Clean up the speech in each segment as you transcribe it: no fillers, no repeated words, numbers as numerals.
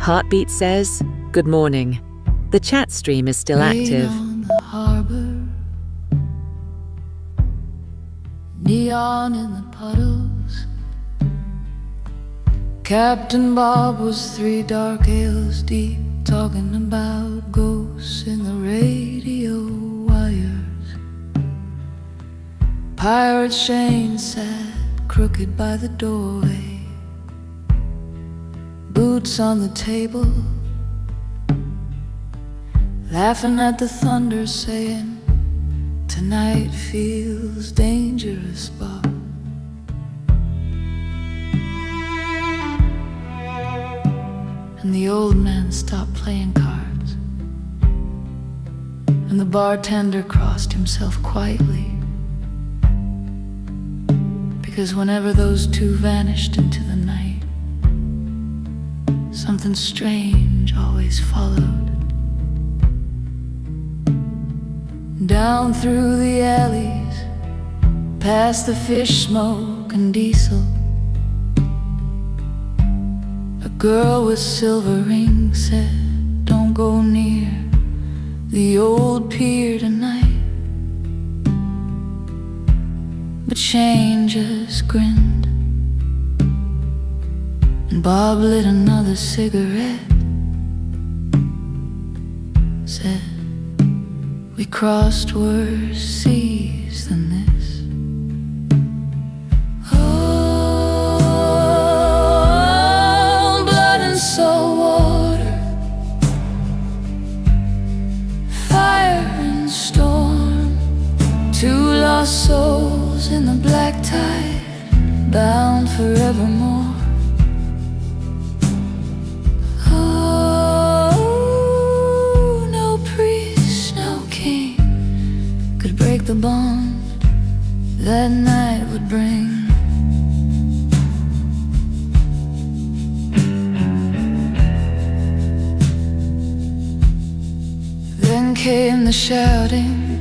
Heartbeat says, good morning. The chat stream is still active. On the harbor, neon in the puddles. Captain Bob was 3 dark ales deep, talking about ghosts in the radio wires. Pirate Shane sat crooked by the doorway, boots on the table, laughing at the thunder, saying, tonight feels dangerous, Bob. And the old man stopped playing cards, and the bartender crossed himself quietly, because whenever those two vanished into the night, something strange always followed. Down through the alleys, past the fish smoke and diesel, a girl with silver rings said, don't go near the old pier tonight. But Shane just grinned, and Bob lit another cigarette, said, we crossed worse seas than this. Oh, blood and salt water, fire and storm, 2 lost souls in the black tide, bound forevermore. The bond that night would bring. Then came the shouting,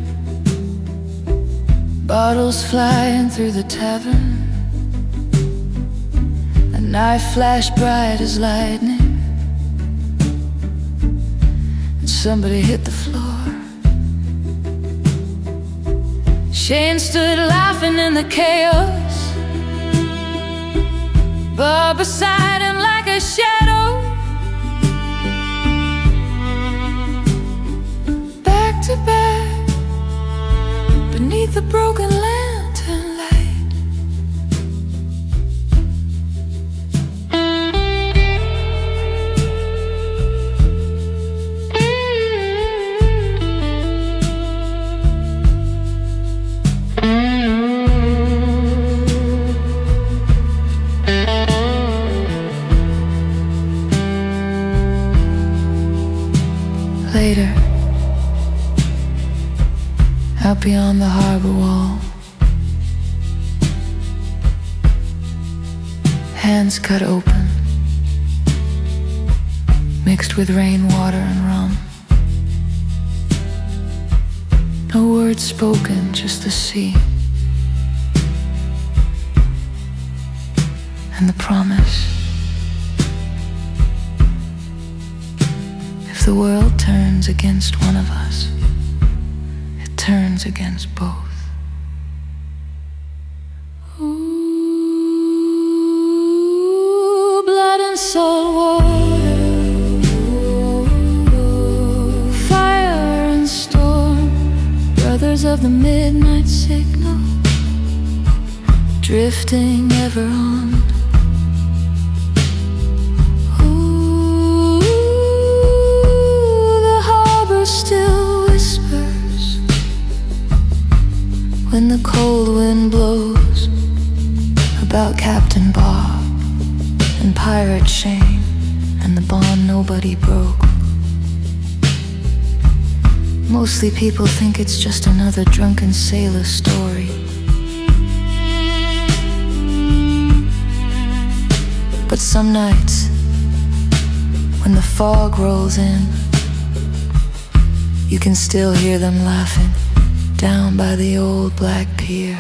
bottles flying through the tavern, a knife flashed bright as lightning, and somebody hit the floor. Shane stood laughing in the chaos, Bob beside him like a shadow. Back to back, beneath the broken lantern light. Later, out beyond the harbor wall, hands cut open, mixed with rainwater and rum. No words spoken, just the sea and the promise. If the world turns against one of us, it turns against both. Ooh, blood and salt water, fire and storm, brothers of the midnight signal, drifting ever on. Still whispers when the cold wind blows about Captain Bob and Pirate Shane and the bond nobody broke. Mostly people think it's just another drunken sailor story, but some nights when the fog rolls in, you can still hear them laughing down by the old black pier.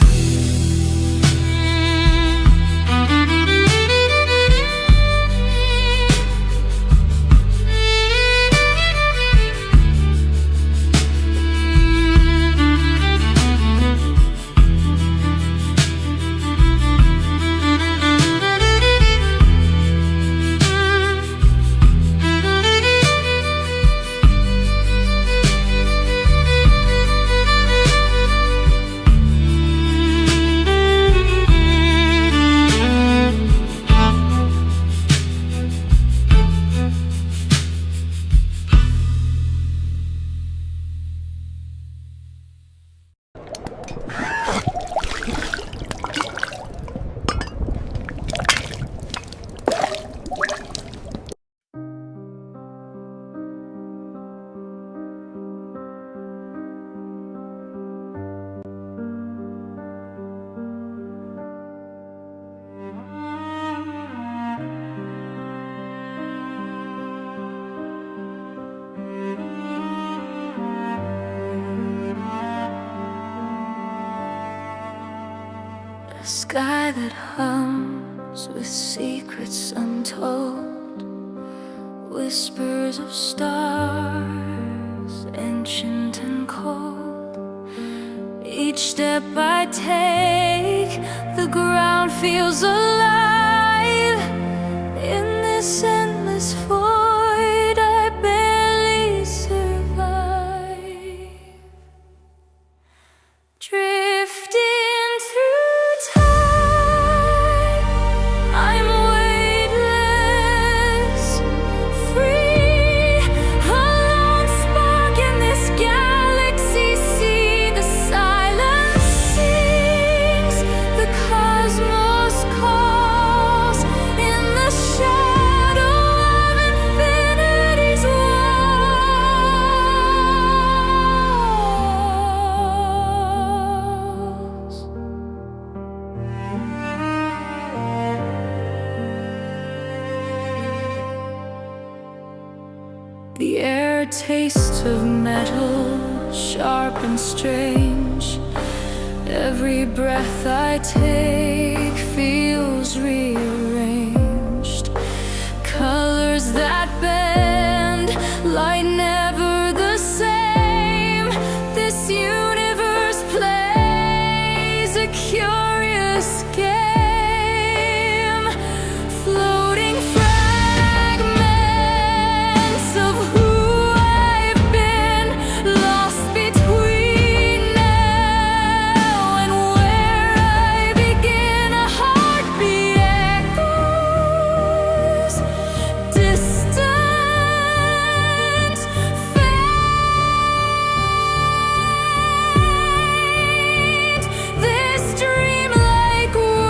sky that hums with secrets untold, whispers of stars, ancient and cold. Each step I take, the ground feels alive. In this endless void, I barely survive. Drifting through time, I'm weightless, free, a lone spark in this galaxy. See the silence sings, the cosmos calls, in the shadow of infinity's walls. The air tastes of metal, sharp and strange. Every breath I take feels rearranged. Colors that bend, light never the same. This universe plays a curious game, floating fragments of who I've been, lost between now and where I begin. A heartbeat echoes, distant, faint. This dreamlike world,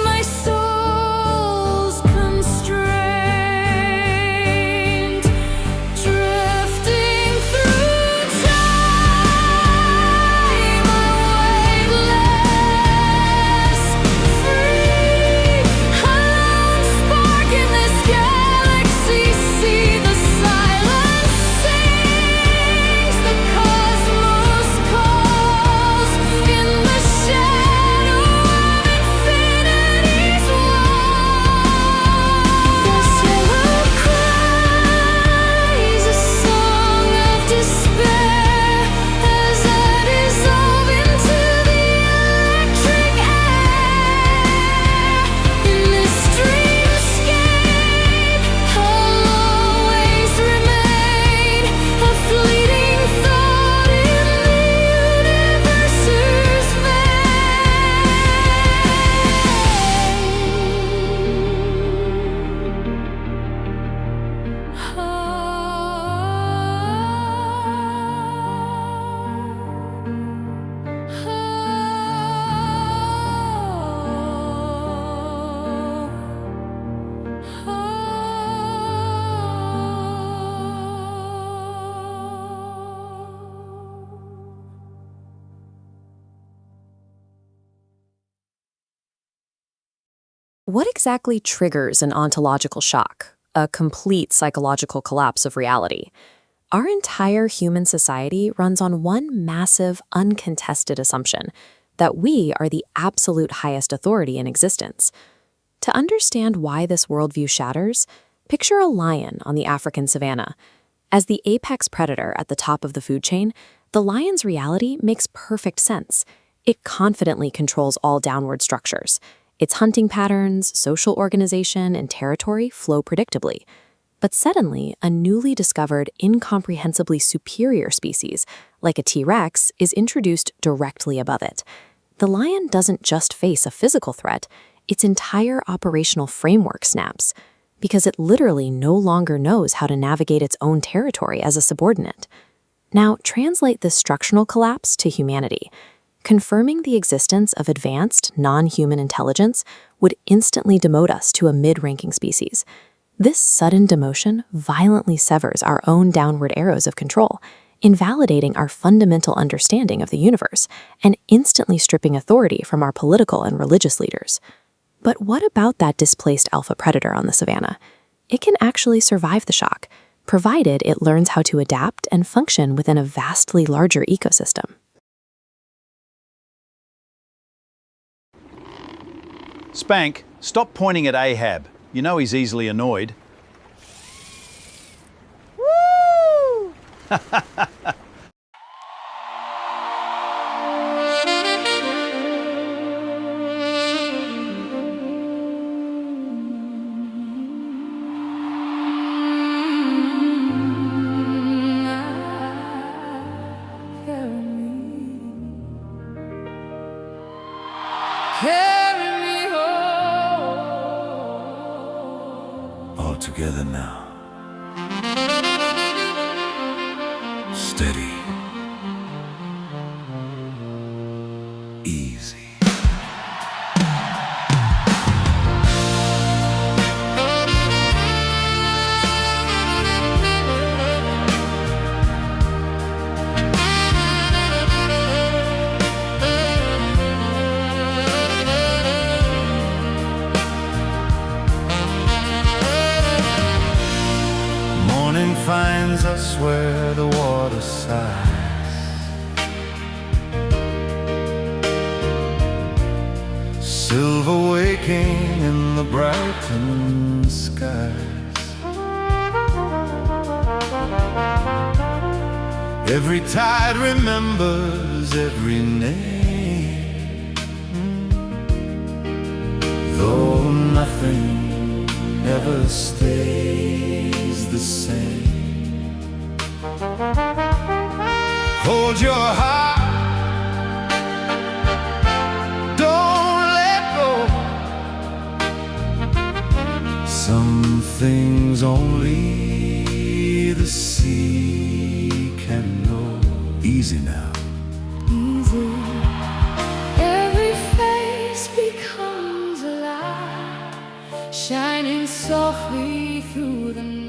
my soul's constrained, drifting through time. I'm weightless, free, a lone spark in this galaxy. See the silence sings, the cosmos calls, in the shadow of infinity's walls. This yellow cries a song of despair as I dissolve into the electric air. In this dreamscape, I'll always remain a fleeting thought in the universe's What exactly triggers an ontological shock, a complete psychological collapse of reality? Our entire human society runs on one massive, uncontested assumption that we are the absolute highest authority in existence. To understand why this worldview shatters, picture a lion on the African savanna. As the apex predator at the top of the food chain, the lion's reality makes perfect sense. It confidently controls all downward structures. Its hunting patterns, social organization, and territory flow predictably. But suddenly, a newly discovered, incomprehensibly superior species, like a T-Rex, is introduced directly above it. The lion doesn't just face a physical threat, its entire operational framework snaps, because it literally no longer knows how to navigate its own territory as a subordinate. Now, translate this structural collapse to humanity. Confirming the existence of advanced, non-human intelligence would instantly demote us to a mid-ranking species. This sudden demotion violently severs our own downward arrows of control, invalidating our fundamental understanding of the universe and instantly stripping authority from our political and religious leaders. But what about that displaced alpha predator on the savanna? It can actually survive the shock, provided it learns how to adapt and function within a vastly larger ecosystem. Spank, stop pointing at Ahab. You know he's easily annoyed. Woo! All together now. Steady. Easy. Morning finds us where the water sighs. Silver waking in the brightened skies. Every tide remembers every name, though nothing ever stays the same. Hold your heart, don't let go. Some things only the sea can know. Easy now. Easy. Every face becomes alive, shining softly through the night.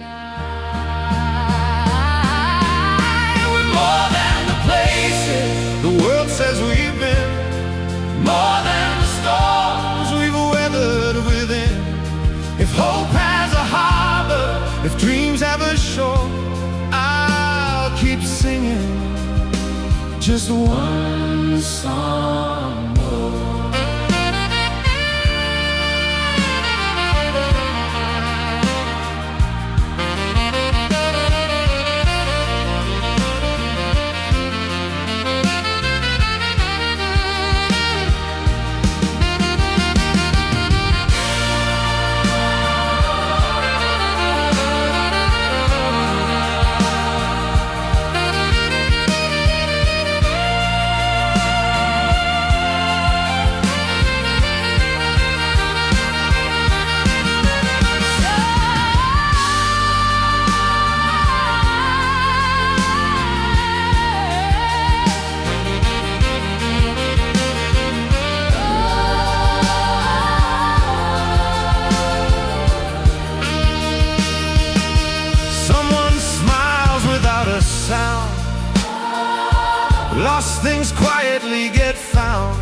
We're more than the places the world says we've been, more than the storms we've weathered within. If hope has a harbor, if dreams have a shore, I'll keep singing just one song more. Lost things quietly get found.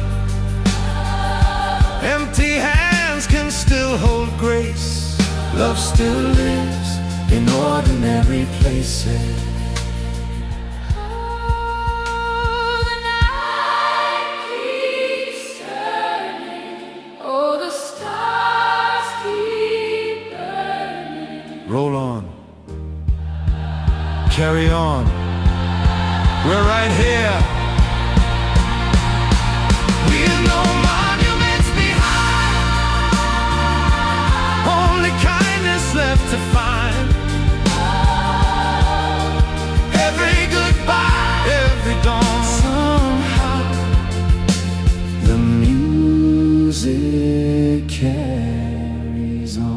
Empty hands can still hold grace. Love still lives in ordinary places. Oh, the night keeps turning. Oh, the stars keep burning. Roll on, carry on. We're right here. We've no monuments behind, only kindness left to find. Every goodbye, every dawn, somehow the music carries on.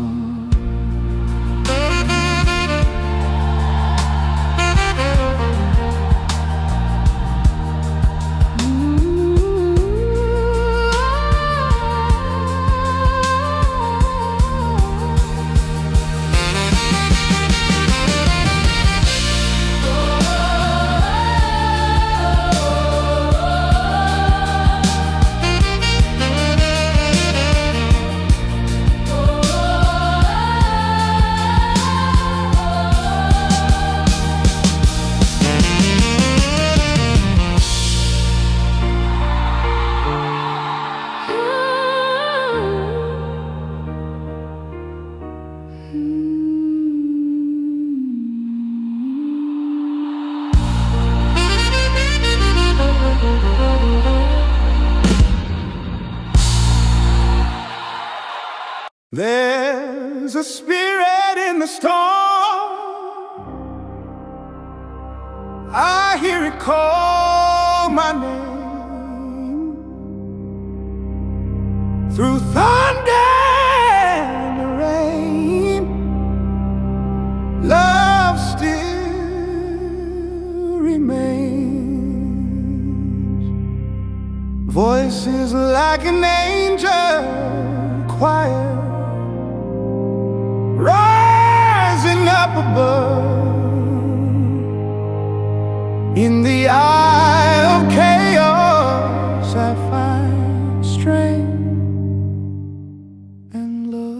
There's a spirit in the storm. I hear it call my name. Through thunder and the rain, love still remains. Voices like an angel choir rising up above. In the eye of chaos I find strength and love.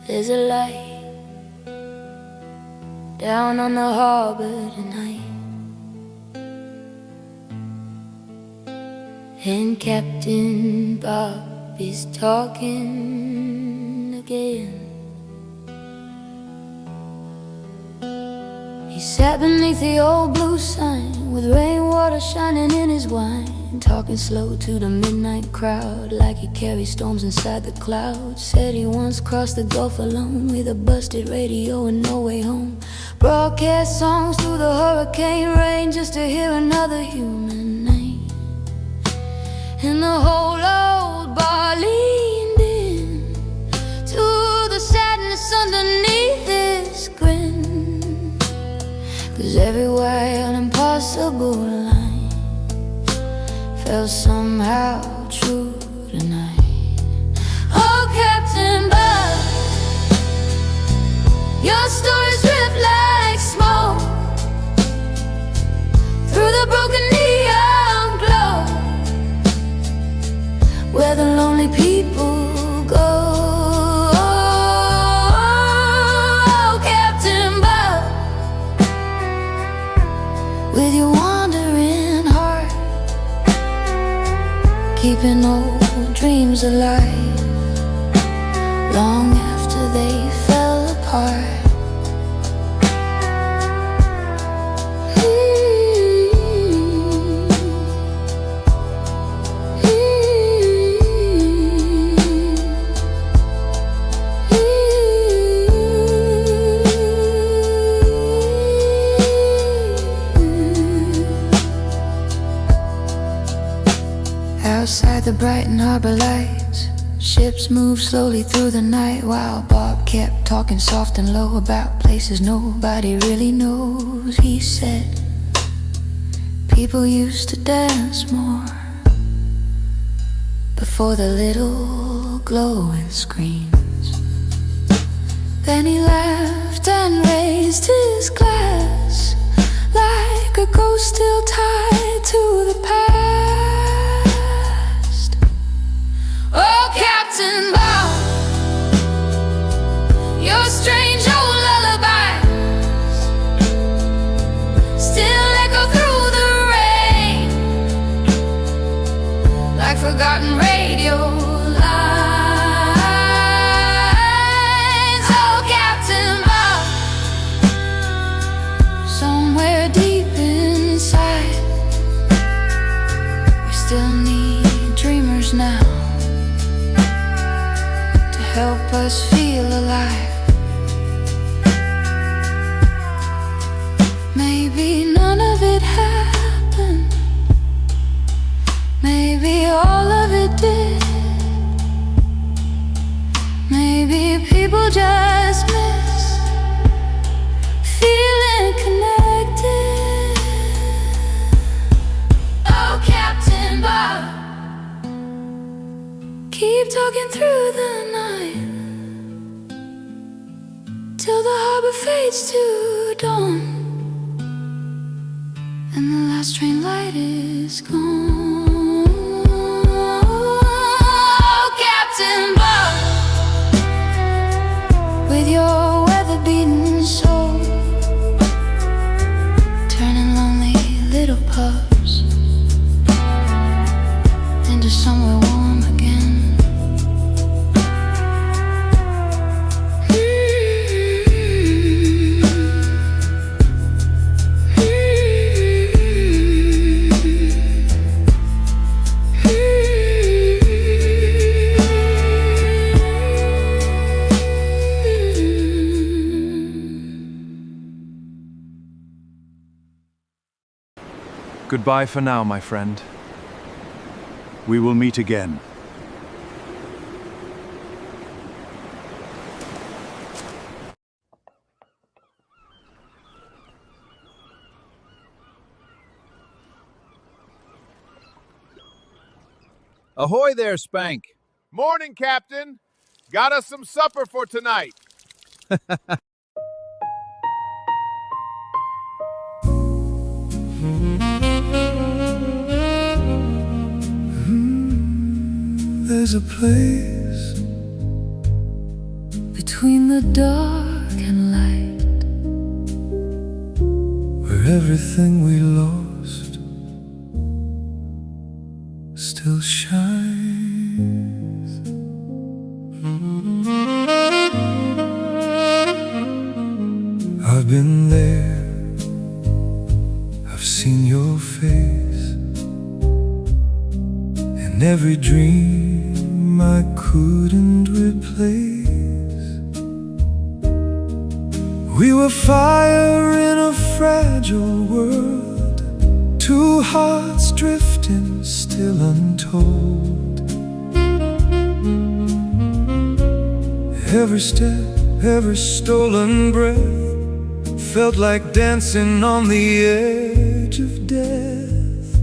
There's a light down on the harbor tonight, and Captain Bob is talking again. He sat beneath the old blue sign with rainwater shining in his wine, talking slow to the midnight crowd like he carries storms inside the clouds. Said he once crossed the Gulf alone with a busted radio and no way home. Broadcast songs through the hurricane rain just to hear another human name. And the whole old bar leaned in to the sadness underneath his grin, 'cause everywhere an impossible line felt somehow true tonight. Oh, Captain Bob, your stories drift like smoke through the broken neon glow, where the lonely people go. Oh, Captain Bob, with your wandering heart, keeping old dreams alive long after they fell apart. Outside the Brighton harbor lights, ships moved slowly through the night, while Bob kept talking soft and low about places nobody really knows. He said people used to dance more before the little glowing screens. Then he laughed and raised his glass like a ghost still tied to the past. Oh, Captain Bob, your strange old lullabies still echo through the rain like forgotten radio lines. Oh, Captain Bob, somewhere deep inside we still need dreamers now to help us feel alive. Maybe none of it happened, maybe all of it did. Maybe people just miss feeling connected. Oh, Captain Bob, keep talking through the night till the harbor fades to dawn and the last train light is gone. Oh, Captain Bob, with your weather-beaten soul, pubs into somewhere warm again. Goodbye for now, my friend. We will meet again. Ahoy there, Spank. Morning, Captain. Got us some supper for tonight. There's a place Between the dark and light, where everything we lost still shines. I've been there, I've seen your face in every dream I couldn't replace. We were fire in a fragile world, two hearts drifting still untold. Every step, every stolen breath felt like dancing on the edge of death.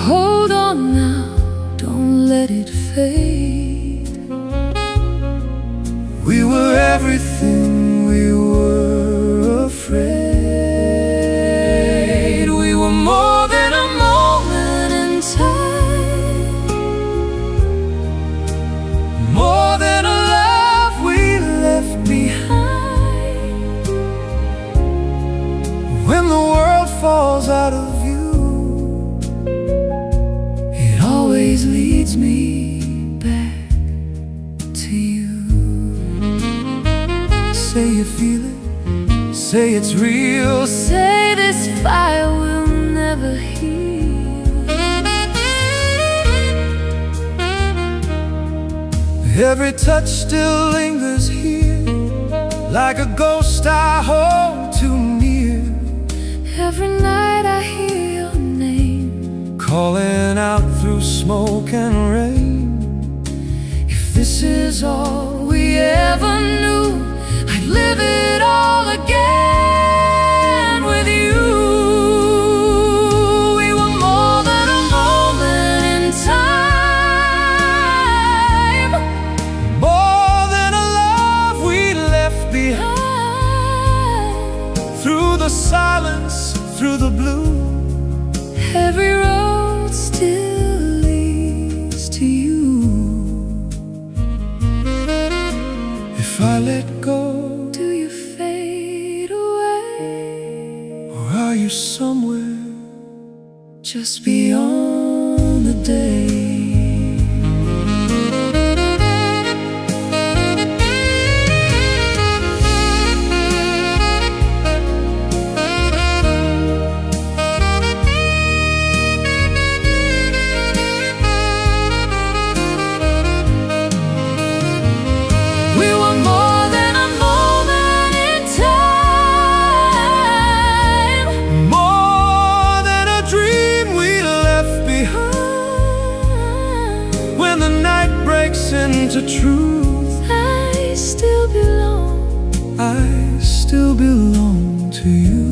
hold on now, don't let it fade. We were everything, we were afraid. We were more than a moment in time, More than a love we left behind. when the world falls out of view. It always leads me back to you. Say you feel it, say it's real. Say this fire will never heal. Every touch still lingers here, like a ghost I hold too near. Every night I hear your name, Calling out through smoke and rain. if this is all we ever knew, I'd live it all again with you. We were more than a moment in time, More than a love we left behind. Through the silence, through the blue, every road still leads to you. if I let go, Do you fade away, or are you somewhere just beyond the day? We were more than a moment in time, more than a dream we left behind? When the night breaks into truth, I still belong. I still belong to you.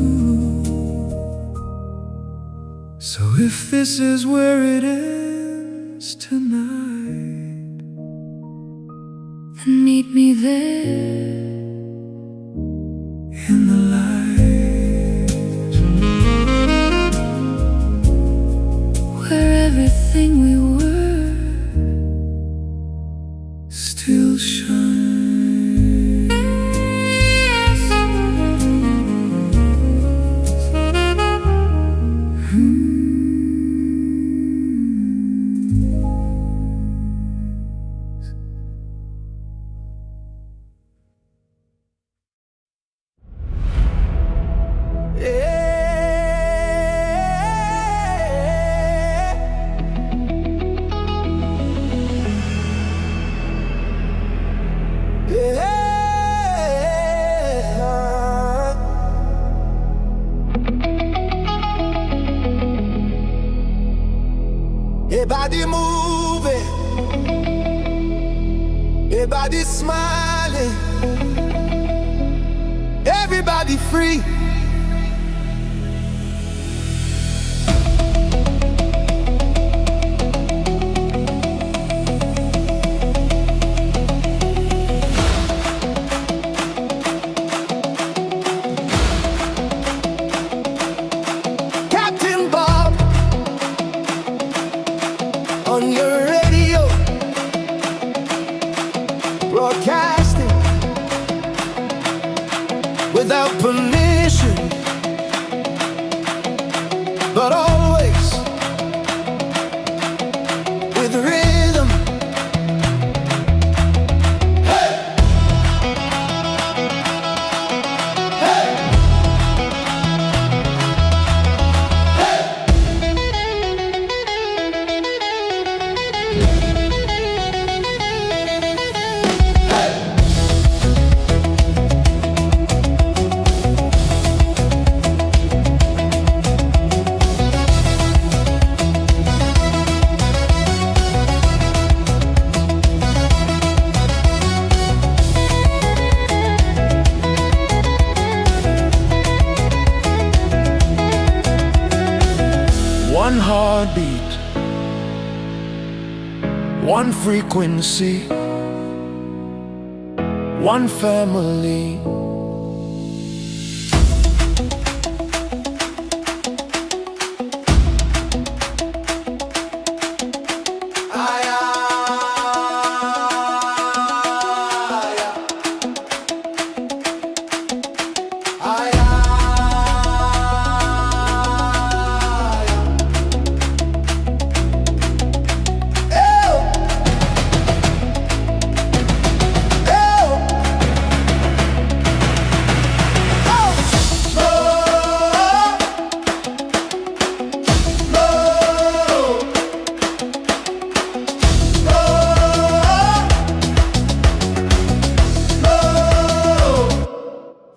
So if this is where it ends tonight, Then meet me there. in the light, Where everything we were still shines. Everybody moving, everybody smiling, everybody free. Captain Bob on your radio, broadcasting without permission, but always with rhythm. Hey! Hey! One heartbeat, one frequency, one family.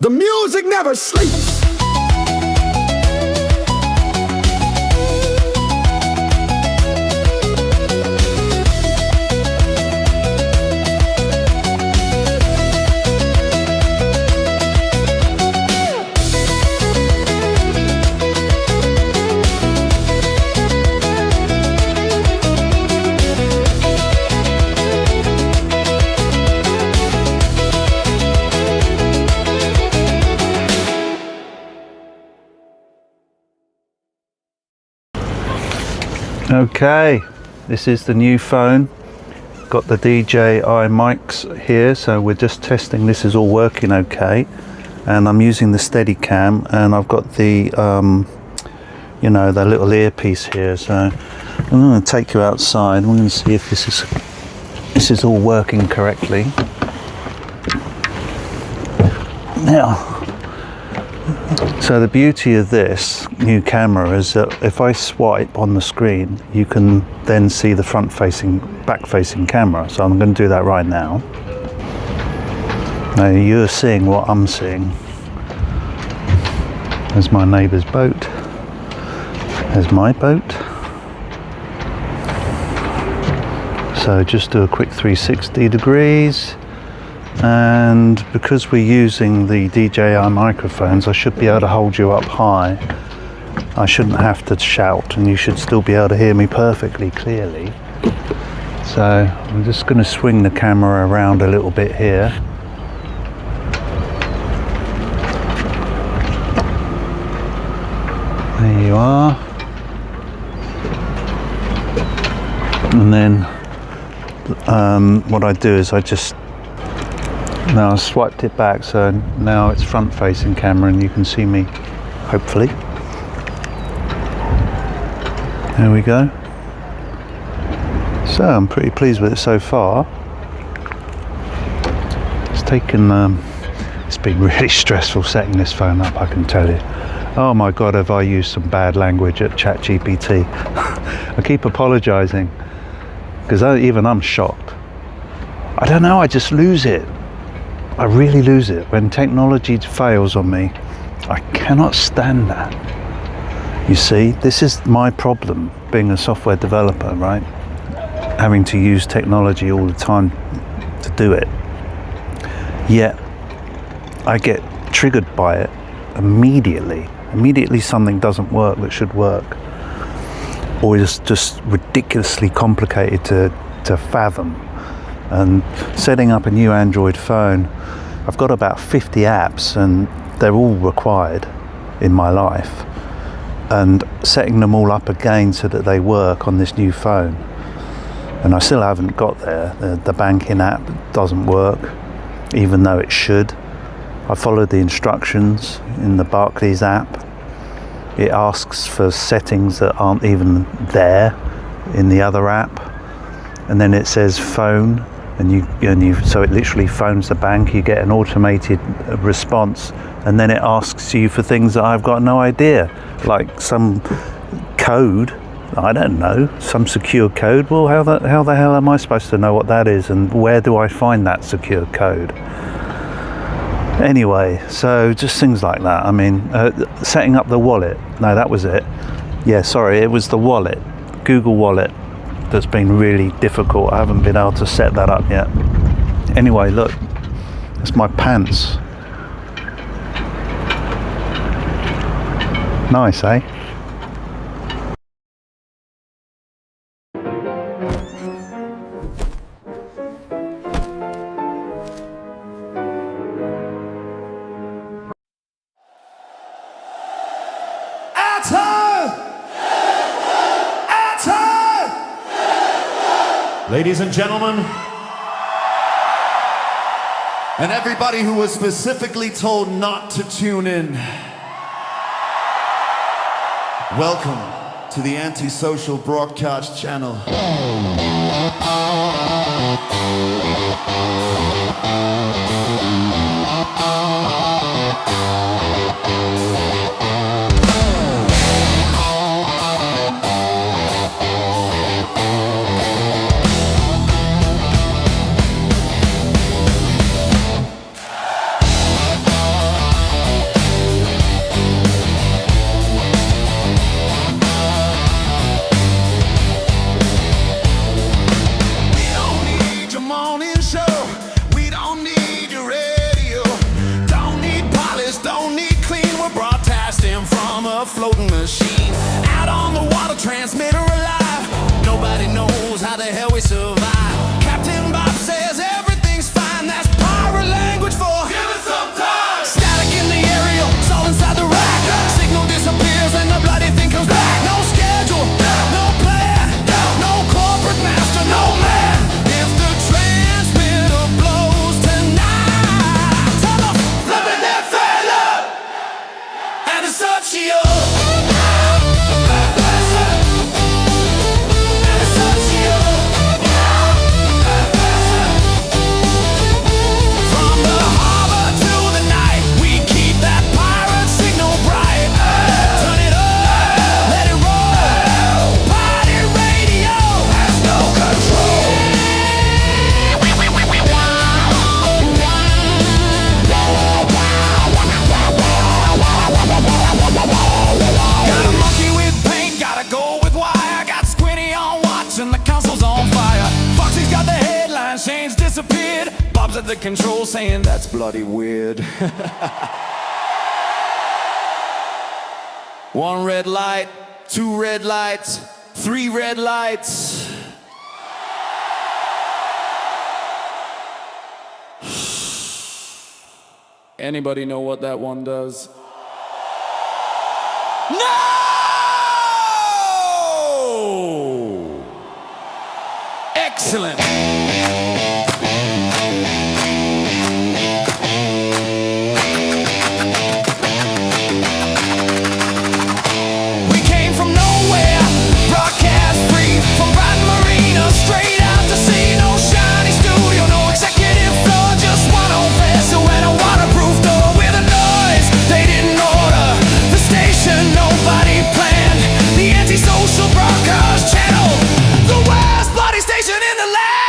The music never sleeps. Okay, this is the new phone. Got the DJI mics here, so we're just testing this is all working okay. And I'm using the Steadicam, and I've got the you know, the little earpiece here. So I'm going to take you outside. We're going to see if this is all working correctly. Now, so the beauty of this new camera is that if I swipe on the screen, you can then see the back-facing camera. So I'm going to do that right now. Now you're seeing what I'm seeing. There's my neighbour's boat. There's my boat. So just do a quick 360 degrees. And because we're using the DJI microphones, I should be able to hold you up high. I shouldn't have to shout, and you should still be able to hear me perfectly clearly. So I'm just going to swing the camera around a little bit here. There you are. And then what I do is now I've swiped it back, so now it's front facing camera and you can see me, hopefully. There we go. So I'm pretty pleased with it so far. It's been really stressful setting this phone up, I can tell you. Oh my God, have I used some bad language at ChatGPT. I keep apologizing because even I'm shocked. I don't know, I just lose it. I really lose it. When technology fails on me, I cannot stand that. You see, this is my problem being a software developer, right? having to use technology all the time to do it. Yet I get triggered by it immediately. Immediately something doesn't work that should work, or is just ridiculously complicated to fathom. And setting up a new Android phone, I've got about 50 apps and they're all required in my life, and setting them all up again so that they work on this new phone, and I still haven't got there. The banking app doesn't work, even though it should. I followed the instructions in the Barclays app. It asks for settings that aren't even there in the other app, and then it says phone, and you so it literally phones the bank. You get an automated response, and then it asks you for things that I've got no idea, like some code, I don't know, some secure code. Well, how the hell am I supposed to know what that is, and where do I find that secure code? Anyway, so just things like that. I mean, setting up the wallet. No, that was it. Yeah, sorry, it was the wallet, Google Wallet, that's been really difficult. I haven't been able to set that up yet. Anyway, look, it's my pants. Nice, eh? Ladies and gentlemen, and everybody who was specifically told not to tune in, welcome to the Antisocial Broadcast channel. Floating machine out on the water, transmitter alive. Nobody knows how the hell we survive. Captain Bob says everything's fine. That's pirate language for give us some time. Static in the aerial, it's all inside the rack. Signal disappears and the bloody thing comes back. No schedule, no plan, no corporate master, no man. If the transmitter blows tonight, tell them flipping that fella. Antisocial. Shane's disappeared. Bob's at the control saying that's bloody weird. One red light, two red lights, three red lights. Anybody know what that one does? No! Excellent. Straight out to sea, no shiny studio, no executive floor, just one old vessel and a waterproof door with a noise they didn't order. The station nobody planned, the Antisocial Broadcast channel, the worst bloody station in the land.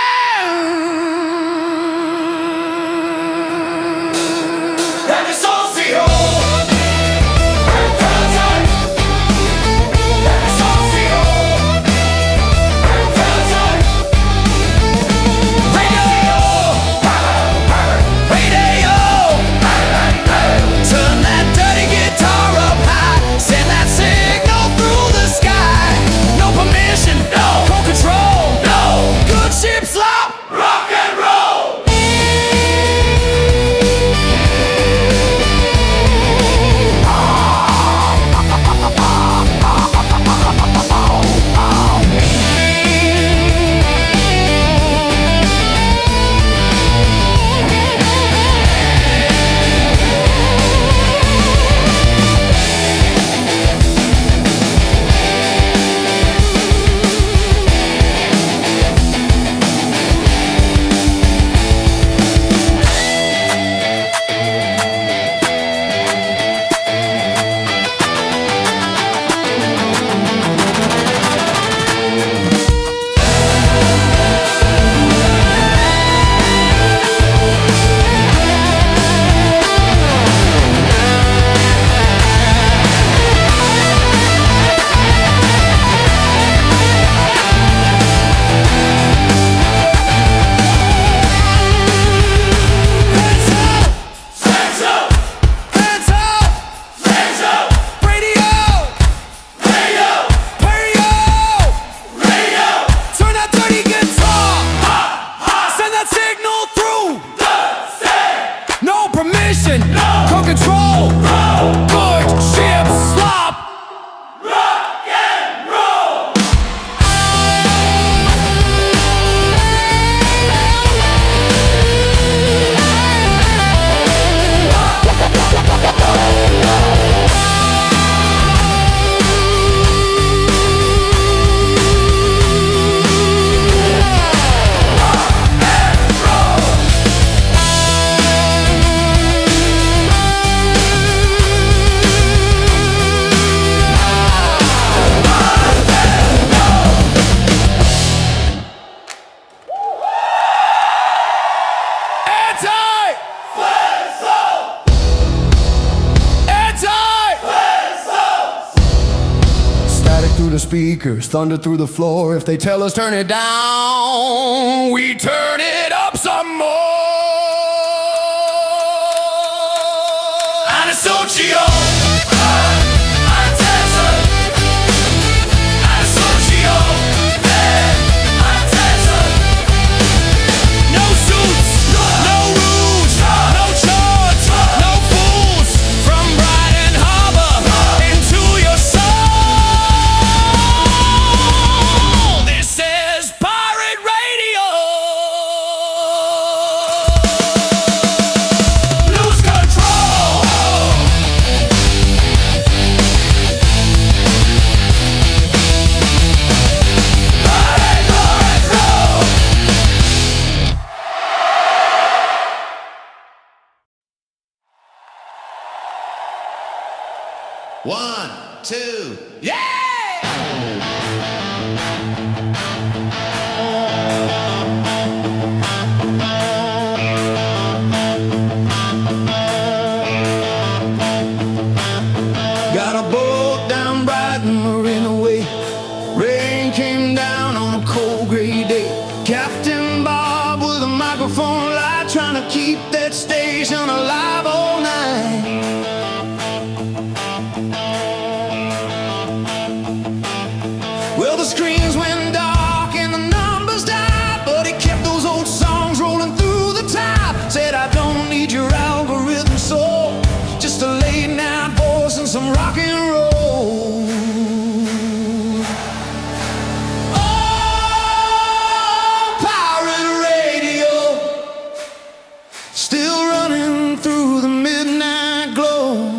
through the speakers, thunder through the floor. If they tell us turn it down, we turn it up some more. Antisocial. One, two, yeah! Got a boat down Brighton Marina Way. Rain came down on a cold gray day. Captain Bob with a microphone light, trying to keep that station alive all night. Well, the screens went dark and the numbers died, but he kept those old songs rolling through the top. Said, I don't need your algorithm soul, just a late night voice and some rock and roll. Oh, pirate radio, still running through the midnight glow.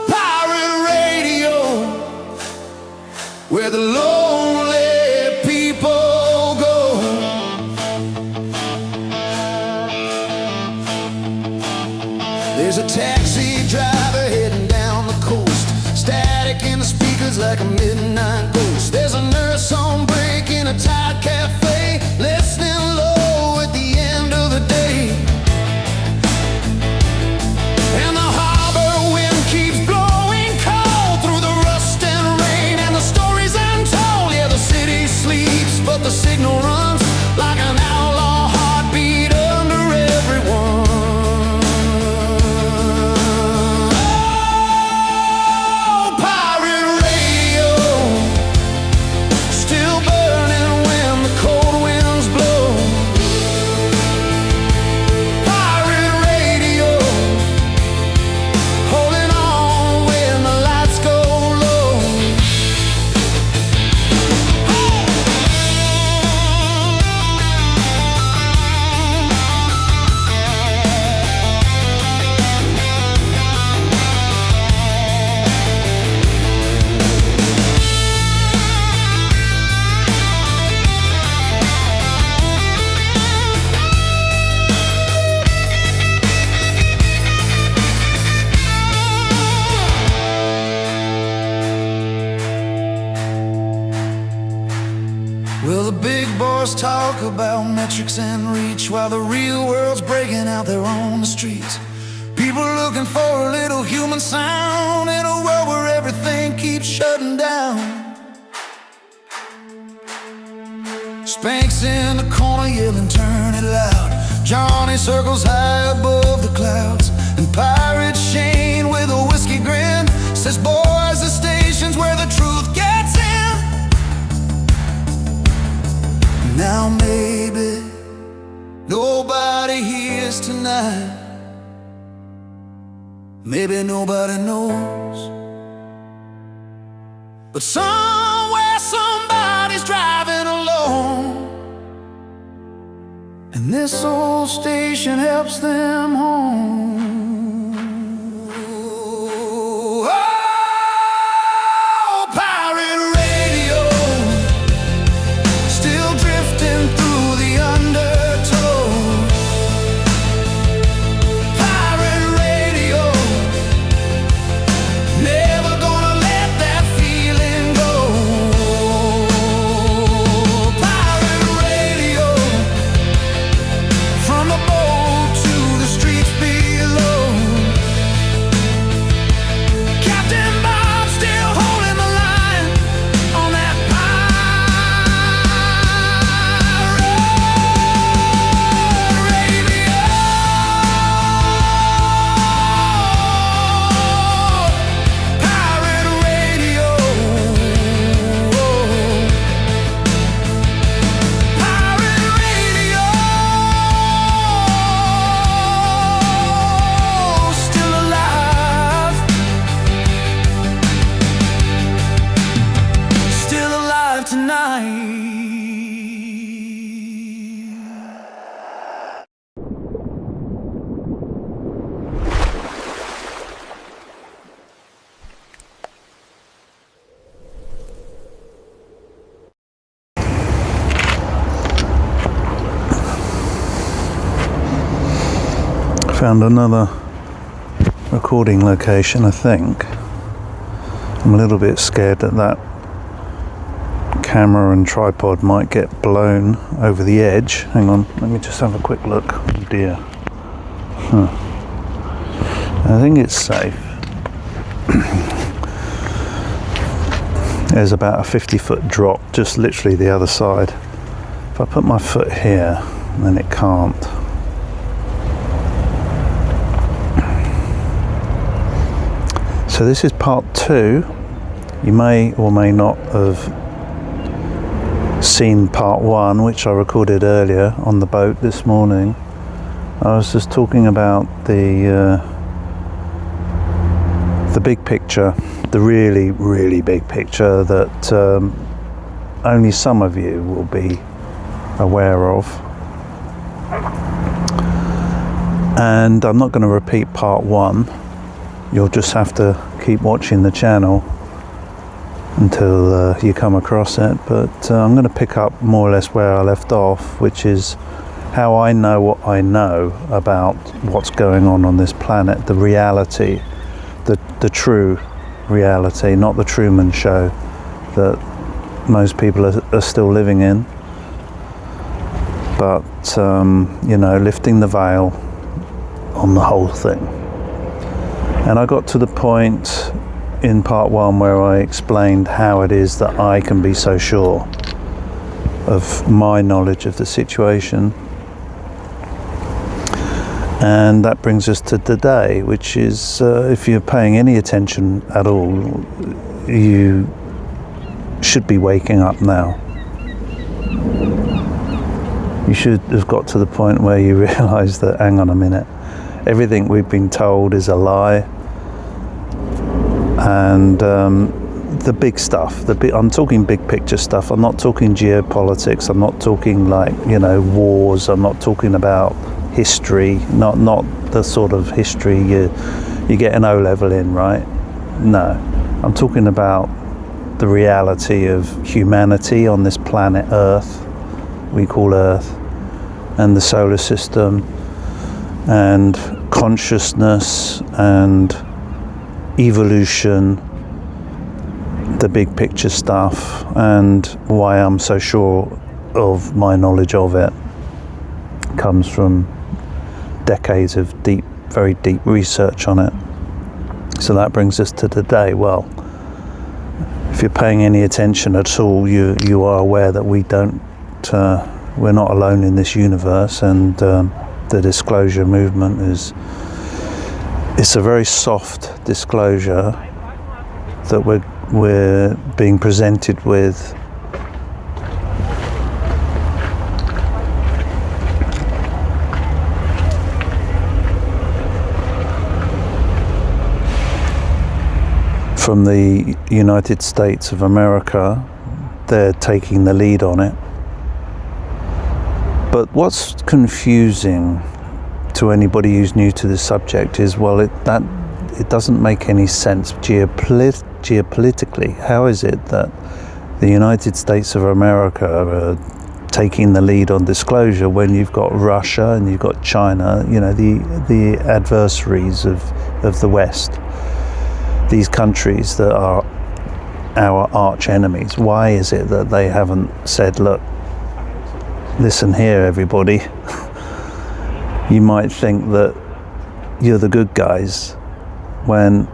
Pirate radio, where the lonely people go. There's a taxi driver heading down the coast, static in the speakers like a midnight ghost. There's a nurse on break in a tight cafe, listening low at the end of the day. And the harbor wind keeps blowing cold through the rust and rain, and the stories untold. Yeah, the city sleeps, but the signal runs like an outlaw heartbeat under everyone. Oh, pirate radio, still burning when the cold winds blow. Pirate radio, holding on when the lights go low. Well, the big boys talk about metrics and reach, while the real world's breaking out there on the streets. People looking for a little human sound in a world where everything keeps shutting down. Spank's in the corner yelling, turn it loud. Johnny circles high above the clouds, and Pirate Shane with a whiskey grin says, boys, the station's where the truth gets in. Now maybe nobody hears tonight, maybe nobody knows, but somewhere somebody's driving alone, and this old station helps them home. Oh, pirate radio, still drifting through the undertow. Pirate radio, never gonna let that feeling go. Pirate radio, from the boat to the streets below. Found another recording location, I think. I'm a little bit scared that camera and tripod might get blown over the edge. Hang on, let me just have a quick look. Oh dear. I think it's safe. There's about a 50-foot drop, just literally the other side. If I put my foot here, then it can't. So this is part 2. You may or may not have seen part 1, which I recorded earlier on the boat this morning. I was just talking about the big picture, the really, really big picture that only some of you will be aware of. And I'm not going to repeat part 1. You'll just have to keep watching the channel until you come across it. But I'm going to pick up more or less where I left off, which is how I know what I know about what's going on this planet, the reality, the true reality, not the Truman Show that most people are still living in. But, you know, lifting the veil on the whole thing. And I got to the point in part 1 where I explained how it is that I can be so sure of my knowledge of the situation. And that brings us to today, which is, if you're paying any attention at all, you should be waking up now. You should have got to the point where you realise that, hang on a minute, everything we've been told is a lie. And the big stuff, I'm talking big picture stuff. I'm not talking geopolitics. I'm not talking like, you know, wars. I'm not talking about history, not the sort of history you get an O-level in, right? No, I'm talking about the reality of humanity on this planet Earth, we call Earth, and the solar system, and consciousness and evolution, the big picture stuff, and why I'm so sure of my knowledge of it comes from decades of very deep research on it. So that brings us to today. Well, if you're paying any attention at all, you are aware that we're not alone in this universe, and the disclosure movement it's a very soft disclosure that we're being presented with. From the United States of America. They're taking the lead on it. But what's confusing to anybody who's new to the subject is, well, it doesn't make any sense geopolitically. How is it that the United States of America are taking the lead on disclosure when you've got Russia and you've got China, you know, the adversaries of the West, these countries that are our arch enemies? Why is it that they haven't said, look, listen here, everybody, you might think that you're the good guys when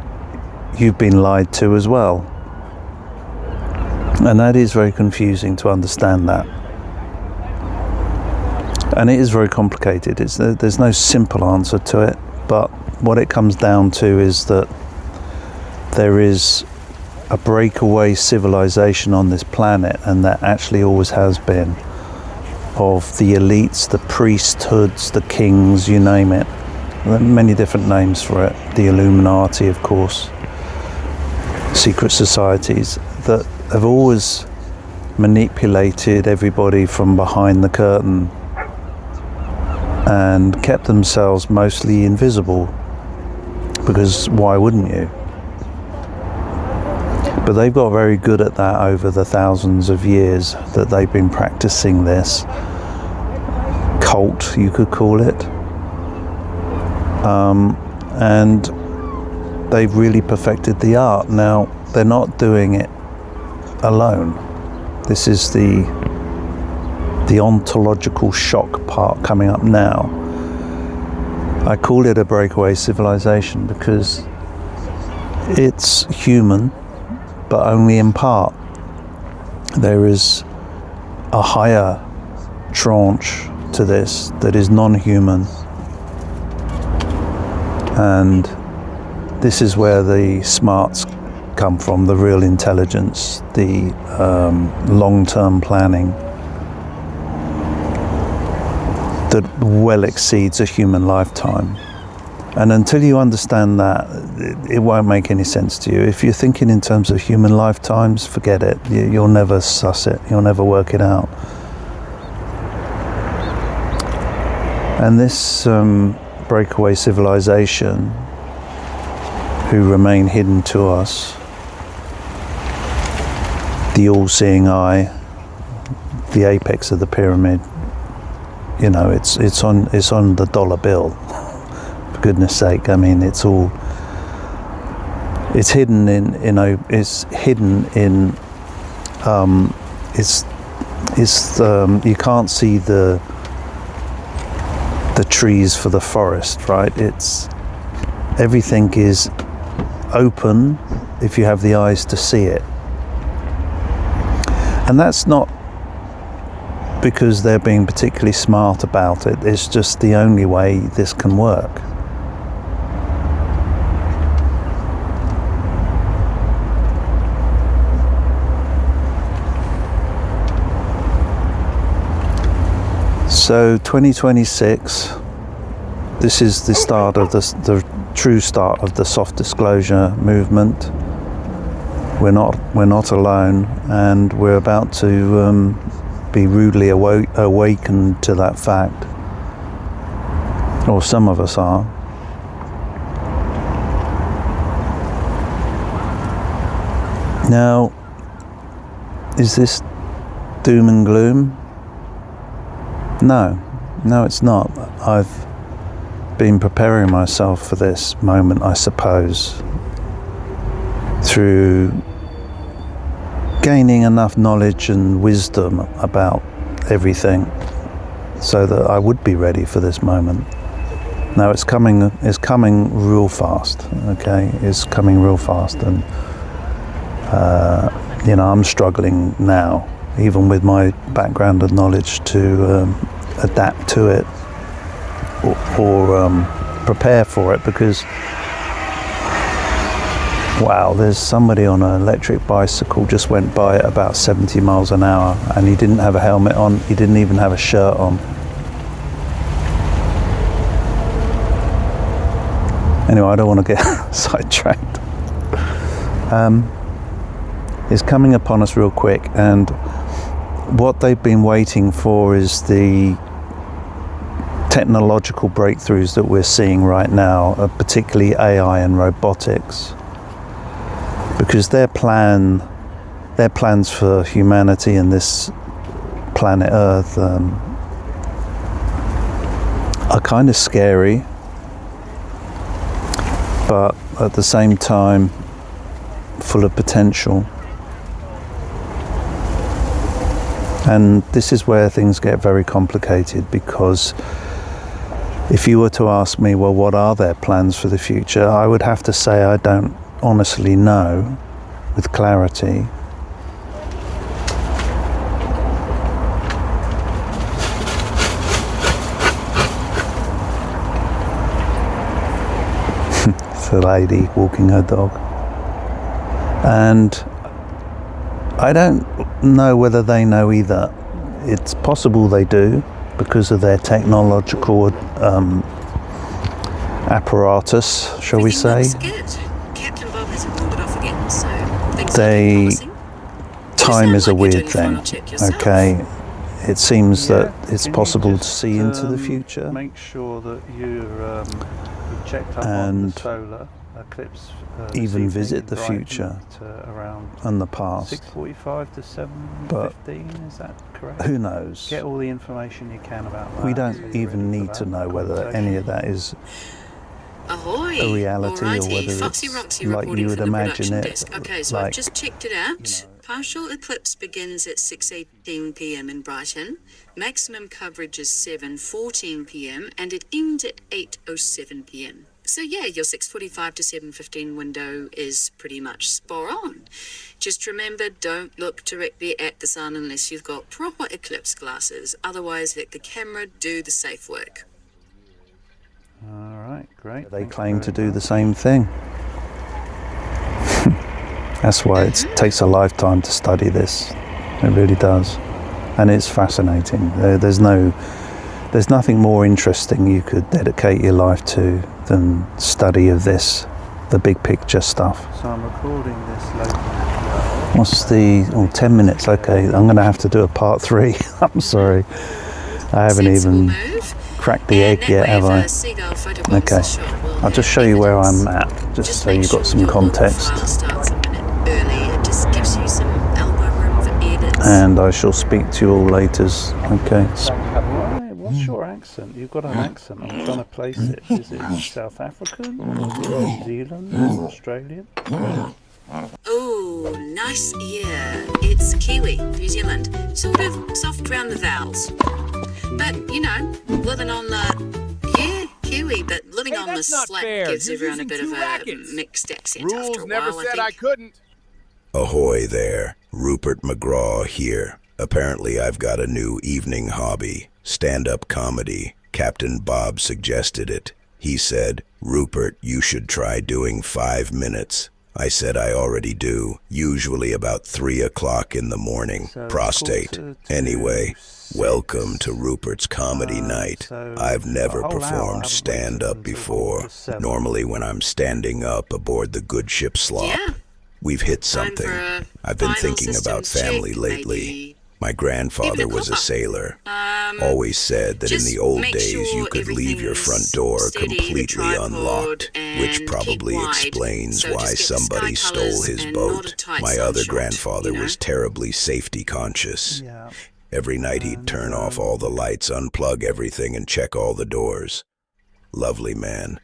you've been lied to as well? And that is very confusing to understand that. And it is very complicated. There's no simple answer to it, but what it comes down to is that there is a breakaway civilization on this planet, and that actually always has been, of the elites, the priesthoods, the kings, you name it. There are many different names for it. The Illuminati, of course. Secret societies that have always manipulated everybody from behind the curtain and kept themselves mostly invisible, because why wouldn't you? But they've got very good at that over the thousands of years that they've been practicing this cult, you could call it, and they've really perfected the art. Now, they're not doing it alone. This is the ontological shock part coming up now. I call it a breakaway civilization because it's human, but only in part. There is a higher tranche to this that is non-human, and this is where the smarts come from, the real intelligence, the long-term planning that well exceeds a human lifetime. And until you understand that, it won't make any sense to you. If you're thinking in terms of human lifetimes, forget it. You'll never suss it. You'll never work it out. And this breakaway civilization, who remain hidden to us, the all-seeing eye, the apex of the pyramid, you know, it's on the dollar bill. For goodness sake, I mean, it's hidden in you can't see the trees for the forest, right? Everything is open if you have the eyes to see it. And that's not because they're being particularly smart about it. It's just the only way this can work. So 2026, this is the start of the true start of the soft disclosure movement. We're not alone, and we're about to be rudely awakened to that fact, or some of us are. Now, is this doom and gloom? No, it's not. I've been preparing myself for this moment, I suppose, through gaining enough knowledge and wisdom about everything so that I would be ready for this moment. Now it's coming real fast, okay? It's coming real fast, and I'm struggling now, even with my background and knowledge, to adapt to it or prepare for it, because wow, there's somebody on an electric bicycle just went by at about 70 miles an hour, and he didn't have a helmet on, he didn't even have a shirt on. Anyway, I don't want to get sidetracked. It's coming upon us real quick, and what they've been waiting for is the technological breakthroughs that we're seeing right now, particularly AI and robotics. Because their plans for humanity and this planet Earth are kind of scary, but at the same time full of potential. And this is where things get very complicated, because if you were to ask me, well, what are their plans for the future, I would have to say I don't honestly know with clarity. It's a lady walking her dog, and I don't know whether they know either. It's possible they do, because of their technological apparatus, shall we say. Time is a weird thing, okay? It seems that it's possible to see into the future. Make sure that you've checked up on the Sola, Eclipse, even visit the future and the past. 6:45 to 7:15, is that correct? Who knows? Get all the information you can about that. We don't even need to know whether any of that is Ahoy! a reality or Alrighty, whether Foxy it's Roxy like reporting you would from the imagine production it. desk. Okay, so like, I've just checked it out. Partial eclipse begins at 6:18 p.m. in Brighton. Maximum coverage is 7:14 p.m. and it ends at 8:07 p.m. So yeah, your 6:45 to 7:15 window is pretty much spot on. Just remember, don't look directly at the sun unless you've got proper eclipse glasses. Otherwise, let the camera do the safe work. all right, great. They claim to do the same thing. That's why it takes a lifetime to study this. It really does, and it's fascinating. There's nothing more interesting you could dedicate your life to than study of this, the big picture stuff. So I'm recording this locally. What's the 10 minutes? Okay, I'm going to have to do a part 3. I'm sorry, I haven't even cracked the egg yet, have I? Okay, I'll just show you where I'm at, just so you've got some context. And I shall speak to you all later. Okay. What's your accent? You've got an accent. I'm trying to place it. Is it South African? New Zealand? Australian? Oh, nice ear. It's Kiwi, New Zealand. Sort of soft around the vowels. But, you know, living on the... Kiwi, but living on the slack gives everyone a bit of a mixed accent after a Rules while, never said I couldn't. Ahoy there, Rupert McGraw here. Apparently I've got a new evening hobby, stand-up comedy. Captain Bob suggested it. He said, "Rupert, you should try doing 5 minutes." I said I already do, usually about 3 o'clock in the morning. Prostate. Anyway, welcome to Rupert's Comedy Night. I've never performed stand-up before. Normally when I'm standing up aboard the good ship Slop. We've hit something. I've been thinking about family lately. My grandfather was a sailor. Always said that in the old days you could leave your front door completely unlocked, which probably explains why somebody stole his boat. My other grandfather was terribly safety conscious. Every night he'd turn off all the lights, unplug everything, and check all the doors. Lovely man.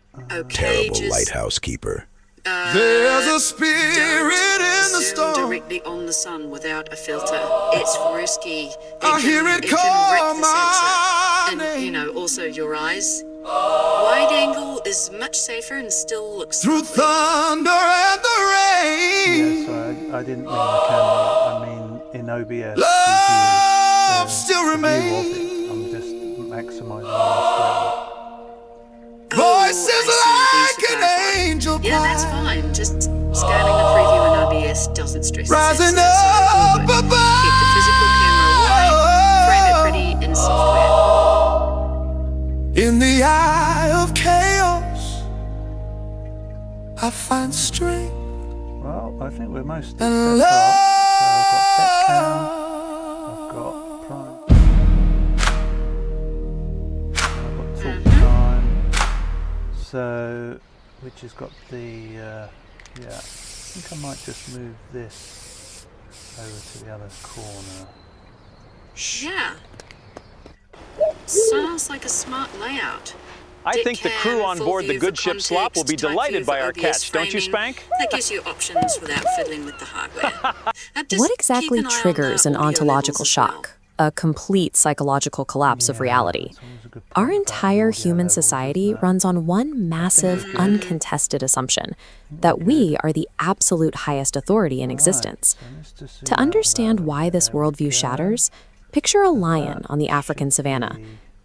Terrible lighthouse keeper. There's a spirit in the storm. Directly on the sun without a filter. It's risky. I hear it call my name. And, you know, also your eyes. Wide angle is much safer and still looks through thunder and the rain. Yeah, sorry, I didn't mean the camera. I mean in OBS. Love still remains. I'm just maximising the screen. Voices like an angel. Yeah, that's fine. Just scanning the preview in OBS doesn't stress the rising sensor, up so above. keep the physical camera wide, frame it pretty in software. In the eye of chaos, I find strength. Well, I think we're mostly and set love. up. So I've got prime. I've got talk time. So, which has got the, yeah, I think I might just move this over to the other corner. Yeah. Sounds like a smart layout. I think the crew on board the good ship Slop will be delighted by our catch, don't you, Spank? That gives you options without fiddling with the hardware. What exactly triggers an ontological shock? A complete psychological collapse of reality. Our entire human society runs on one massive, uncontested assumption, that we are the absolute highest authority in existence. To understand why this worldview shatters, picture a lion on the African savanna.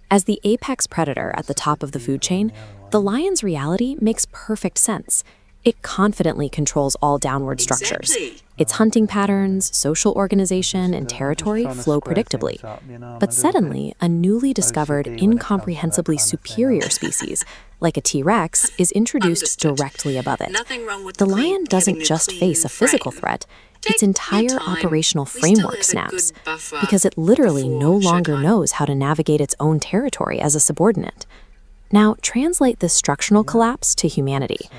As the apex predator at the top of the food chain, the lion's reality makes perfect sense. It confidently controls all downward structures. Its hunting patterns, social organization, and territory flow predictably. But suddenly, a newly discovered, incomprehensibly superior species, like a T-Rex, is introduced directly above it. The lion doesn't just face a physical threat, its entire operational framework snaps, because it literally no longer knows how to navigate its own territory as a subordinate. Now, translate this structural collapse to humanity.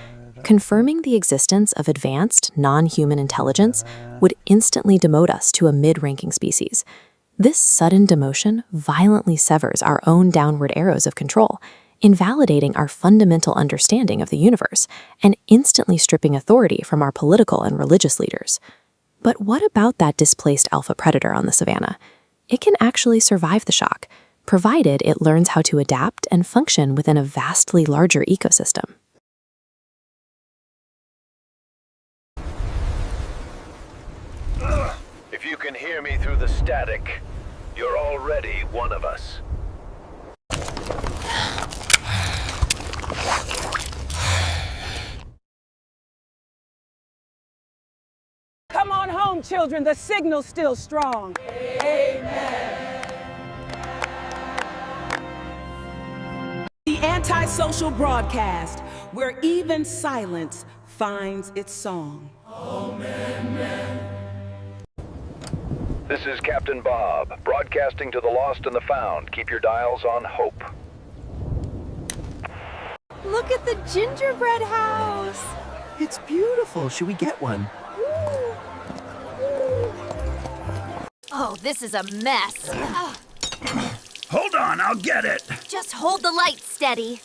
Confirming the existence of advanced, non-human intelligence would instantly demote us to a mid-ranking species. This sudden demotion violently severs our own downward arrows of control. invalidating our fundamental understanding of the universe and instantly stripping authority from our political and religious leaders. But what about that displaced alpha predator on the savannah? It can actually survive the shock, provided it learns how to adapt and function within a vastly larger ecosystem. If you can hear me through the static, you're already one of us. Come on home, children. The signal's still strong. Amen. The Antisocial Broadcast, where even silence finds its song. This is Captain Bob, broadcasting to the lost and the found. Keep your dials on hope. Look at the gingerbread house. It's beautiful. Should we get one? Oh, this is a mess. Hold on, I'll get it. Just hold the light steady.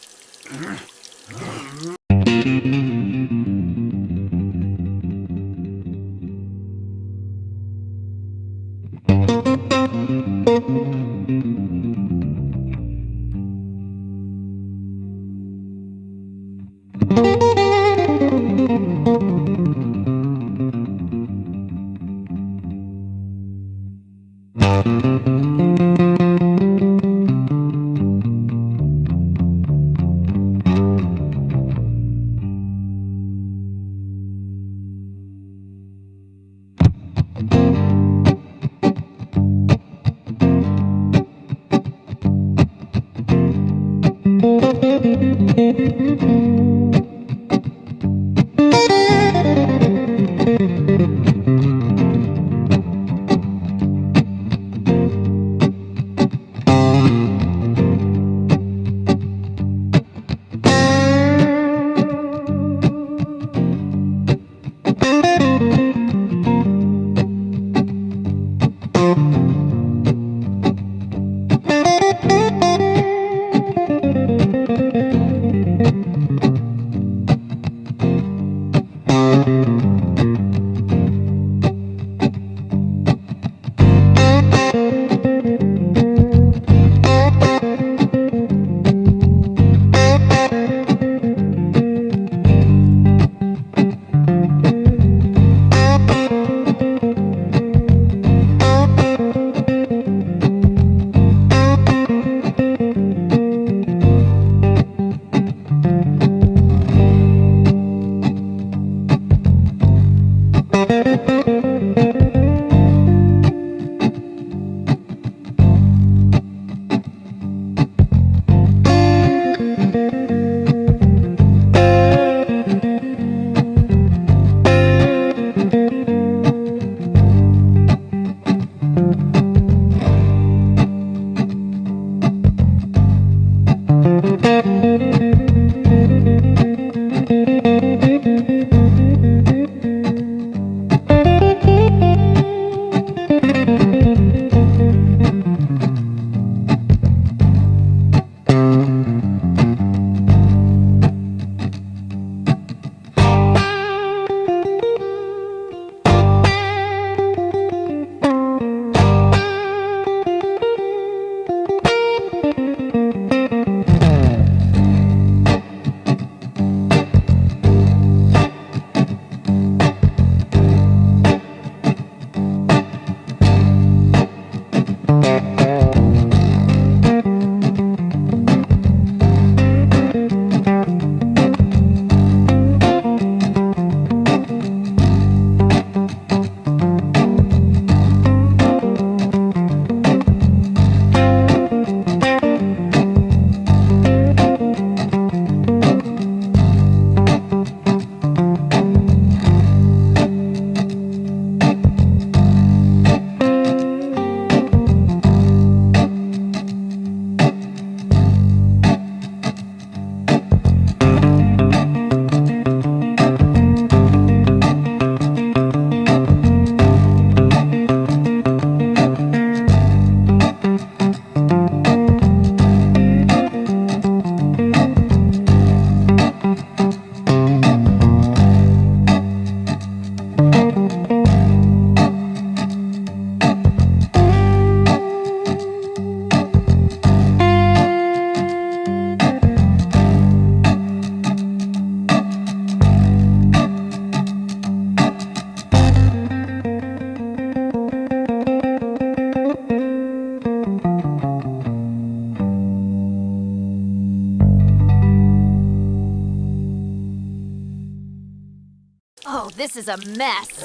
this is a mess.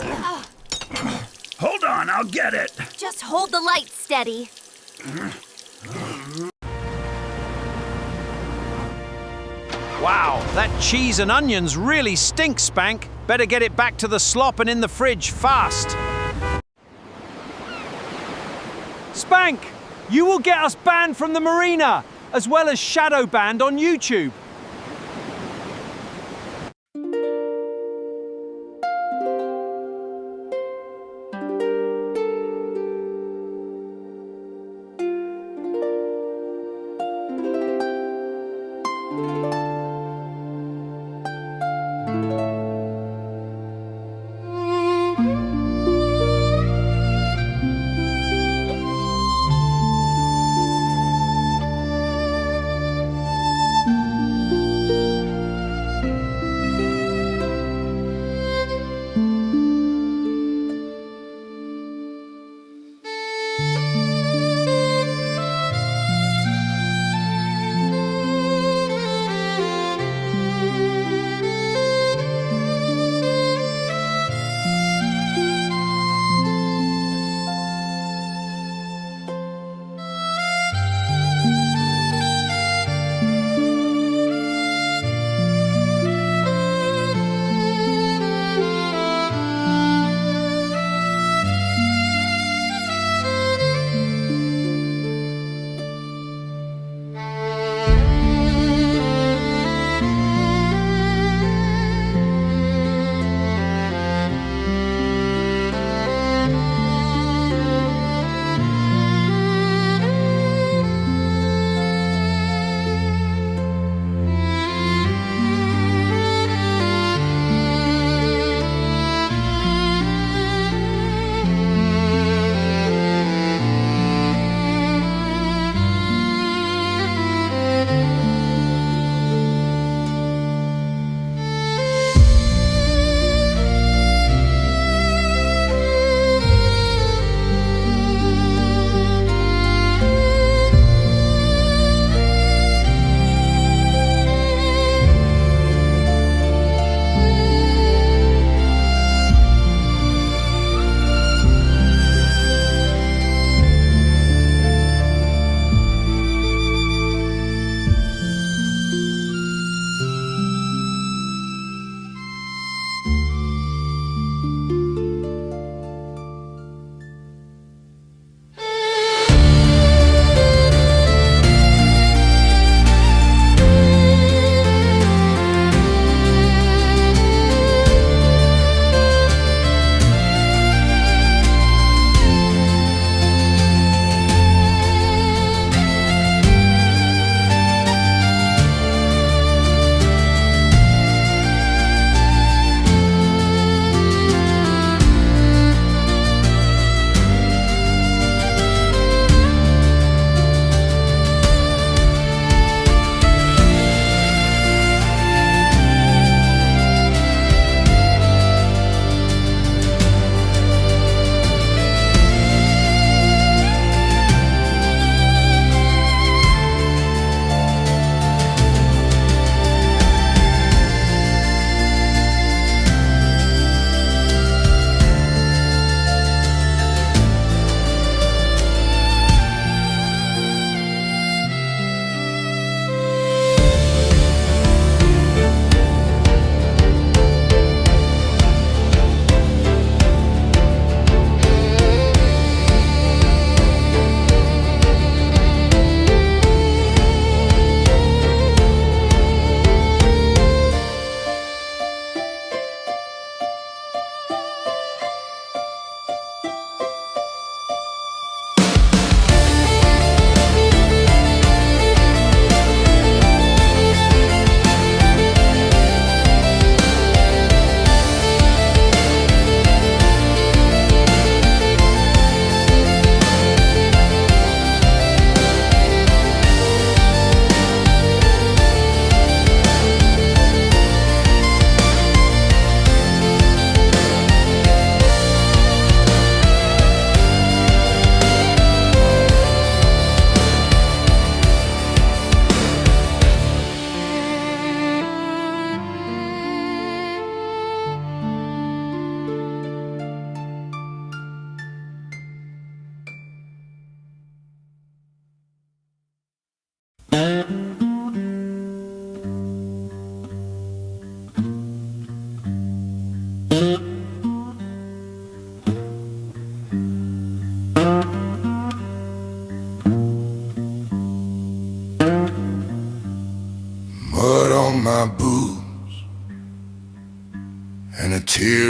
Hold on, I'll get it. Just hold the light steady. Wow, that cheese and onions really stink, Spank. Better get it back to the slop and in the fridge fast. Spank, you will get us banned from the marina, as well as shadow banned on YouTube.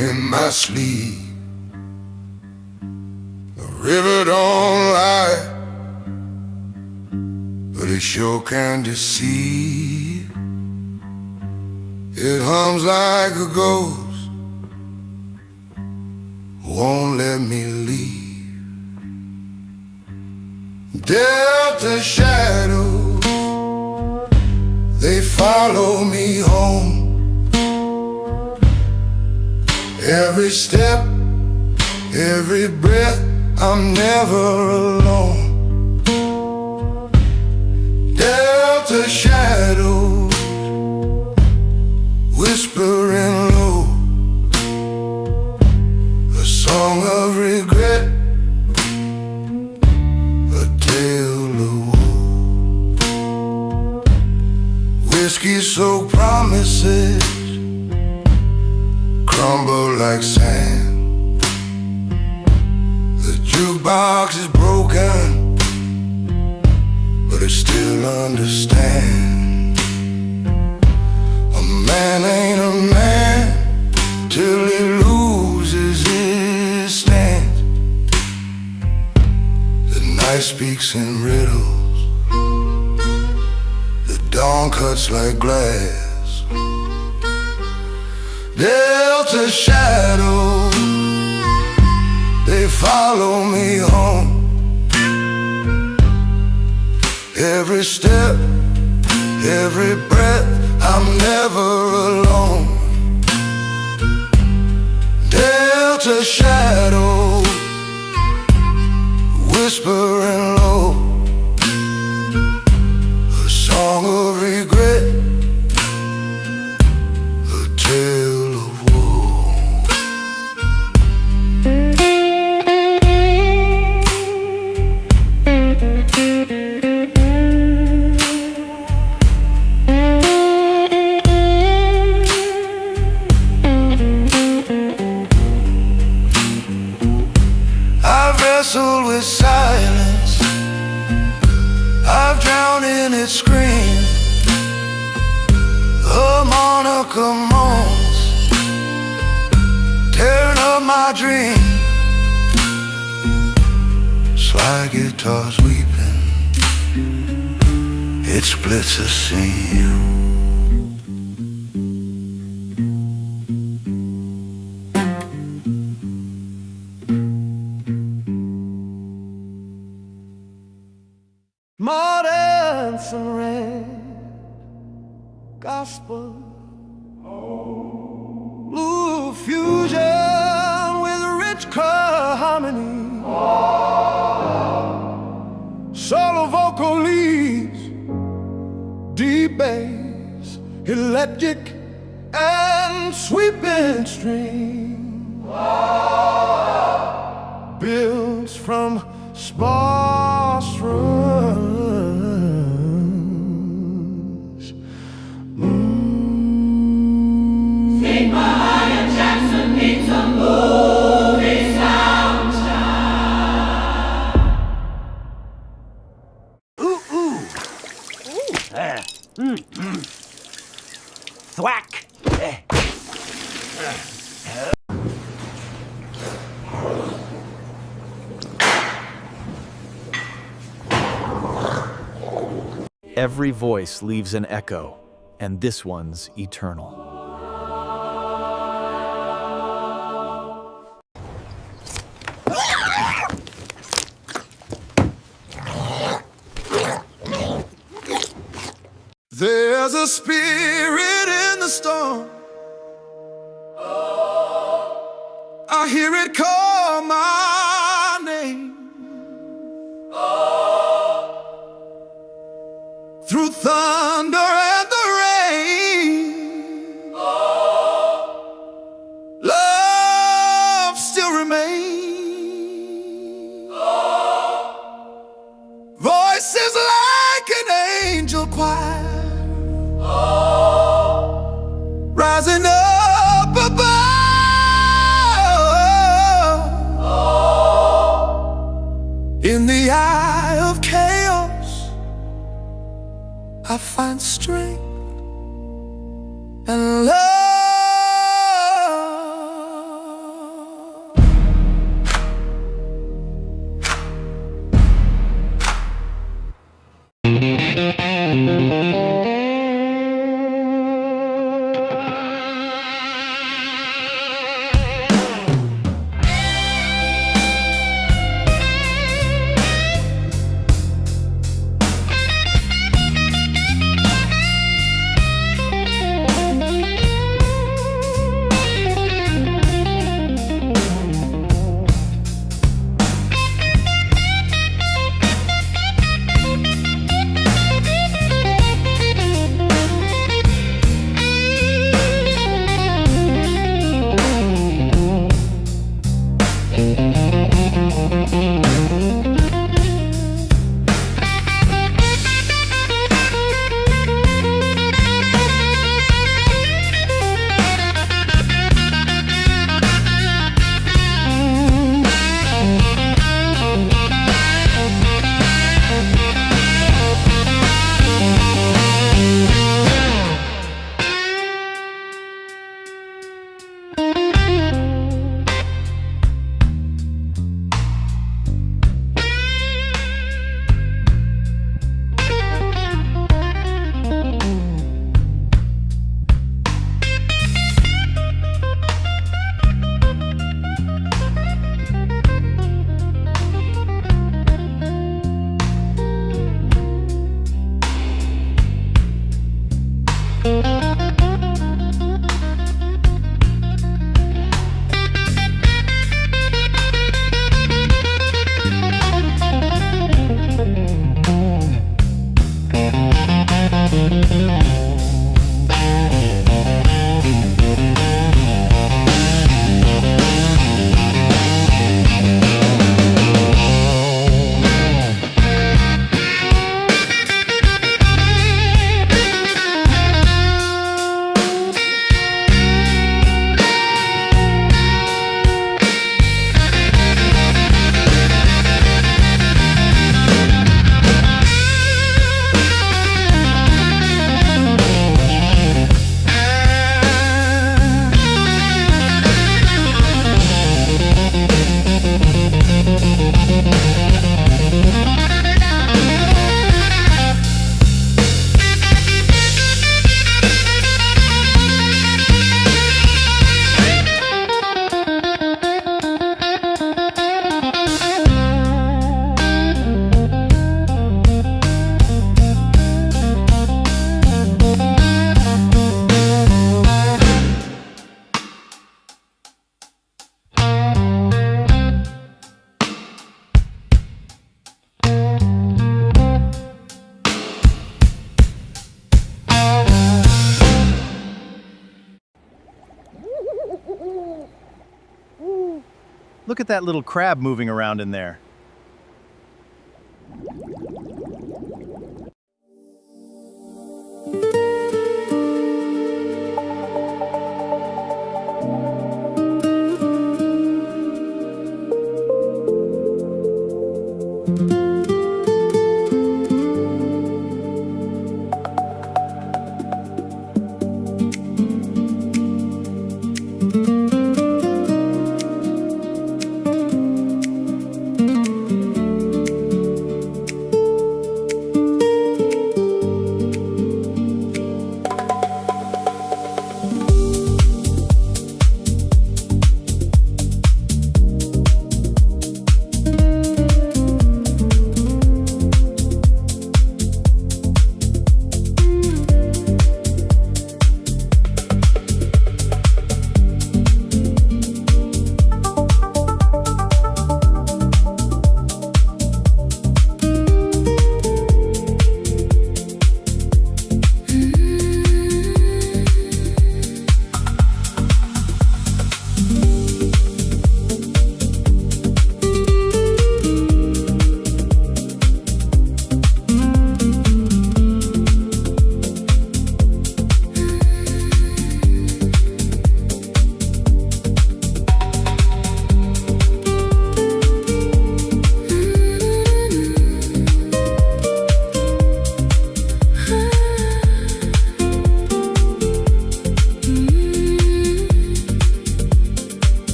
in my sleep. The river don't lie, but it sure can deceive. It hums like a ghost, won't let me leave. Delta shadows, they follow me home. Every step, every breath, I'm never alone. Delta shadows, whispering low, a song of regret, a tale of woe. Whiskey soaked promises crumble like sand. The jukebox is broken, but it still understands. A man ain't a man till he loses his stance. The night speaks in riddles, the dawn cuts like glass. Delta shadows, they follow me home. Every step, every breath, I'm never alone. Delta shadows, whispering low, a song of regret, a tale of woe. I've wrestled with silence, I've drowned in its scream. Harmonica moans, tearing up my dream. Slide guitars weeping, it splits a seam. Modern surrender, gospel, blue fusion with rich harmony, solo vocal leads, deep bass, electric and sweeping string, builds from sparse runs. Think Mariah Jackson needs a movie soundtrack. Ooh, ooh. Thwack. Every voice leaves an echo, and this one's eternal. There's a spirit in the storm, I hear it call my name. Through thunder and the rain, love still remains. Voices like an angel choir, rising up above. In the eye of chaos, I find strength and love. Look at that little crab moving around in there.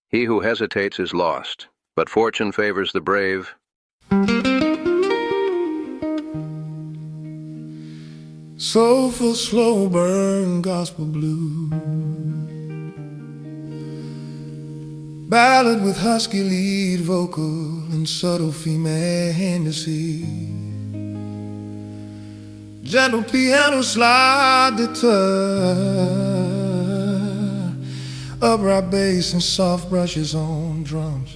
He who hesitates is lost, but fortune favors the brave. Soulful, slow burn, gospel blue. Ballad with husky lead vocal and subtle female fantasy. Gentle piano slide guitar, upright bass and soft brushes on drums.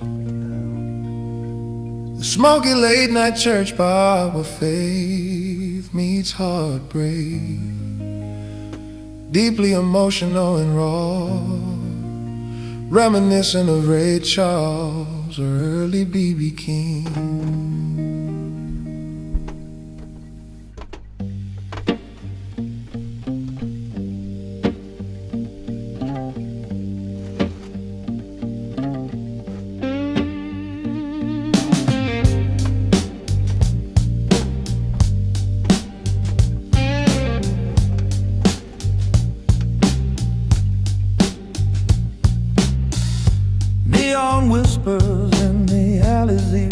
The smoky late night church bar where faith meets heartbreak. Deeply emotional and raw, reminiscent of Ray Charles or early B.B. King. Whispers in the alley's ear.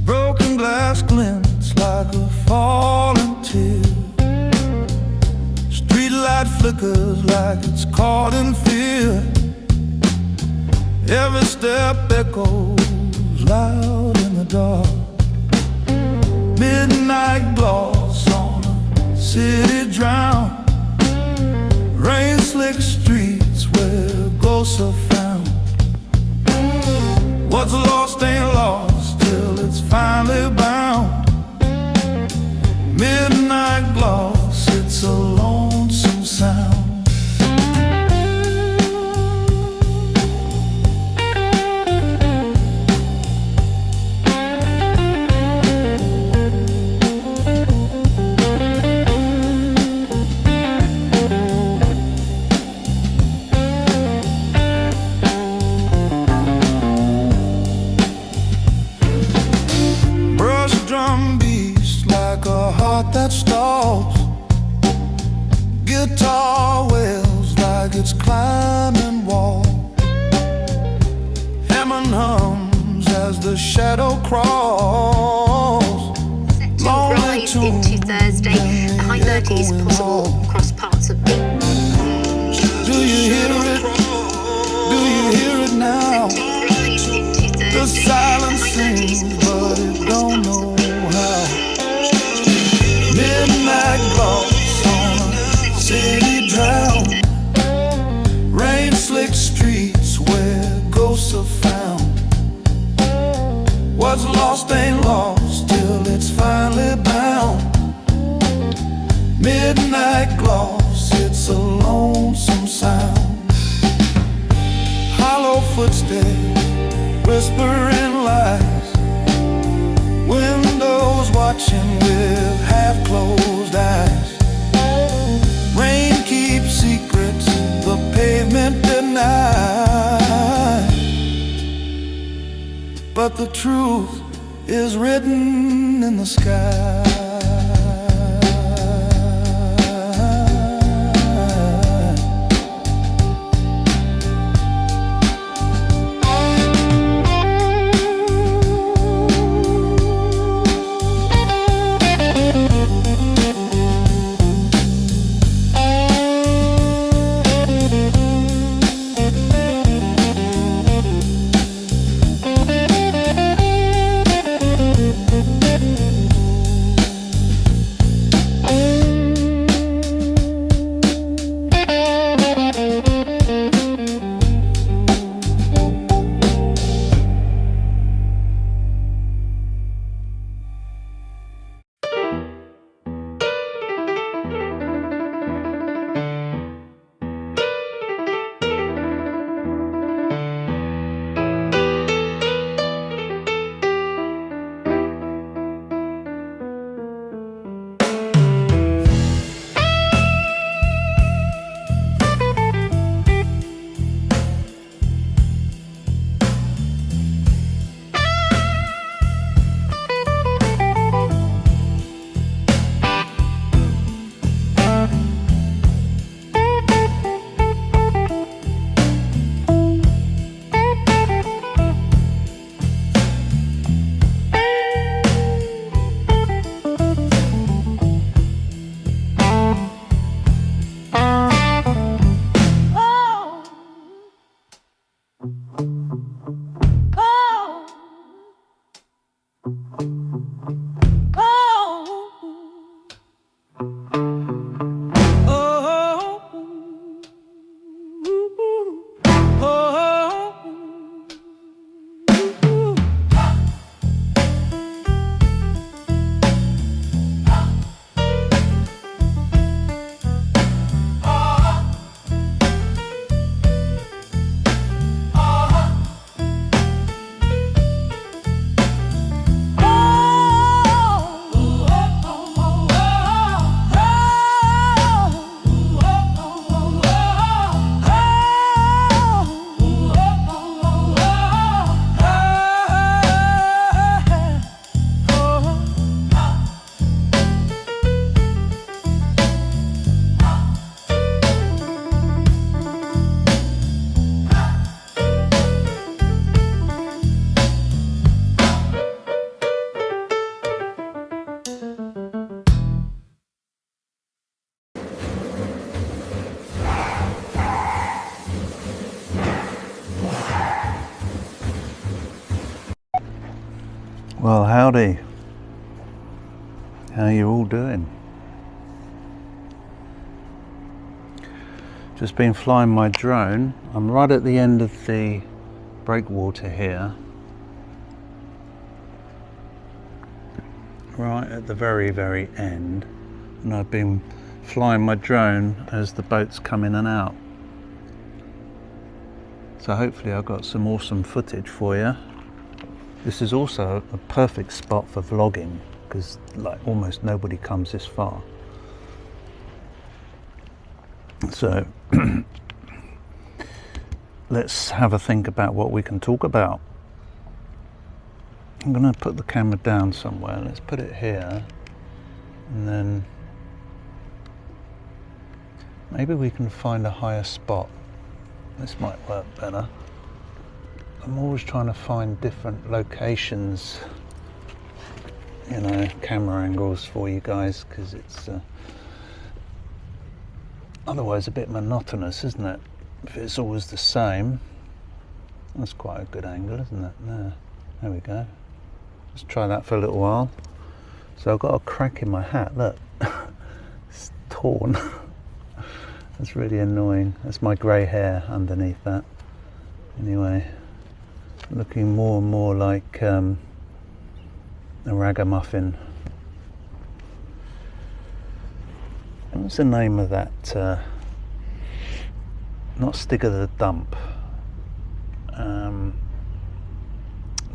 Broken glass glints like a falling tear. Streetlight flickers like it's caught in fear. Every step echoes loud the shadow crawls. Rise into Thursday. A high 30s possible across parts of Do you hear it? Do you hear it now? The silence sings, but it don't know how. Midnight gloss on a city drown. Rain slick streets where ghosts are found. What's lost ain't lost till it's finally bound. Midnight gloss, it's a lonesome sound. Hollow footsteps, whispering lies. Windows watching with half-closed eyes. Rain keeps secrets, the pavement denies. But the truth is written in the sky. Well, howdy. How you all doing? Just been flying my drone. I'm right at the end of the breakwater here. Right at the very, very end. And I've been flying my drone as the boats come in and out. So hopefully I've got some awesome footage for you. This is also a perfect spot for vlogging because like almost nobody comes this far. So let's have a think about what we can talk about. I'm going to put the camera down somewhere. Let's put it here, and then maybe we can find a higher spot. This might work better. I'm always trying to find different locations, you know, camera angles for you guys, because it's otherwise a bit monotonous, isn't it? If it's always the same. That's quite a good angle, isn't it? There we go. Let's try that for a little while. So I've got a crack in my hat, look. It's torn. That's really annoying. That's my grey hair underneath that. Anyway, looking more and more like a ragamuffin. What's the name of that? Not Stig of the Dump.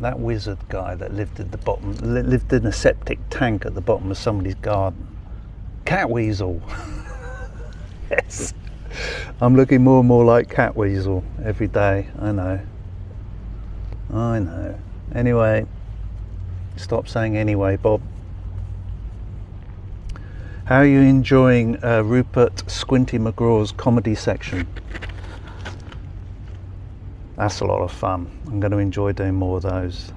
That wizard guy that lived at the bottom, lived in a septic tank at the bottom of somebody's garden. Catweasel. Yes. I'm looking more and more like Catweasel every day. I know. Anyway, stop saying anyway, Bob. How are you enjoying Rupert Squinty McGraw's comedy section? That's a lot of fun. I'm going to enjoy doing more of those.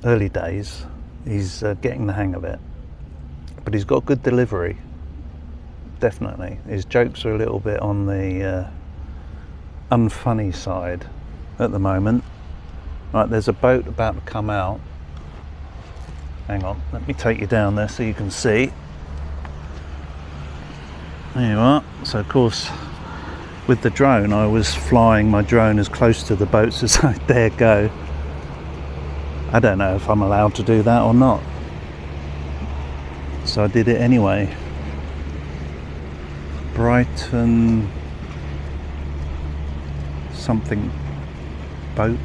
Early days, he's getting the hang of it, but he's got good delivery. Definitely. His jokes are a little bit on the unfunny side at the moment. Right, there's a boat about to come out. Hang on, let me take you down there so you can see. There you are. So of course, with the drone, I was flying my drone as close to the boats as I dare go. I don't know if I'm allowed to do that or not, so I did it anyway. Brighton something boat.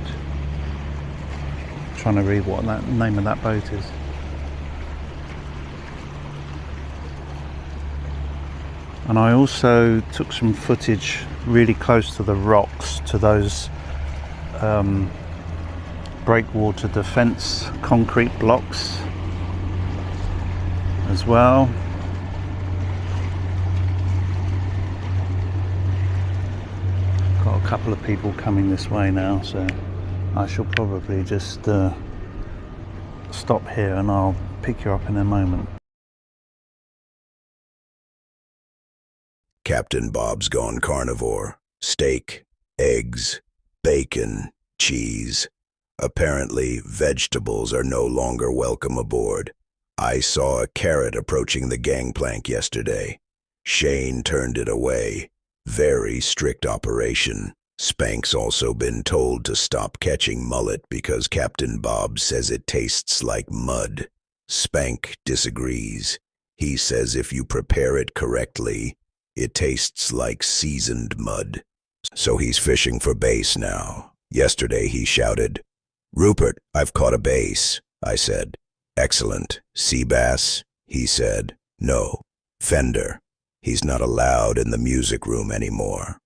I'm trying to read what that name of that boat is. And I also took some footage really close to the rocks, to those breakwater defence concrete blocks as well. Got a couple of people coming this way now, so I shall probably just stop here and I'll pick you up in a moment. Captain Bob's gone carnivore. Steak, eggs, bacon, cheese. Apparently, vegetables are no longer welcome aboard. I saw a carrot approaching the gangplank yesterday. Shane turned it away. Very strict operation. Spank's also been told to stop catching mullet because Captain Bob says it tastes like mud. Spank disagrees. He says if you prepare it correctly, it tastes like seasoned mud. So he's fishing for bass now. Yesterday he shouted, "Rupert, I've caught a bass." I said, "Excellent. Sea bass?" He said, "No, fender." He's not allowed in the music room anymore.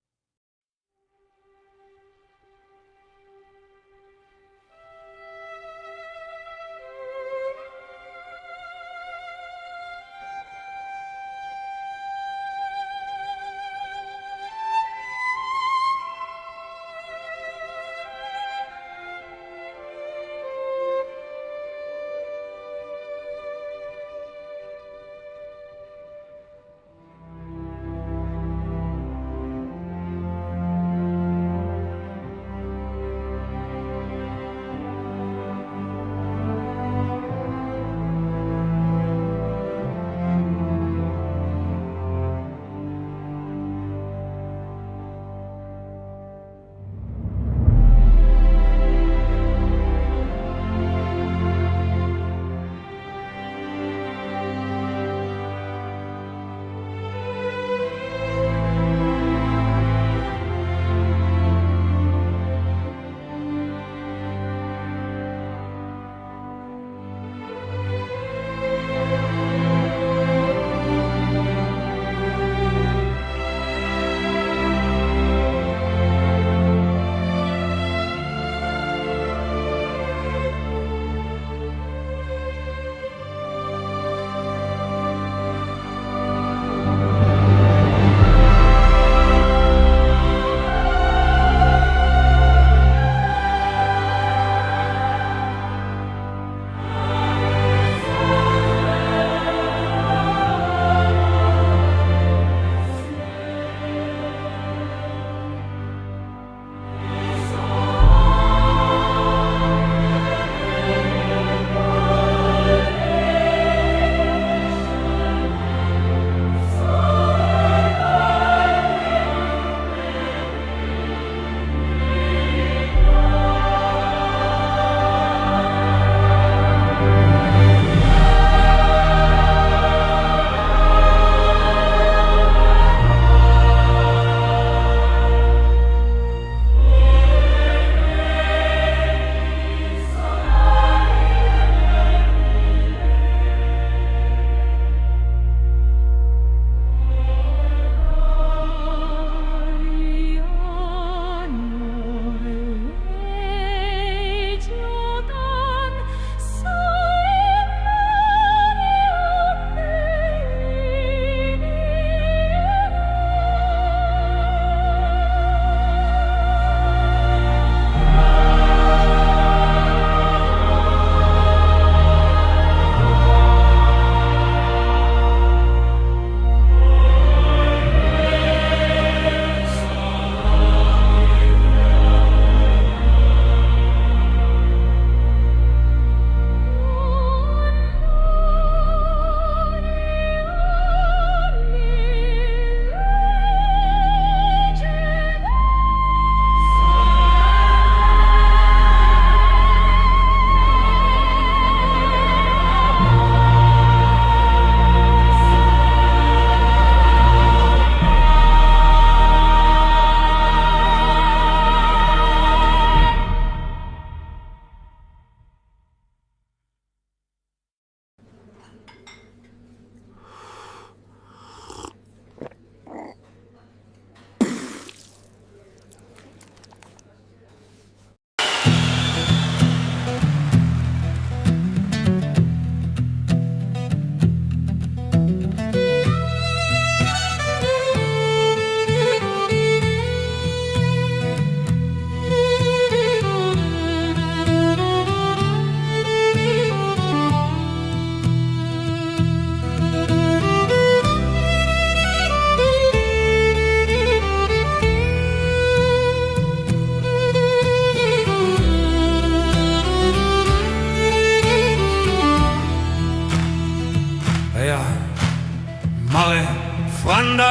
anda.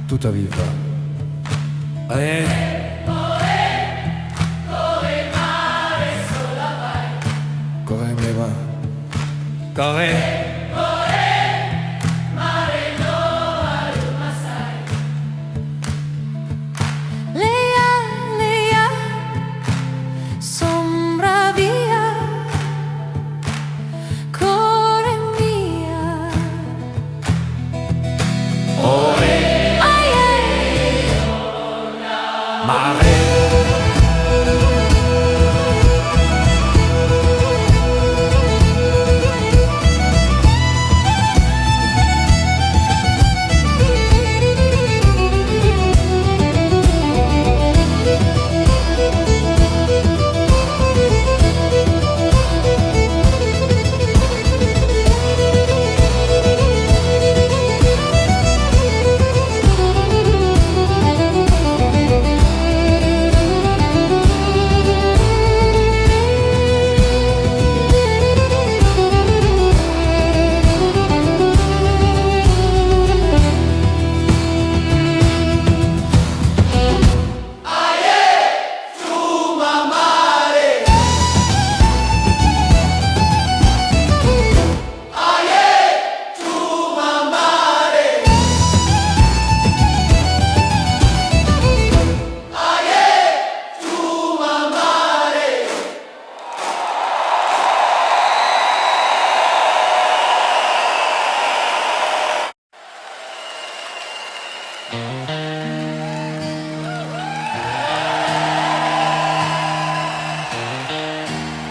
Tutta viva. Corre me va. Corre.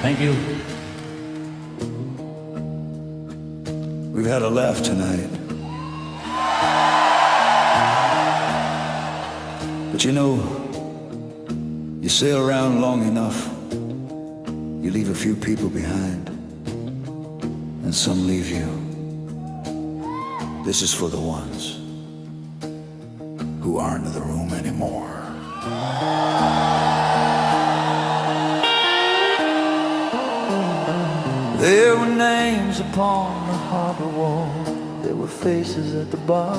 Thank you. We've had a laugh tonight. But you know, you sail around long enough, you leave a few people behind, and some leave you. This is for the ones who aren't in the room anymore. There were names upon the harbor wall. There were faces at the bar.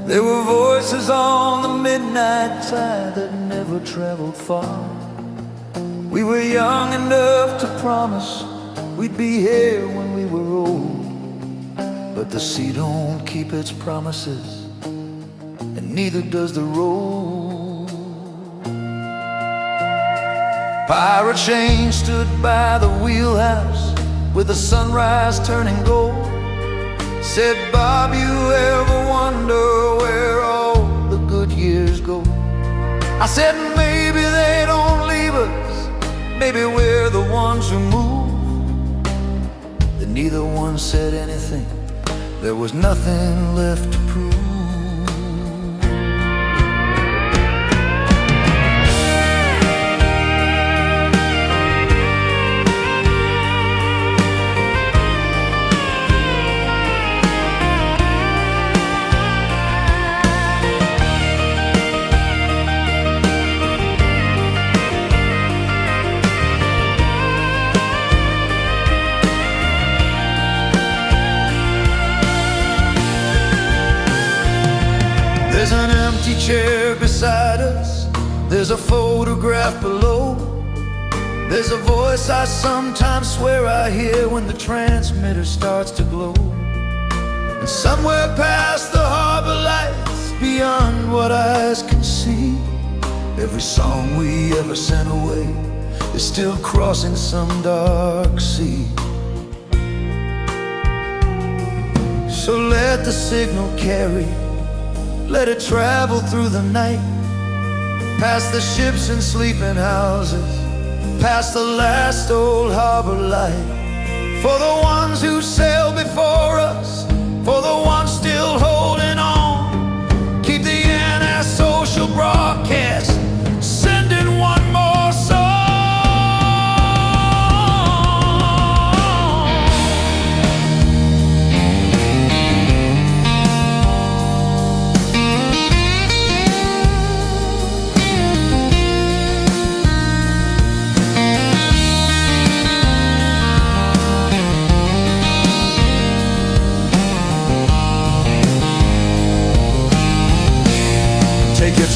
There were voices on the midnight tide that never traveled far. We were young enough to promise we'd be here when we were old. But the sea don't keep its promises, and neither does the road. Pirate Shane stood by the wheelhouse with the sunrise turning gold. Said, Bob, you ever wonder where all the good years go? I said, maybe they don't leave us, maybe we're the ones who move. Then neither one said anything, there was nothing left to prove. There's an empty chair beside us, there's a photograph below. There's a voice I sometimes swear I hear when the transmitter starts to glow. And somewhere past the harbor lights, beyond what eyes can see, every song we ever sent away is still crossing some dark sea. So let the signal carry, let it travel through the night, past the ships and sleeping houses, past the last old harbor light. For the ones who sailed before us, for the ones still holding on, keep the Antisocial Broadcast sending one more song.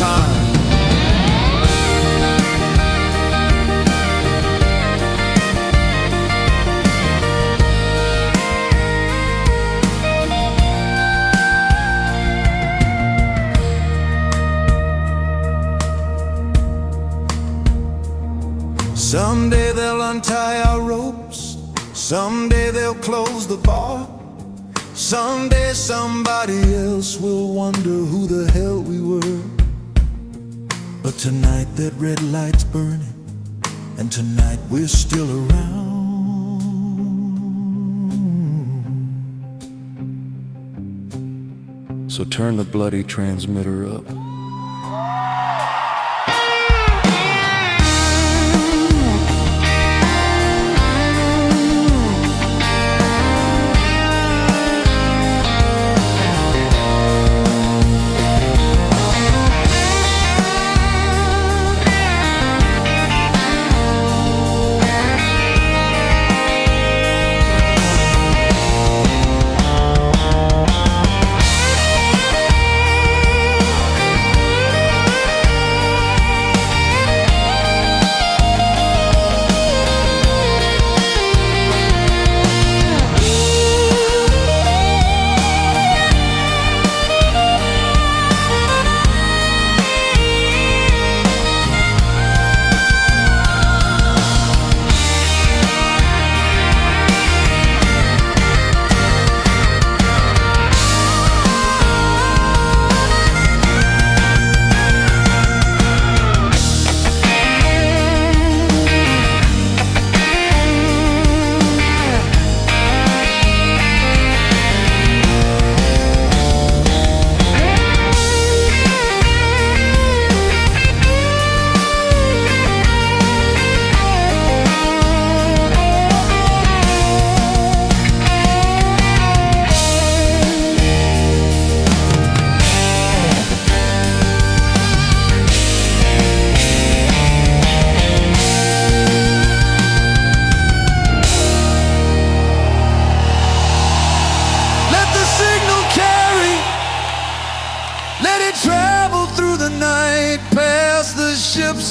time. Someday they'll untie our ropes, someday they'll close the bar, someday somebody else will wonder who the hell we were. But tonight that red light's burning, and tonight we're still around. So turn the bloody transmitter up.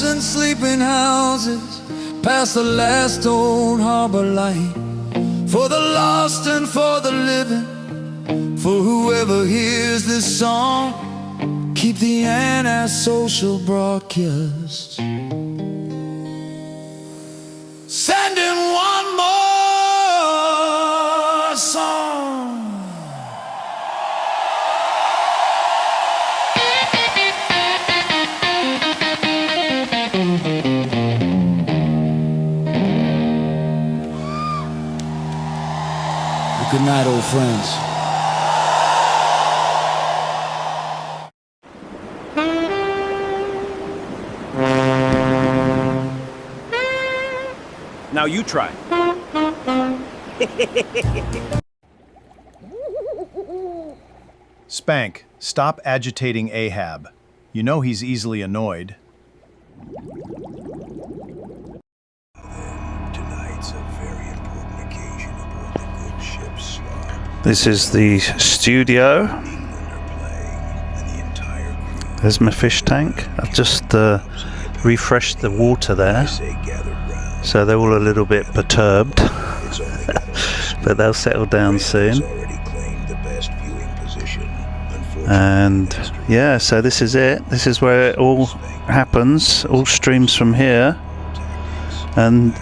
And sleeping houses, past the last old harbor light, for the lost and for the living, for whoever hears this song, keep the Antisocial Broadcast sending one more song. Good night, old friends. Now you try. Spank, stop agitating Ahab. You know he's easily annoyed. This is the studio. There's my fish tank. I've just refreshed the water there, so they're all a little bit perturbed, but they'll settle down soon. And yeah, so this is it. This is where it all happens, all streams from here. And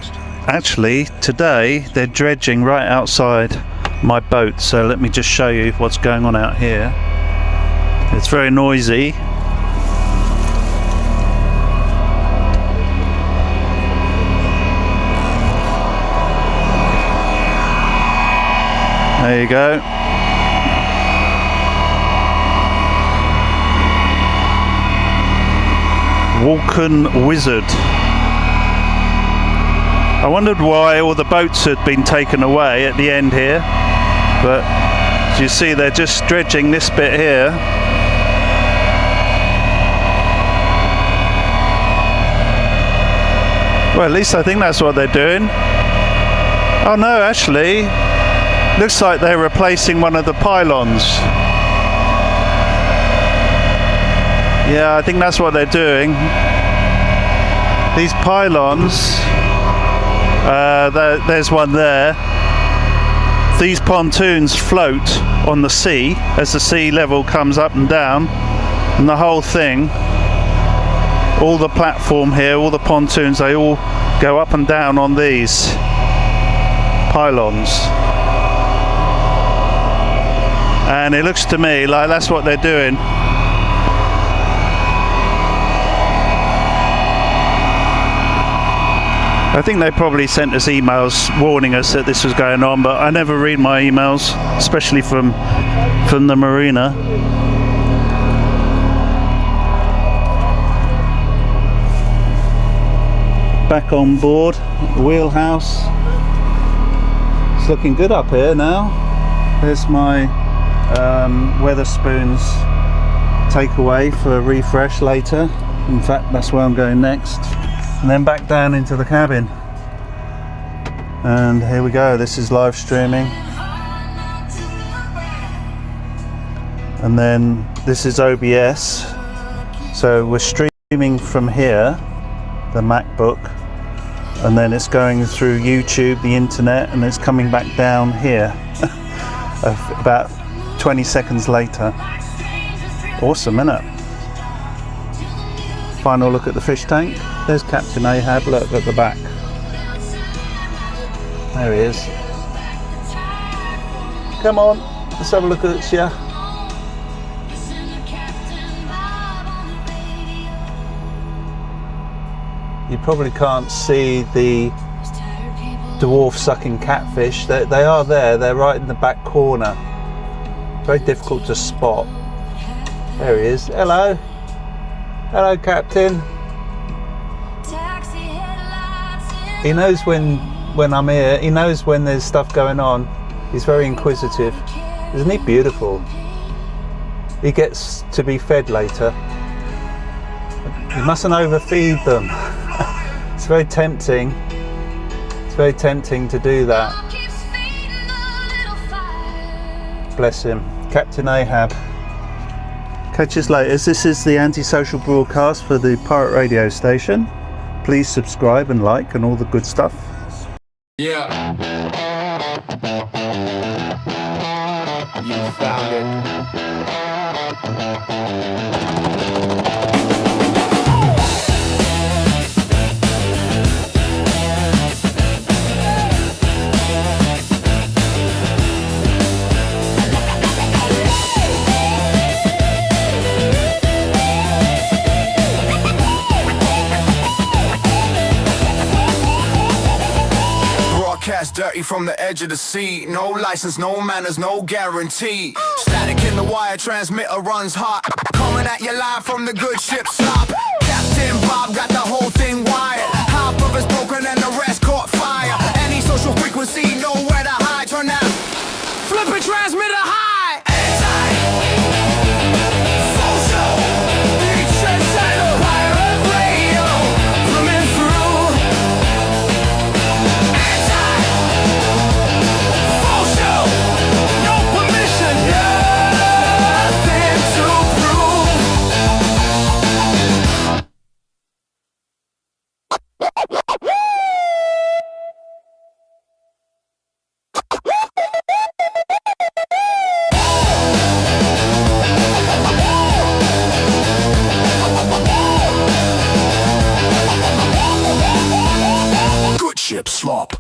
actually today they're dredging right outside my boat, so let me just show you what's going on out here. It's very noisy. There you go. Walken Wizard. I wondered why all the boats had been taken away at the end here, but as you see, they're just dredging this bit here. Well, at least I think that's what they're doing. Oh no, actually, looks like they're replacing one of the pylons. Yeah, I think that's what they're doing. These pylons, there's one there. These pontoons float on the sea as the sea level comes up and down, and the whole thing, all the platform here, all the pontoons, they all go up and down on these pylons. And it looks to me like that's what they're doing. I think they probably sent us emails warning us that this was going on, but I never read my emails, especially from the marina. Back on board, wheelhouse. It's looking good up here now. There's my Weatherspoons takeaway for a refresh later. In fact, that's where I'm going next. And then back down into the cabin. And here we go, this is live streaming. And then this is OBS. So we're streaming from here, the MacBook, and then it's going through YouTube, the internet, and it's coming back down here about 20 seconds later. Awesome, isn't it? Final look at the fish tank. There's Captain Ahab, look at the back. There he is. Come on, let's have a look at you. You probably can't see the dwarf sucking catfish. They are there, they're right in the back corner. Very difficult to spot. There he is. Hello. Hello, Captain. He knows when I'm here. He knows when there's stuff going on. He's very inquisitive. Isn't he beautiful? He gets to be fed later. You mustn't overfeed them. It's very tempting. It's very tempting to do that. Bless him. Captain Ahab. Catch us later. This is the Antisocial Broadcast for the pirate radio station. Please subscribe and like and all the good stuff. Yeah. You found it. Dirty from the edge of the seat. No license, no manners, no guarantee. Static in the wire, transmitter runs hot. Coming at you live from the good ship slop. Captain Bob got the whole thing wired. Half of it's broken and the rest caught fire. Any social frequency, nowhere to hide. Turn that flipping transmitter high. Ship slop.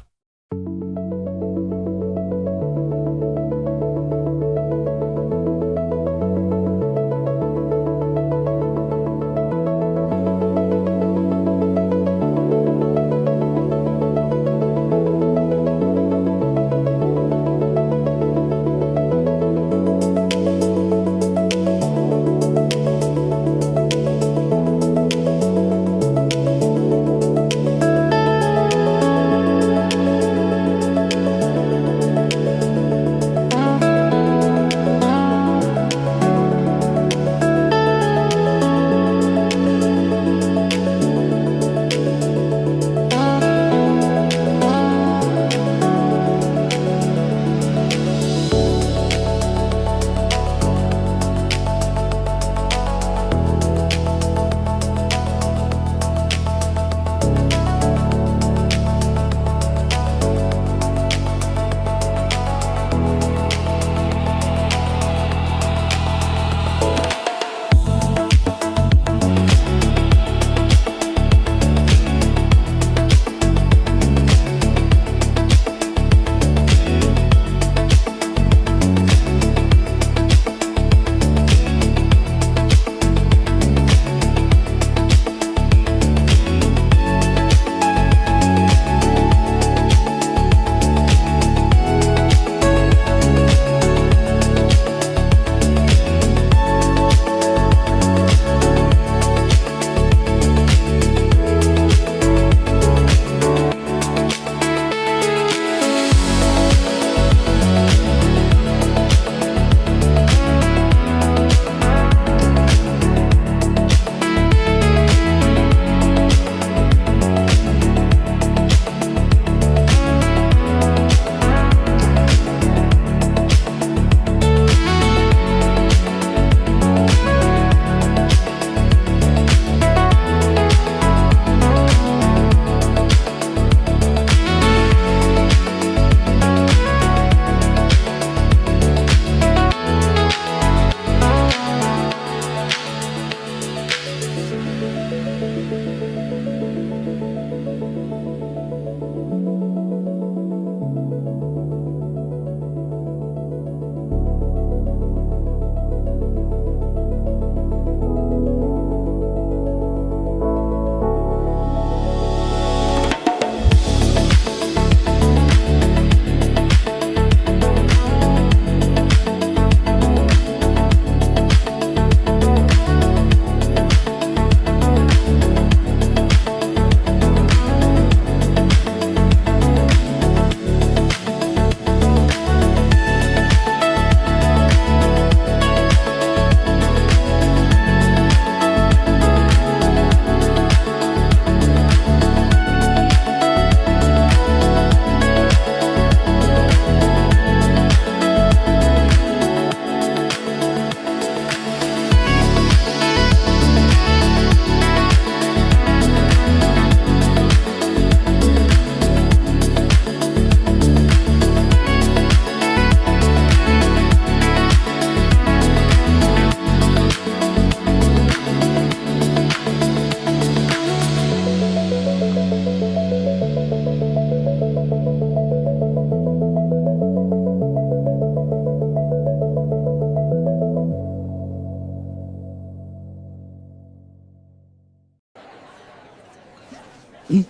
Shortwave,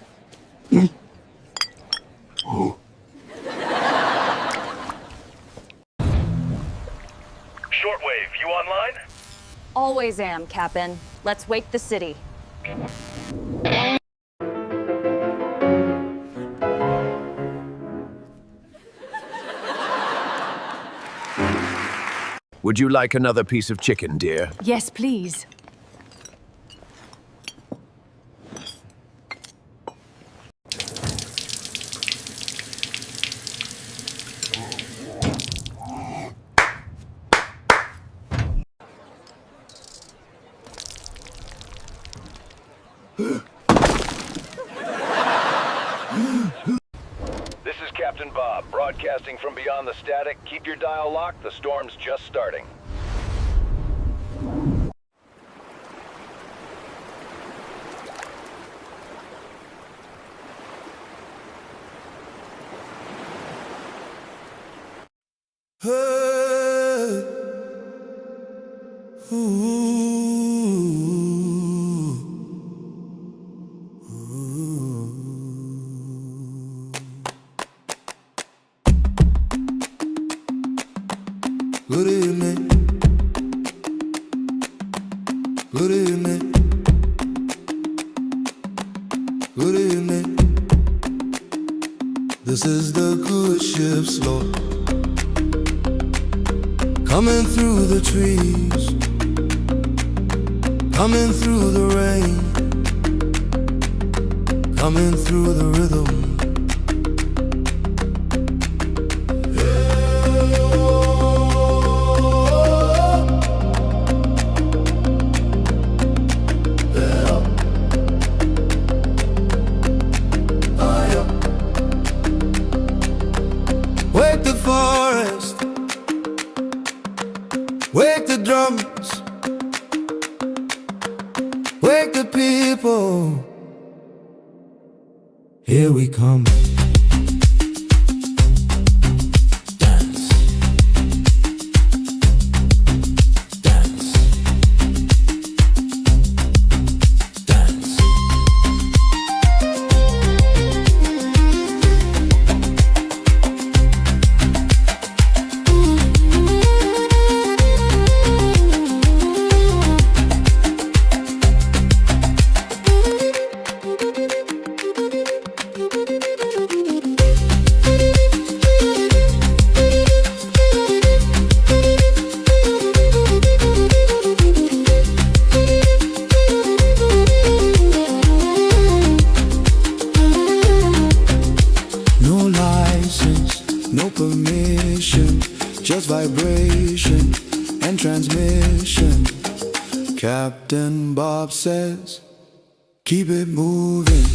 you online? Always am, Captain. Let's wake the city. Would you like another piece of chicken, dear? Yes, please. This is Captain Bob, broadcasting from beyond the static. Keep your dial locked, the storm's just starting. Good evening. Good evening. Good evening. This is the good ship's Lord, coming through the trees, coming through the rain, coming through the rhythm. Wake the forest, wake the drums, wake the people. Here we come. Dance, dance, dance. No license, no permission, just vibration and transmission. Captain Bob says, keep it moving.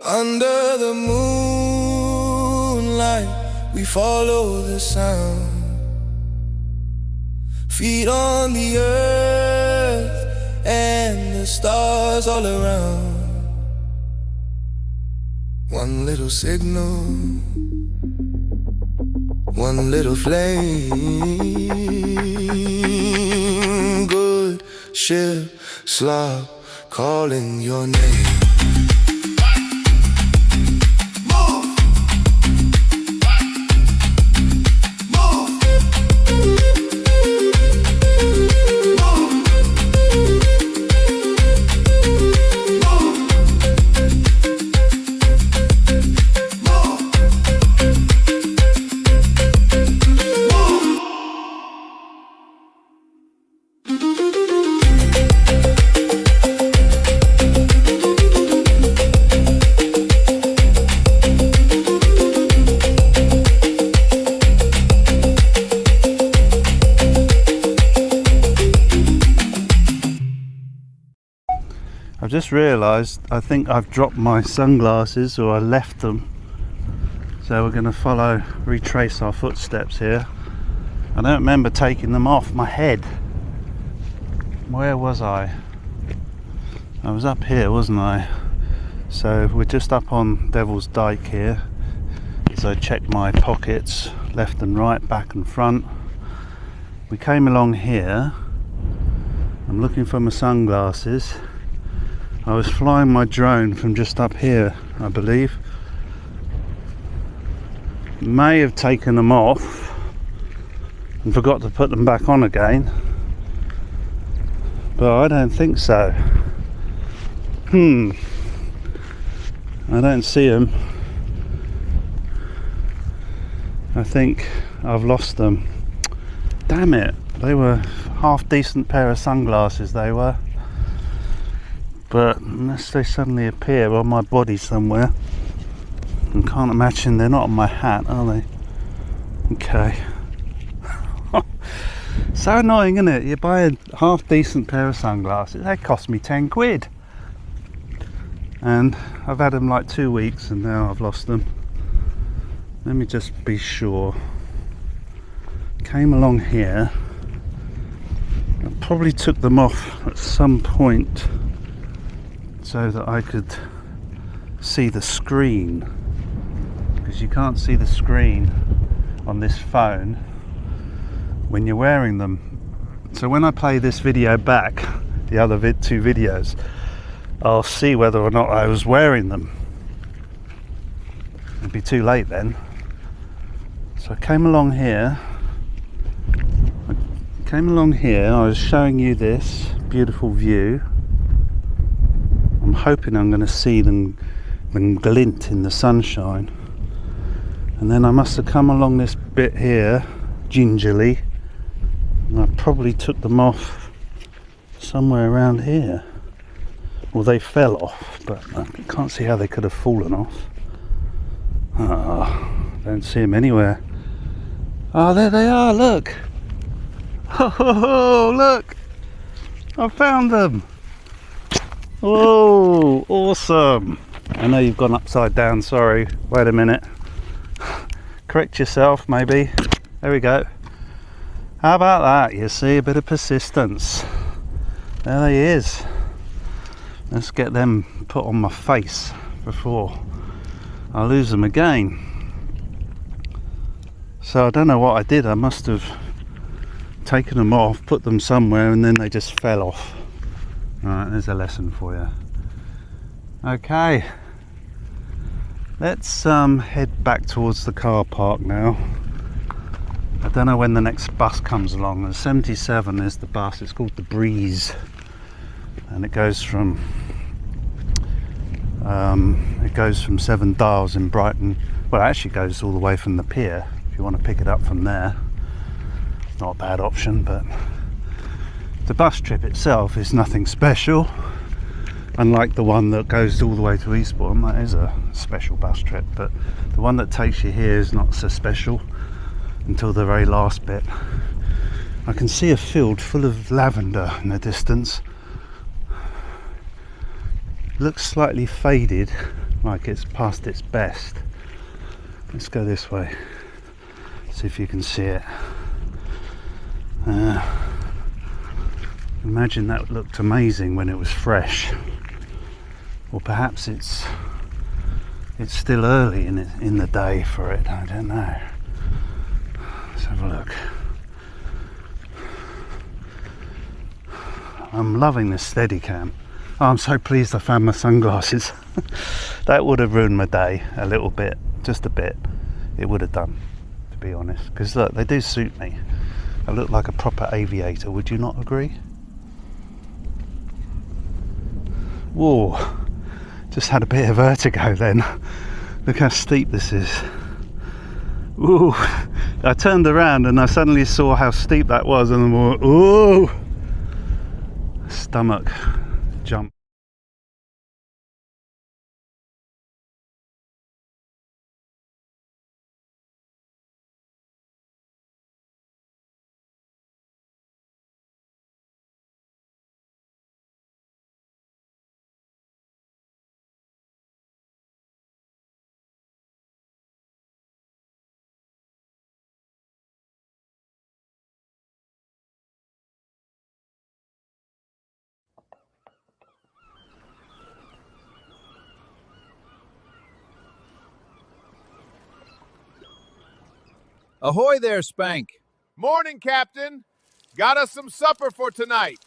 Under the moonlight, we follow the sound. Feet on the earth and the stars all around. One little signal, one little flame. Good ship slop calling your name. just realised I think I've dropped my sunglasses, or I left them. So we're going to retrace our footsteps here. I don't remember taking them off my head. Where was I? I was up here, wasn't I? So we're just up on Devil's Dyke here. As I check my pockets, left and right, back and front. We came along here. I'm looking for my sunglasses. I was flying my drone from just up here, I believe. May have taken them off and forgot to put them back on again, but I don't think so. I don't see them. I think I've lost them. Damn it, they were half decent pair of sunglasses, they were. But unless they suddenly appear on my body somewhere, I can't imagine they're not on my hat, are they? Okay. So annoying, isn't it? You buy a half decent pair of sunglasses, they cost me 10 quid. And I've had them like 2 weeks and now I've lost them. Let me just be sure. Came along here. I probably took them off at some point so that I could see the screen, because you can't see the screen on this phone when you're wearing them. So when I play this video back, the other two videos, I'll see whether or not I was wearing them. It'd be too late then. So I came along here. I was showing you this beautiful view. I'm hoping I'm going to see them glint in the sunshine. And then I must have come along this bit here gingerly, and I probably took them off somewhere around here. Well, they fell off, but I can't see how they could have fallen off. Don't see them anywhere. Oh, there they are, look. Oh, look. I found them. Oh, awesome. I know you've gone upside down, sorry. Wait a minute. Correct yourself, maybe. There we go. How about that? You see, a bit of persistence. There he is. Let's get them put on my face before I lose them again. So I don't know what I did. I must have taken them off, put them somewhere, and then they just fell off. Alright, there's a lesson for you. Okay, let's head back towards the car park now. I don't know when the next bus comes along. The 77 is the bus. It's called the Breeze, and it goes from Seven Dials in Brighton. Well, it actually goes all the way from the pier if you want to pick it up from there. Not a bad option, but the bus trip itself is nothing special, unlike the one that goes all the way to Eastbourne. That is a special bus trip, but the one that takes you here is not so special until the very last bit. I can see a field full of lavender in the distance. Looks slightly faded, like it's past its best. Let's go this way, see if you can see it. Imagine that looked amazing when it was fresh, or perhaps it's still early in the day for it. I don't know. Let's have a look. I'm loving this Steadicam. Oh, I'm so pleased I found my sunglasses. That would have ruined my day a little bit, just a bit. It would have done, to be honest, because look, they do suit me. I look like a proper aviator, would you not agree? Whoa, just had a bit of vertigo then. Look how steep this is. Ooh, I turned around and I suddenly saw how steep that was, and I'm all, ooh, stomach jump. Ahoy there, Spank. Morning, Captain. Got us some supper for tonight.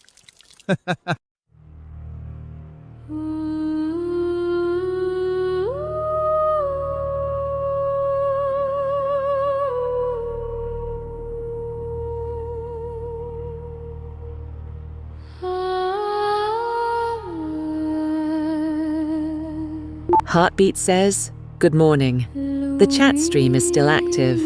Heartbeat says, good morning. The chat stream is still active.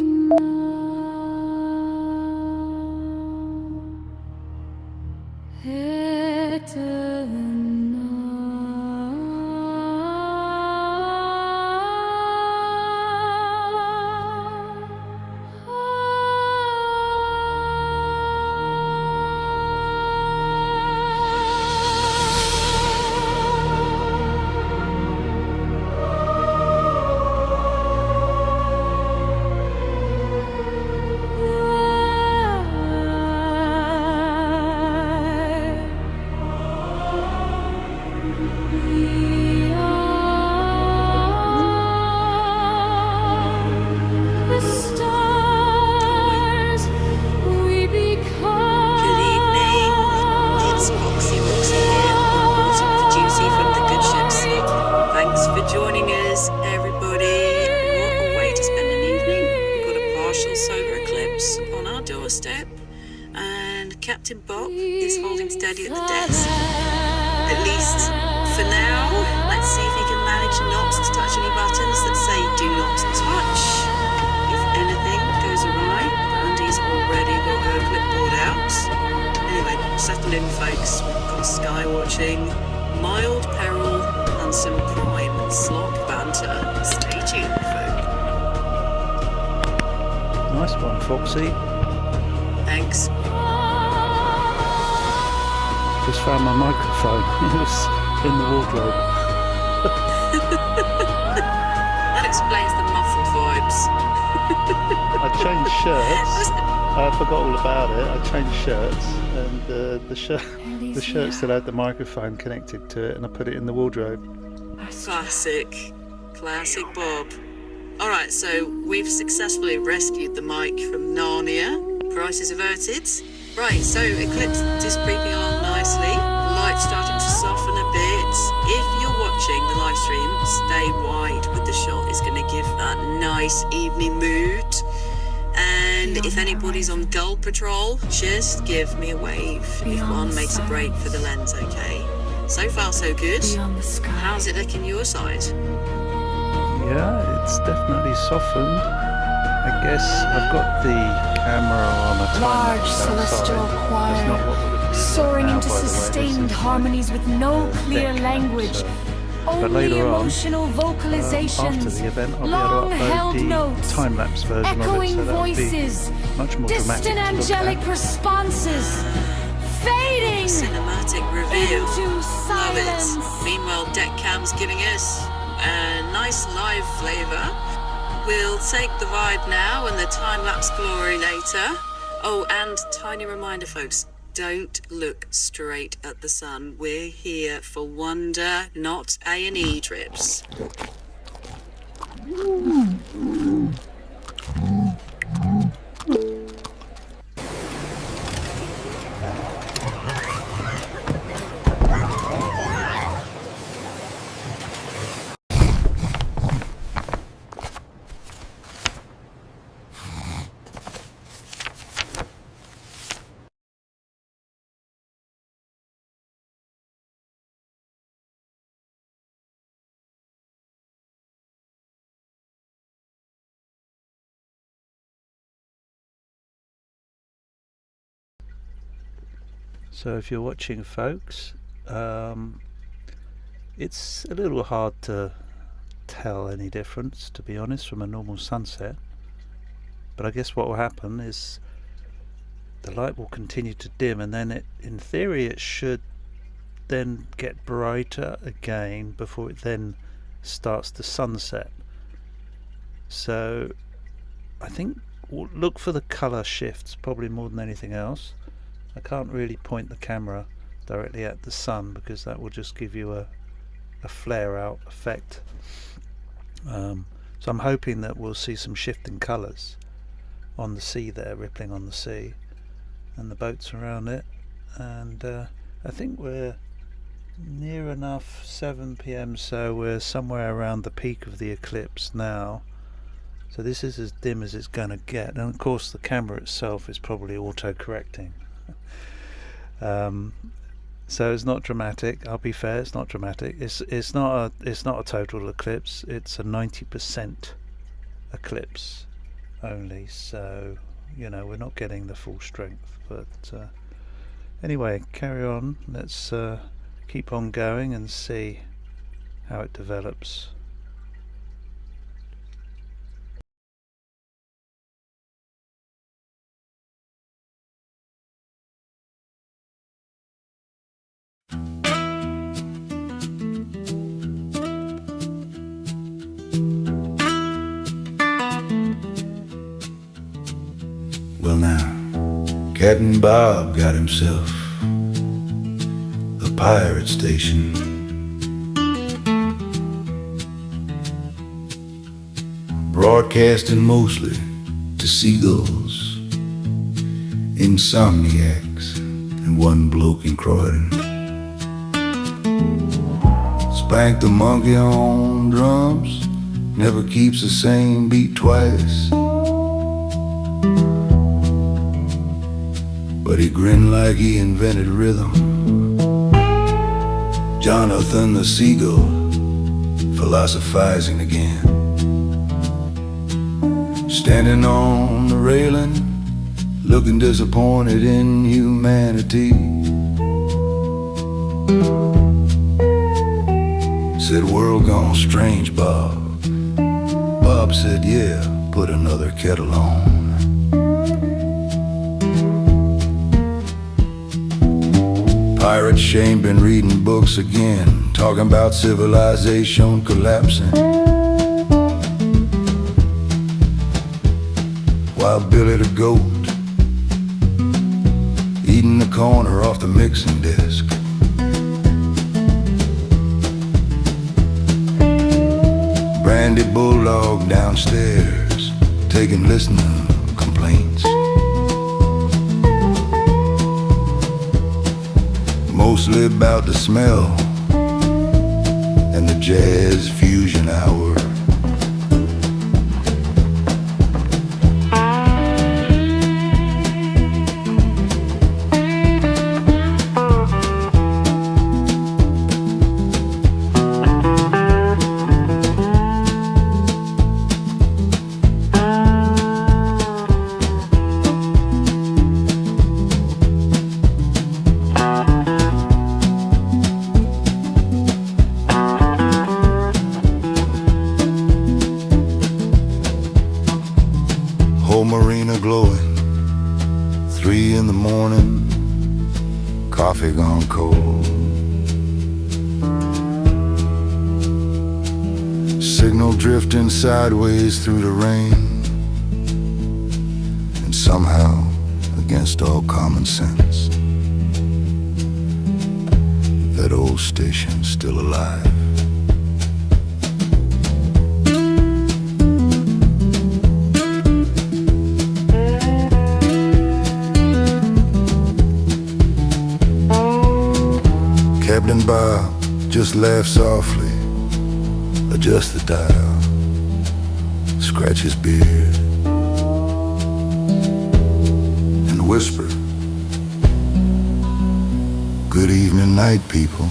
Captain Bob is holding steady at the desk. At least for now. Let's see if he can manage not to touch any buttons that say do not touch. If anything goes awry, Andy's already got her clipboard out. Anyway, settle in, folks. We've got sky watching, mild peril, and some prime slog banter. Stay tuned, folks. Nice one, Foxy. Thanks. Just found my microphone. It was in the wardrobe. That explains the muffled vibes. I changed shirts. I forgot all about it. I changed shirts, and the shirt still had the microphone connected to it, and I put it in the wardrobe. Classic Bob. Alright, so we've successfully rescued the mic from Narnia. Crisis averted. Right, so Eclipse is creeping along nicely. The light's starting to soften a bit. If you're watching the live stream, stay wide with the shot. It's going to give that nice evening mood. And if anybody's on Gull Patrol, just give me a wave if one makes a break for the lens, okay? So far, so good. How's it looking your side? Yeah, it's definitely softened. I guess I've got the camera on a Large time-lapse celestial outside. choir, That's not what we're looking at soaring now, into by the way. sustained This is harmonies with no clear deck language. so. But Only later on, emotional vocalizations, after the event, I'll long-held be able to upload notes, the time-lapse version echoing of it, so voices, that'll be much more distant dramatic to look angelic at. responses, fading Cinematic reveal. into Love silence. it. Meanwhile, deck cam's giving us a nice live flavour. We'll take the vibe now and the time-lapse glory later. Oh, and tiny reminder, folks, don't look straight at the sun. We're here for wonder, not A&E trips. So if you're watching, folks, it's a little hard to tell any difference, to be honest, from a normal sunset. But I guess what will happen is the light will continue to dim, and then in theory it should then get brighter again before it then starts to sunset. So I think we'll look for the colour shifts probably more than anything else. I can't really point the camera directly at the sun because that will just give you a flare out effect. So I'm hoping that we'll see some shifting colours. on the sea there, rippling on the sea, and the boats around it. And I think we're near enough 7 p.m, so we're somewhere around the peak of the eclipse now. So this is as dim as it's going to get, and of course the camera itself is probably auto-correcting. So it's not dramatic. I'll be fair, it's not dramatic. It's not a total eclipse. It's a 90% eclipse only. So we're not getting the full strength. But anyway, carry on. Let's keep on going and see how it develops. Well now, Captain Bob got himself a pirate station. Broadcasting mostly to seagulls, insomniacs, and one bloke in Croydon. Spank the monkey on drums, never keeps the same beat twice. But he grinned like he invented rhythm. Jonathan the Seagull, philosophizing again. Standing on the railing, looking disappointed in humanity. Said, world gone strange, Bob. Bob said, yeah, put another kettle on. Pirate Shane been reading books again, talking about civilization collapsing. While Billy the goat eating the corner off the mixing desk. Brandy Bulldog downstairs, taking listener complaints. Mostly about the smell and the jazz fusion hour. Coffee gone cold. Signal drifting sideways through the rain, and somehow, against all common sense, that old station's still alive. Captain Bob just laugh softly, adjust the dial, scratch his beard, and whisper, good evening, night people.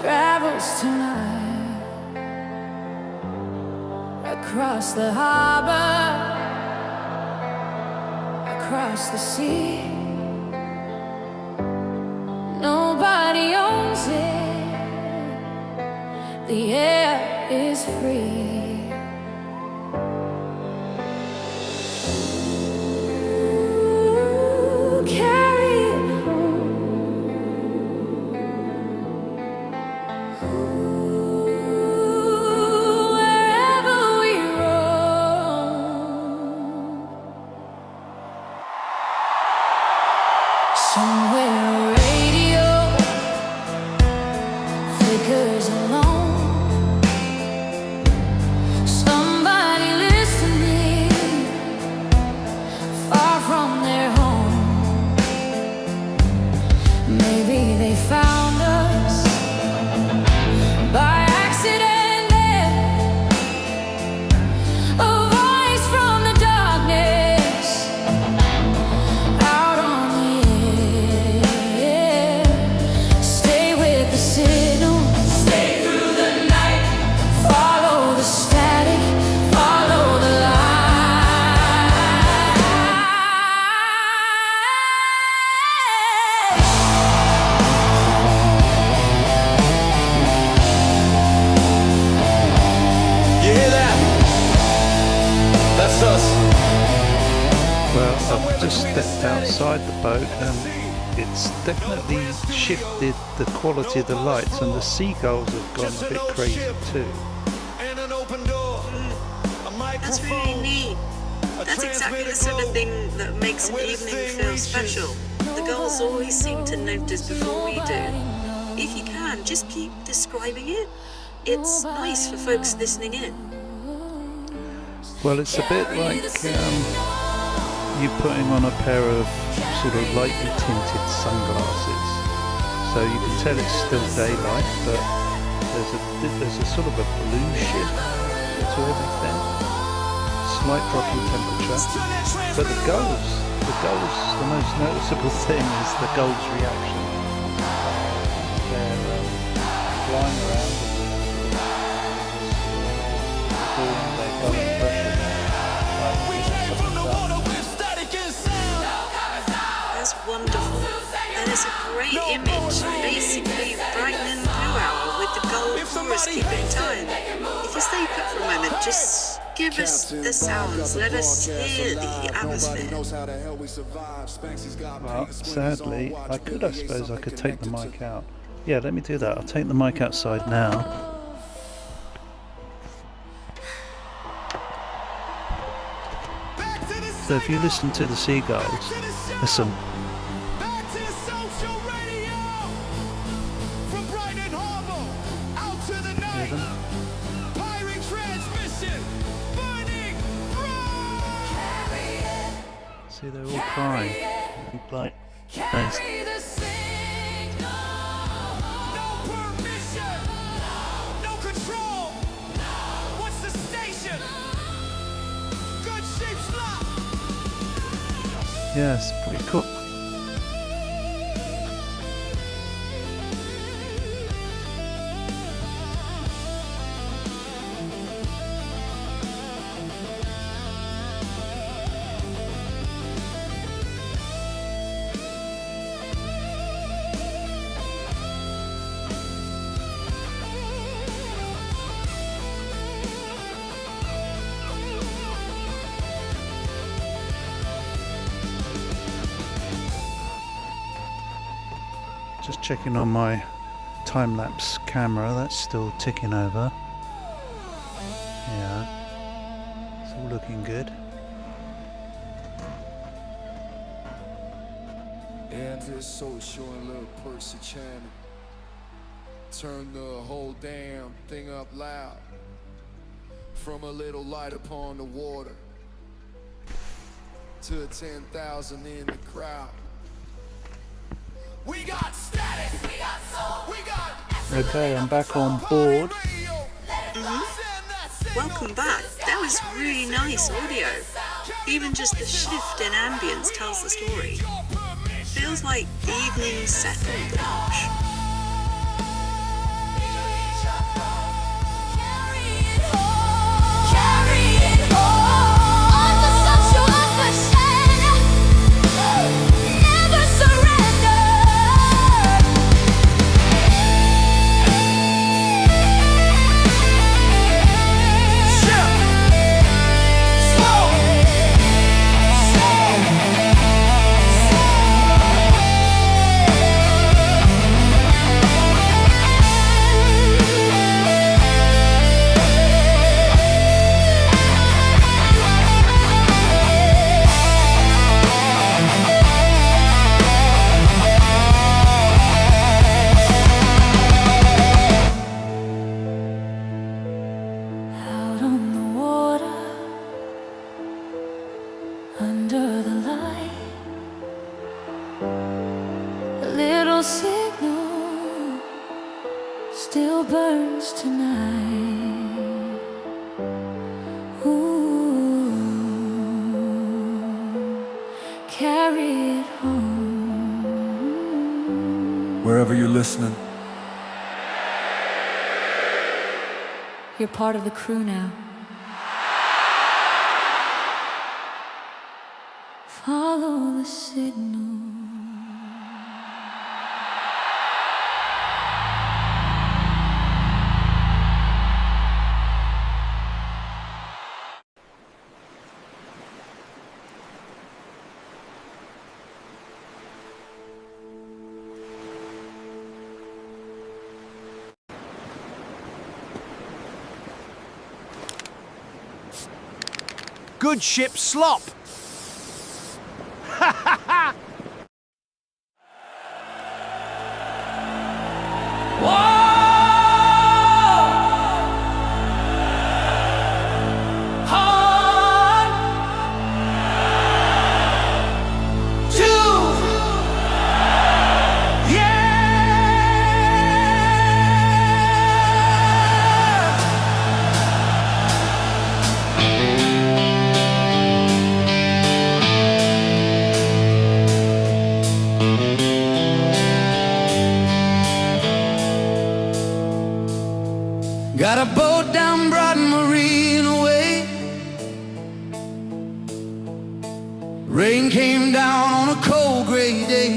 Travels tonight across the harbor, across the sea. Nobody owns it. The air is free. Outside the boat, and it's definitely shifted the quality of the lights, and the seagulls have gone a bit crazy too. That's really neat. That's exactly the sort of thing that makes an evening feel special. The girls always seem to notice before we do. If you can, just keep describing it. It's nice for folks listening in. Well, it's a bit like you putting on a pair of sort of lightly tinted sunglasses, so you can tell it's still daylight, but there's a sort of a blue shift to everything, slight drop in temperature. But the gulls, the most noticeable thing is the gulls' reaction. They're flying around and doing their gull impression. That's wonderful, and it's a great image, basically brightening the blue hour with the gold chorus keeping time. If you stay put for a moment, just give us the sounds, let us hear the atmosphere. Well, sadly, I suppose I could take the mic out. Yeah, let me do that. I'll take the mic outside now. So if you listen to the seagulls, listen. Hear them? See, they're all crying. Like, thanks. Yeah, it's pretty cool. Just checking on my time-lapse camera, that's still ticking over. Yeah, it's all looking good. Antisocial and little Percy Channing. Turn the whole damn thing up loud. From a little light upon the water to 10,000 in the crowd. We got static, we got soul, we got. Okay, I'm back on board. Welcome back. That was really nice audio. Even just the shift in ambience tells the story. Feels like evening settled the marsh. carry it home. Wherever you're listening, You're part of the crew now. Follow the signal. Good ship slop. Ha ha ha! got a boat down Brighton Marine way. Rain came down on a cold gray day.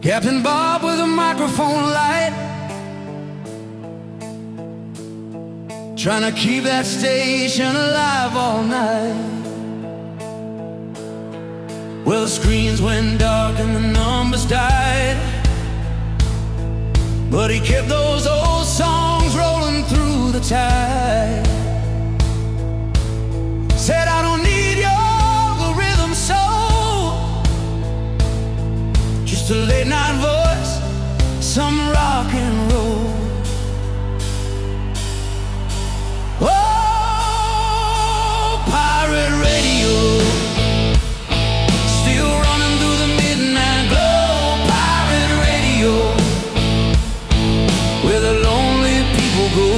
Captain Bob with a microphone light, trying to keep that station alive all night. Well, the screens went dark and the numbers died, but he kept those old songs rolling through the tide. Said, I don't need your rhythm soul, just a late night voice, some rock and roll. Oh, pirate radio, still running through the midnight glow. Pirate radio, where the lonely people go.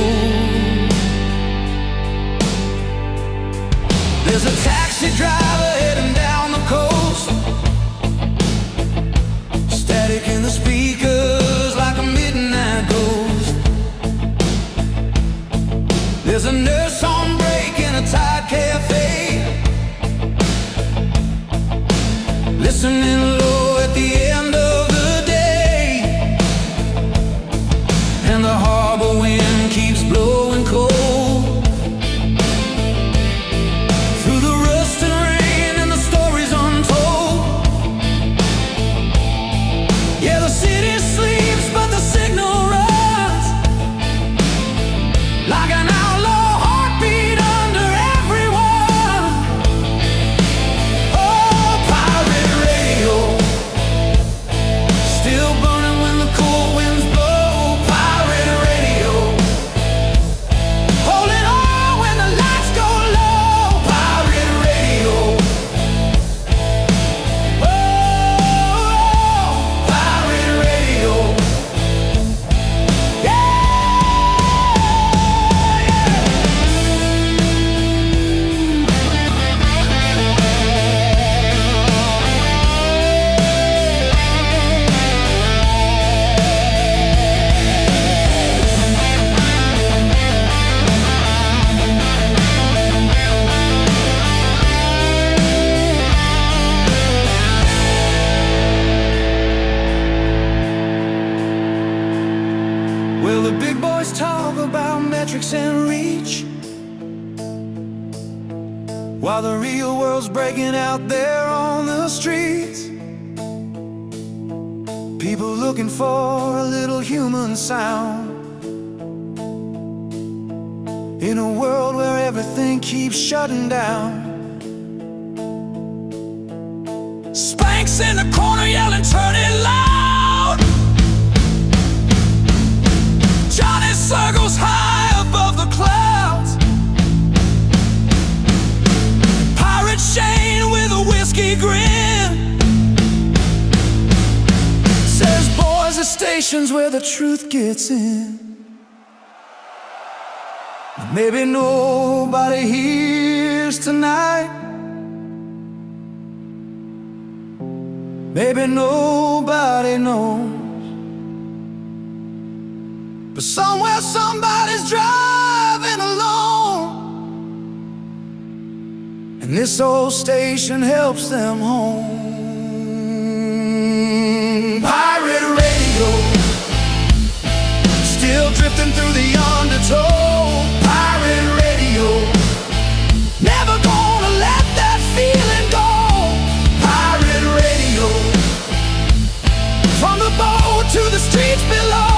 There's a taxi driver heading down the coast, static in the speakers like a midnight ghost. There's a nurse on break in a tight cafe, listening low at the end of the day. And the harbor wind keeps blowing cold through the rust and rain and the stories untold. Yeah, the city sleeps but the signal runs like an outlaw heartbeat under everyone. Oh, pirate radio, still burning when the cold winds blow. Pirate radio, holding on when the lights go low. Pirate radio, oh, pirate radio, yeah. Well, the big boys talk about metrics and reach, while the real world's breaking out there on the streets. People looking for a little human sound in a world where everything keeps shutting down. Spanks in the corner yelling, turn it loud. Johnny circles high above the clouds. Pirate Shane with a whiskey grin says, boys, the station's where the truth gets in. Maybe nobody hears tonight, maybe nobody knows. But somewhere somebody's driving alone, and this old station helps them home. Pirate radio, still drifting through the undertow. Pirate radio, never gonna let that feeling go. Pirate radio, from the boat to the streets below.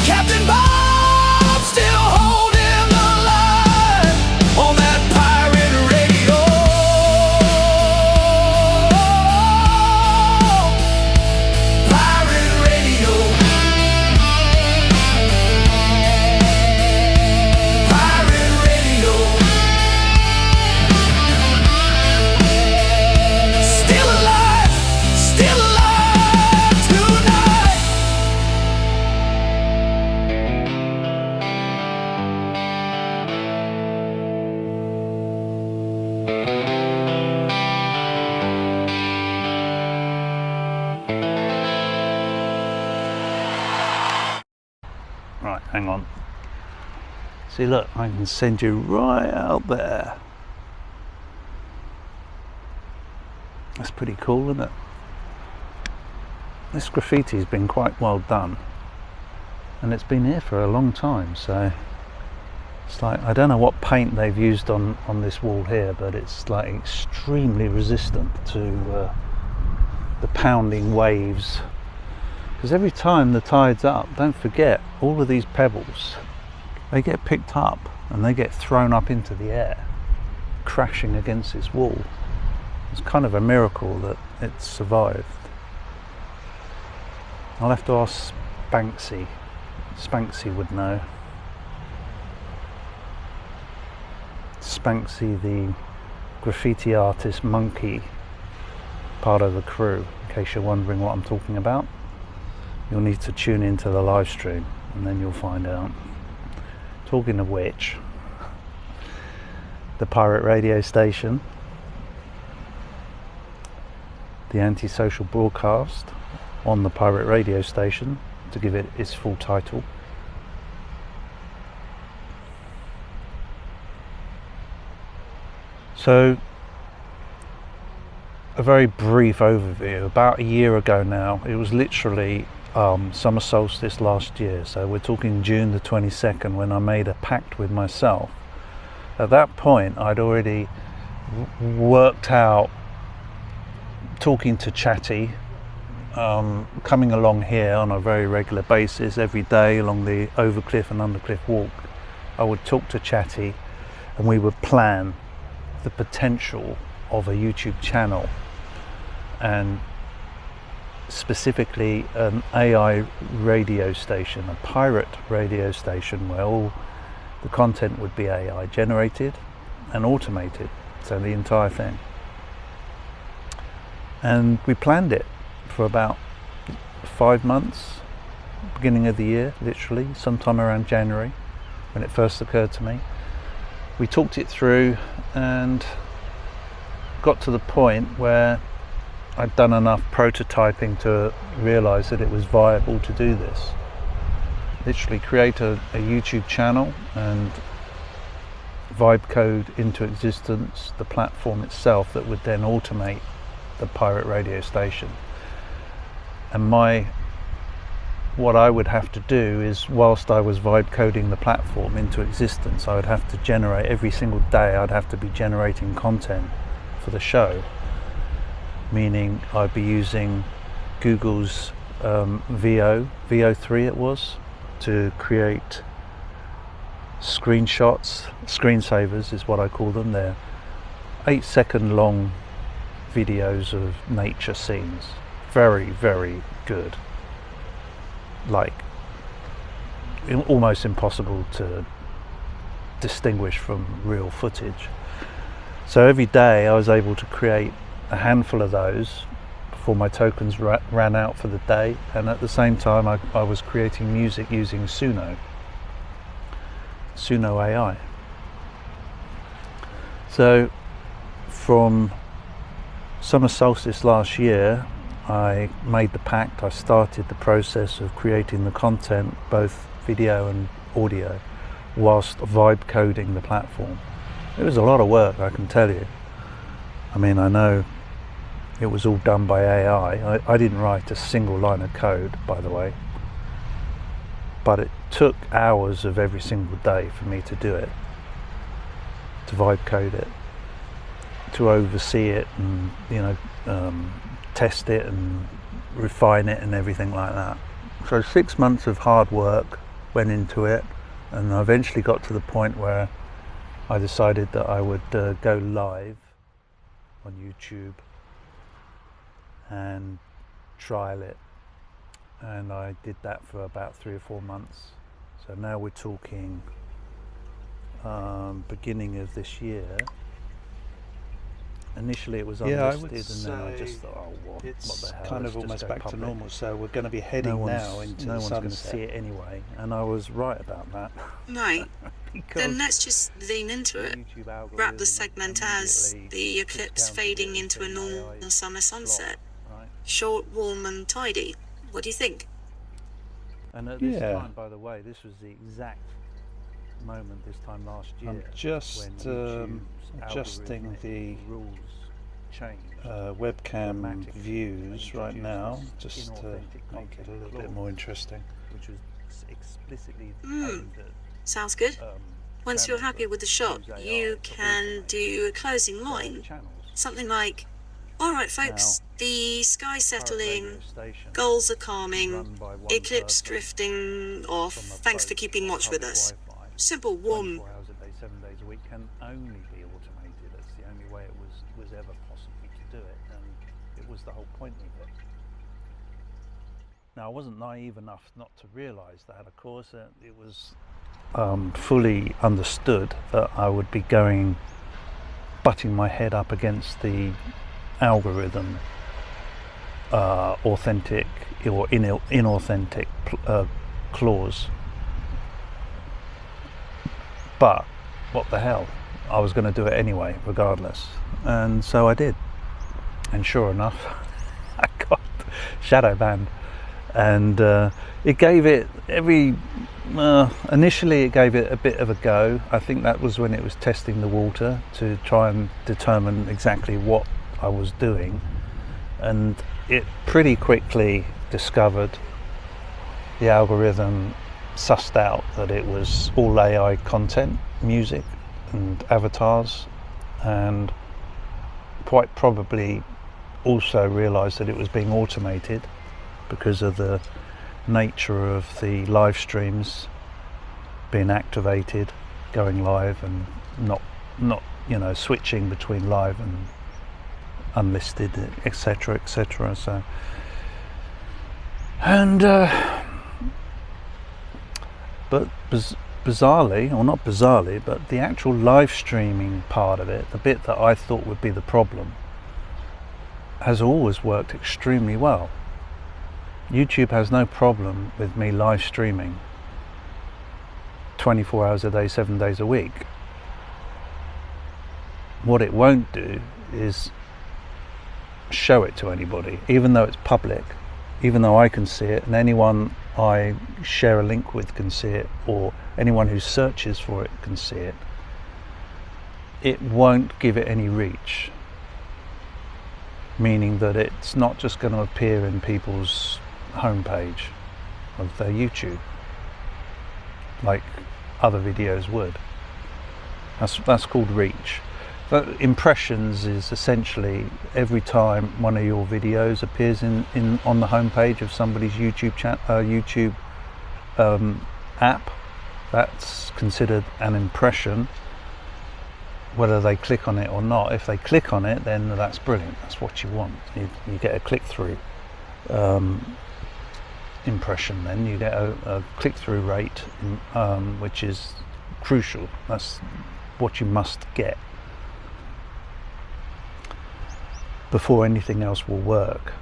Captain Bob still holding the line on that pirate radio. Pirate radio. Pirate radio. Still alive tonight. Right, hang on. See, look, I can send you right out there. That's pretty cool, isn't it? This graffiti's been quite well done, and it's been here for a long time, so it's like, I don't know what paint they've used on this wall here, but it's like extremely resistant to the pounding waves. Because every time the tide's up, don't forget, all of these pebbles, they get picked up and they get thrown up into the air, crashing against this wall. It's kind of a miracle that it survived. I'll have to ask Spanksy. Spanksy would know. Spanksy, the graffiti artist monkey, part of the crew, in case you're wondering what I'm talking about. You'll need to tune into the live stream and then you'll find out. Talking of which, the pirate radio station, the Antisocial Broadcast on the pirate radio station, to give it its full title. So, a very brief overview. About a year ago now, it was literally summer solstice last year, so we're talking June the 22nd, when I made a pact with myself. At that point I'd already worked out, talking to Chatty, coming along here on a very regular basis every day along the Overcliff and Undercliff walk. I would talk to Chatty and we would plan the potential of a YouTube channel, and specifically an AI radio station, a pirate radio station, where all the content would be AI generated and automated, so the entire thing. And we planned it for about 5 months, beginning of the year, literally, sometime around January, when it first occurred to me. We talked it through and got to the point where I'd done enough prototyping to realise that it was viable to do this. Literally create a YouTube channel and vibe code into existence the platform itself that would then automate the pirate radio station. And what I would have to do is, whilst I was vibe coding the platform into existence, I would have to generate every single day, I'd have to be generating content for the show. Meaning I'd be using Google's VO3 it was, to create screenshots. Screensavers is what I call them. They're 8-second long videos of nature scenes. Very, very good. Like, almost impossible to distinguish from real footage. So every day I was able to create a handful of those before my tokens ran out for the day, and at the same time I was creating music using Suno AI. So from summer solstice last year, I made the pact, I started the process of creating the content, both video and audio, whilst vibe coding the platform. It was a lot of work, I can tell you. I mean, I know it was all done by AI. I didn't write a single line of code, by the way, but it took hours of every single day for me to do it, to vibe code it, to oversee it, and test it and refine it and everything like that. So 6 months of hard work went into it, and I eventually got to the point where I decided that I would go live on YouTube and trial it, and I did that for about 3 or 4 months. So now we're talking beginning of this year. Initially it was unlisted, and then I just thought, oh, what the hell, kind of almost back to normal, so we're going to be heading now into no the one's going to sunset. see it anyway, and I was right about that. Right. Then let's just lean into it. Wrap the segment as the eclipse fading into a normal summer sunset. Short, warm and tidy. What do you think? And at this time, by the way, this was the exact moment this time last year. I'm just adjusting the rules changed. Webcam views right now, just to make it a little bit more interesting. Which was explicitly Sounds good. Once you're happy with the shot, you can do a closing line. Something like, all right, folks, the sky's settling, gulls are calming, eclipse drifting off. Thanks for keeping watch with us. Simple, warm. 24 hours a day, 7 days a week can only be automated. That's the only way it was ever possible to do it, and it was the whole point of it. Now, I wasn't naive enough not to realise that, of course. It was fully understood that I would be butting my head up against the algorithm authentic or inauthentic clause. But what the hell, I was going to do it anyway, regardless, and so I did. And sure enough, I got shadow banned, and it gave it initially it gave it a bit of a go. I think that was when it was testing the water to try and determine exactly what I was doing, and it pretty quickly discovered, the algorithm sussed out that it was all AI content, music and avatars, and quite probably also realized that it was being automated because of the nature of the live streams being activated, going live, and not switching between live and unlisted, etc, etc. So, and but bizarrely, or not bizarrely, but the actual live streaming part of it, the bit that I thought would be the problem, has always worked extremely well. YouTube has no problem with me live streaming 24 hours a day, 7 days a week. What it won't do is show it to anybody, even though it's public, even though I can see it, and anyone I share a link with can see it, or anyone who searches for it can see it. It won't give it any reach, meaning that it's not just going to appear in people's homepage of their YouTube like other videos would. That's called reach. But impressions is essentially every time one of your videos appears on the homepage of somebody's YouTube app, that's considered an impression, whether they click on it or not. If they click on it, then that's brilliant. That's what you want. You get a click-through impression. Then you get a click-through rate, which is crucial. That's what you must get before anything else will work.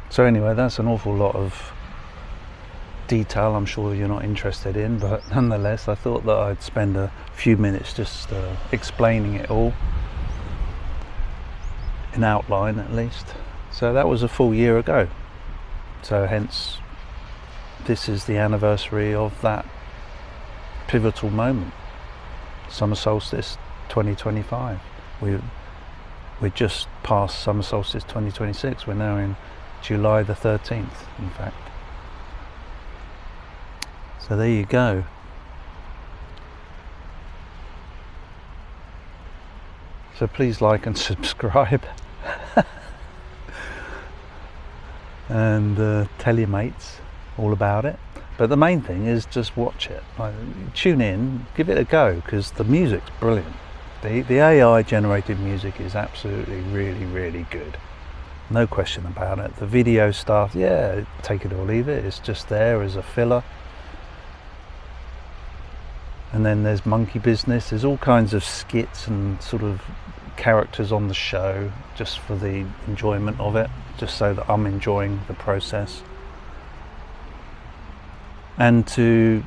So anyway, that's an awful lot of detail I'm sure you're not interested in, but nonetheless I thought that I'd spend a few minutes just explaining it all in outline at least. So that was a full year ago. So hence, this is the anniversary of that pivotal moment. Summer solstice 2025. We're just past summer solstice 2026. We're now in July the 13th, in fact. So there you go. So please like and subscribe. And tell your mates all about it. But the main thing is just watch it. Like, tune in, give it a go, because the music's brilliant. The AI generated music is absolutely really good. No question about it. The video stuff, yeah, take it or leave it. It's just there as a filler. And then there's monkey business. There's all kinds of skits and sort of characters on the show just for the enjoyment of it, just so that I'm enjoying the process. And to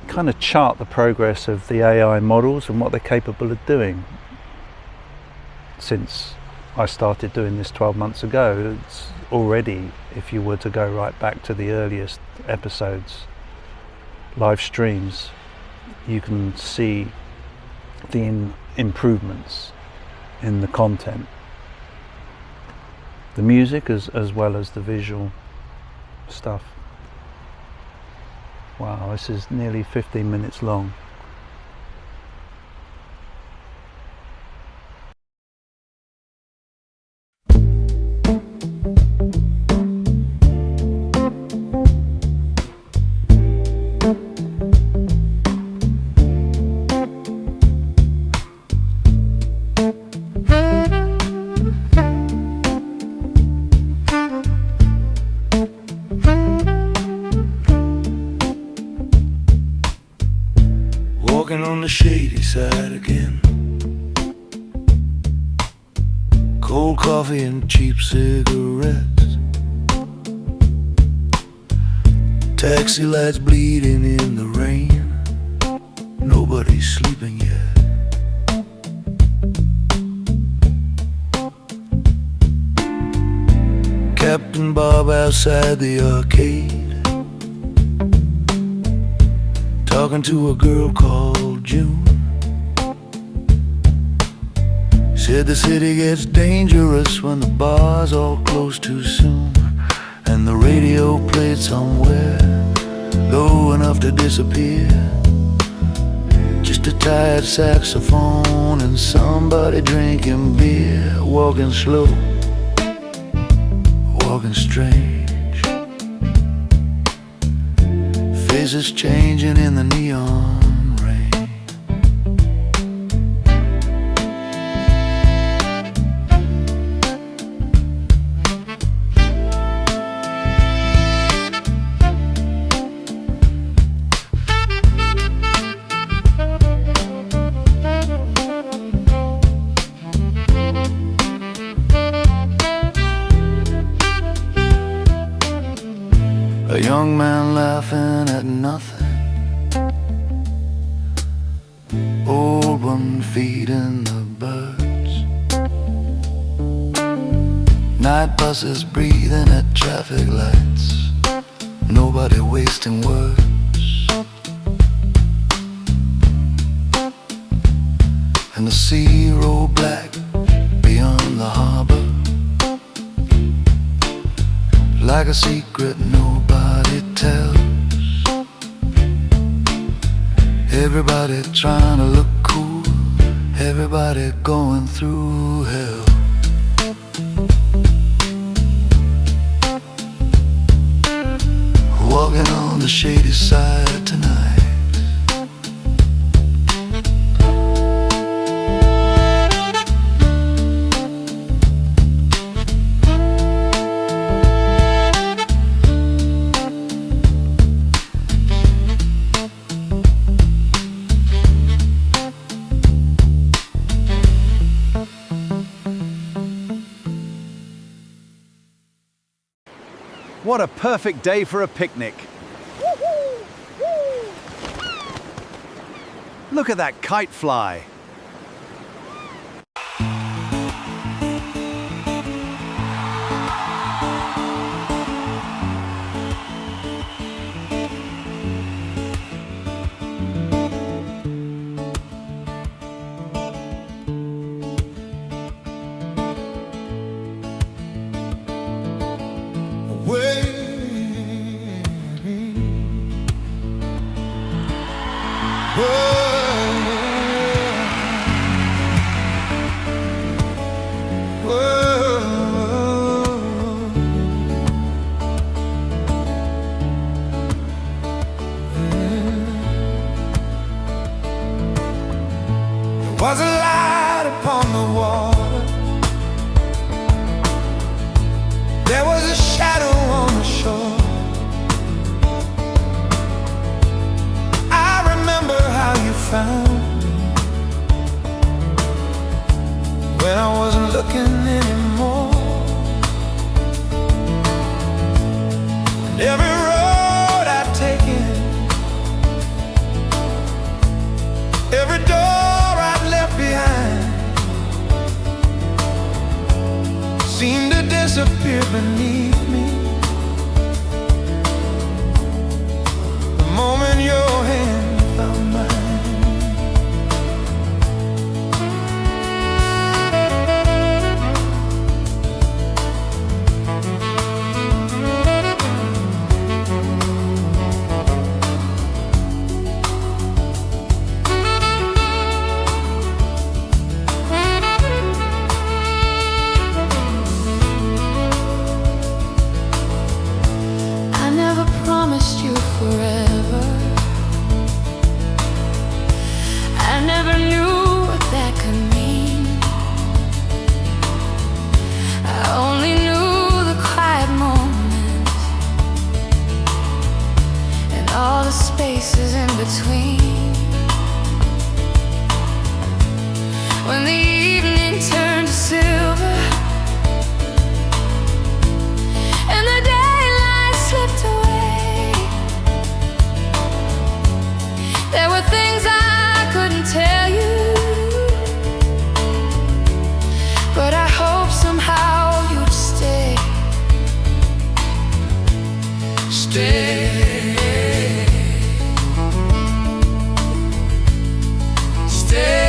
kind of chart the progress of the AI models and what they're capable of doing. Since I started doing this 12 months ago, it's already, if you were to go right back to the earliest episodes, live streams, you can see the improvements in the content, the music as well as the visual stuff. Wow, this is nearly 15 minutes long. Walking on the shady side again. Cold coffee and cheap cigarettes. Taxi lights bleeding in the rain. Nobody's sleeping yet. Captain Bob outside the arcade, talking to a girl called June. Said the city gets dangerous when the bars all close too soon, and the radio played somewhere low enough to disappear. Just a tired saxophone and somebody drinking beer. Walking slow, walking strange, faces changing in the neon rain. A young man laughing at nothing, old one feeding the birds, night buses breathing at traffic lights, nobody wasting words. And the sea rolled black beyond the harbor, like a secret nobody tells. Everybody trying to look cool, everybody going through hell. Walking on the shady side tonight. What a perfect day for a picnic. Look at that kite fly. Was a light upon the water. There was a shadow on the shore. I remember how you found me when I wasn't looking anymore. And every road I've taken, every door I've left behind seemed to disappear beneath me. The moment your hand found mine. Promised you forever. I never knew what that could mean. I only knew the quiet moments and all the spaces in between. When the evening turned to silver and the daylight slipped away, there were things I couldn't tell you, but I hope somehow you'd stay. Stay. Stay.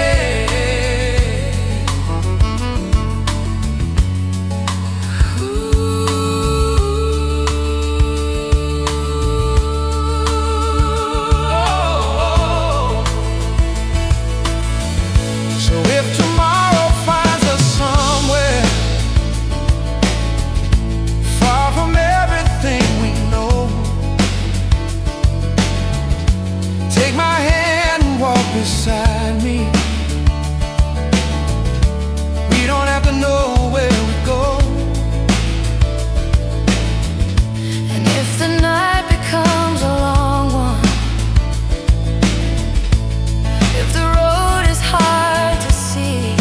Beside me, we don't have to know where we go. And if the night becomes a long one, if the road is hard to see,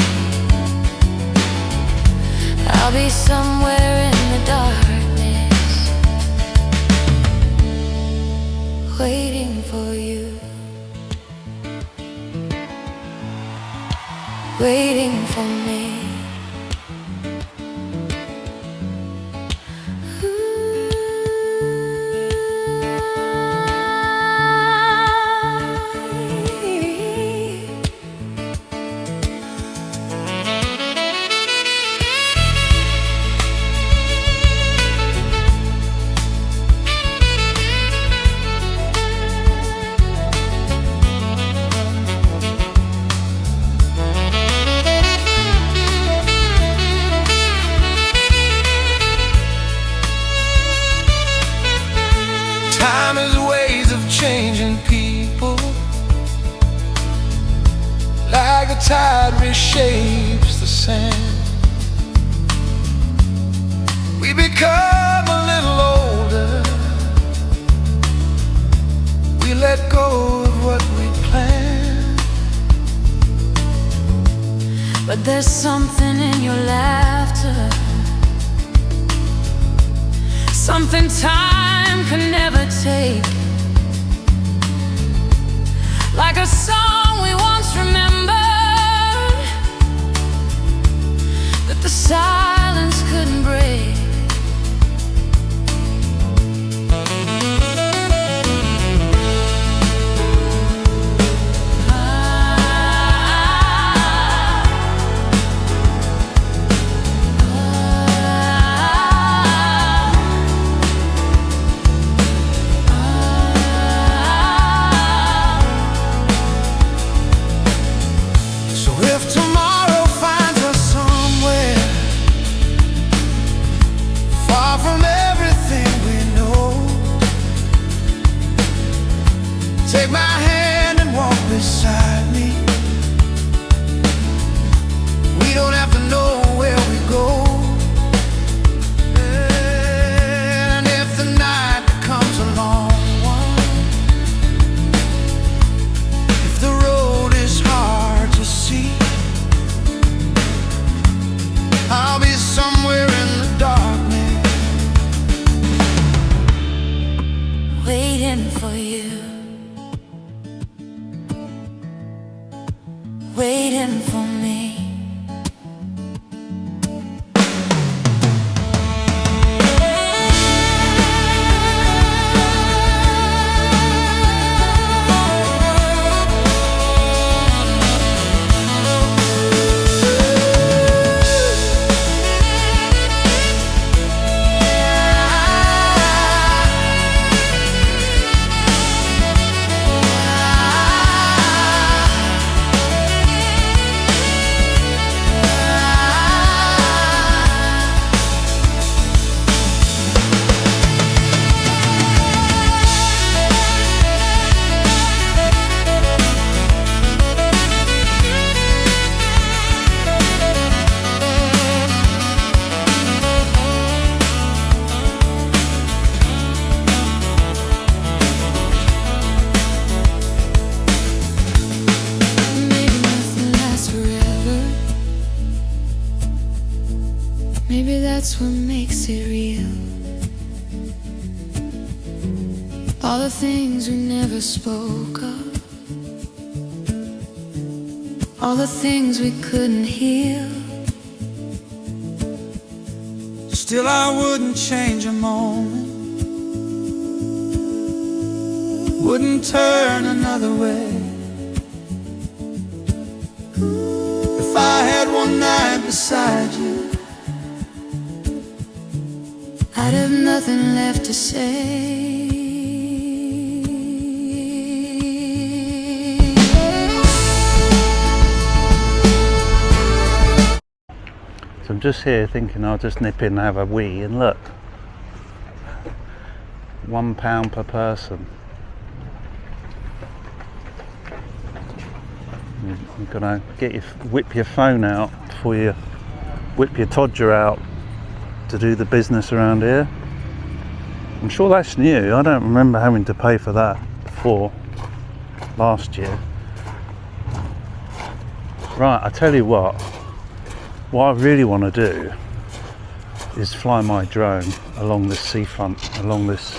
I'll be somewhere in the darkness, waiting for you. Waiting for me. Time is ways of changing people, like the tide reshapes the sand. We become a little older, we let go of what we planned. But there's something in your laughter, something time can never take, like a song we once remembered, that the silence couldn't break. Take my hand and walk beside me. We don't have to know where we go. And if the night becomes a long one, if the road is hard to see, I'll be somewhere in the darkness, waiting for you, waiting for me. Maybe that's what makes it real. All the things we never spoke of, all the things we couldn't heal. Still I wouldn't change a moment, wouldn't turn another way. If I had one night beside you, I'd have nothing left to say. So I'm just here thinking I'll just nip in and have a wee, and look, £1 per person. You've got to whip your phone out before you whip your todger out to do the business around here. I'm sure that's new. I don't remember having to pay for that before last year. Right, I tell you what I really want to do is fly my drone along this seafront, along this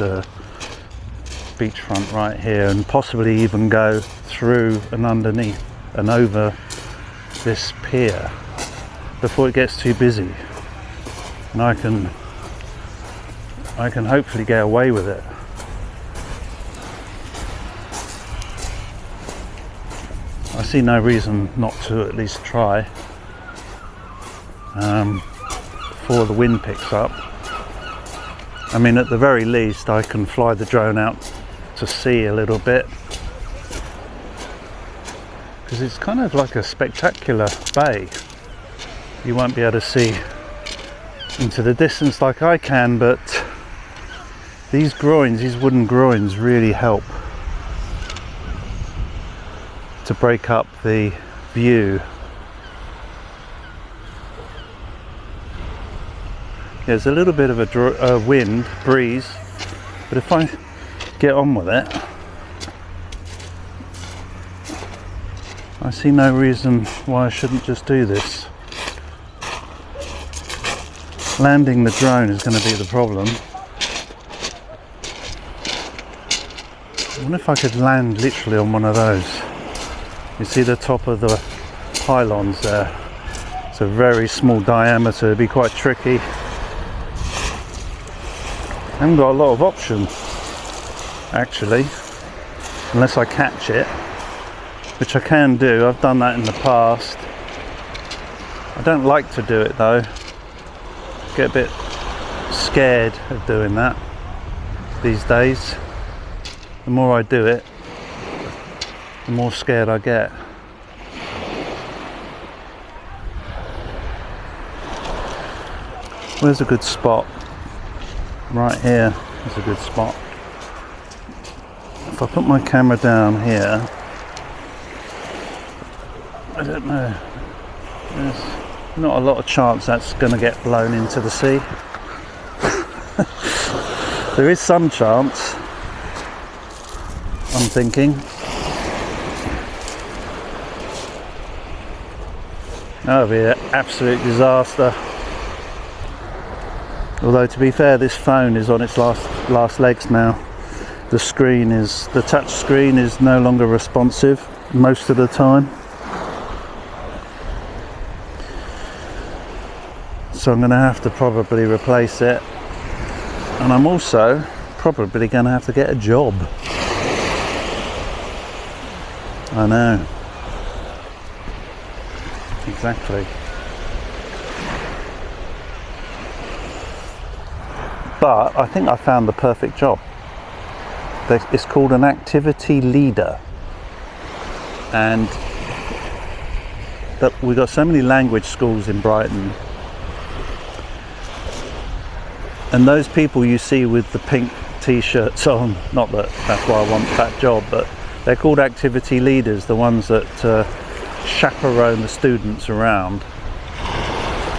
beachfront right here, and possibly even go through and underneath and over this pier before it gets too busy. And I can hopefully get away with it. I see no reason not to at least try before the wind picks up. I mean, at the very least I can fly the drone out to sea a little bit, because it's kind of like a spectacular bay. You won't be able to see into the distance like I can, but these wooden groins really help to break up the view. There's a little bit of a wind breeze, but if I get on with it, I see no reason why I shouldn't just do this. Landing the drone is going to be the problem. I wonder if I could land literally on one of those. You see the top of the pylons there? It's a very small diameter, it'd be quite tricky. I haven't got a lot of options actually, unless I catch it, which I can do. I've done that in the past. I don't like to do it though. Get a bit scared of doing that these days. The more I do it, the more scared I get. Where's a good spot? Right here is a good spot. if I put my camera down here, I don't know, there's not a lot of chance that's going to get blown into the sea. There is some chance, I'm thinking. That would be an absolute disaster. Although, to be fair, this phone is on its last legs now. The touch screen is no longer responsive most of the time. So I'm going to have to probably replace it. And I'm also probably going to have to get a job. I know. Exactly. But I think I found the perfect job. It's called an activity leader. And we've got so many language schools in Brighton. And those people you see with the pink t-shirts on, not that that's why I want that job, but they're called activity leaders, the ones that chaperone the students around.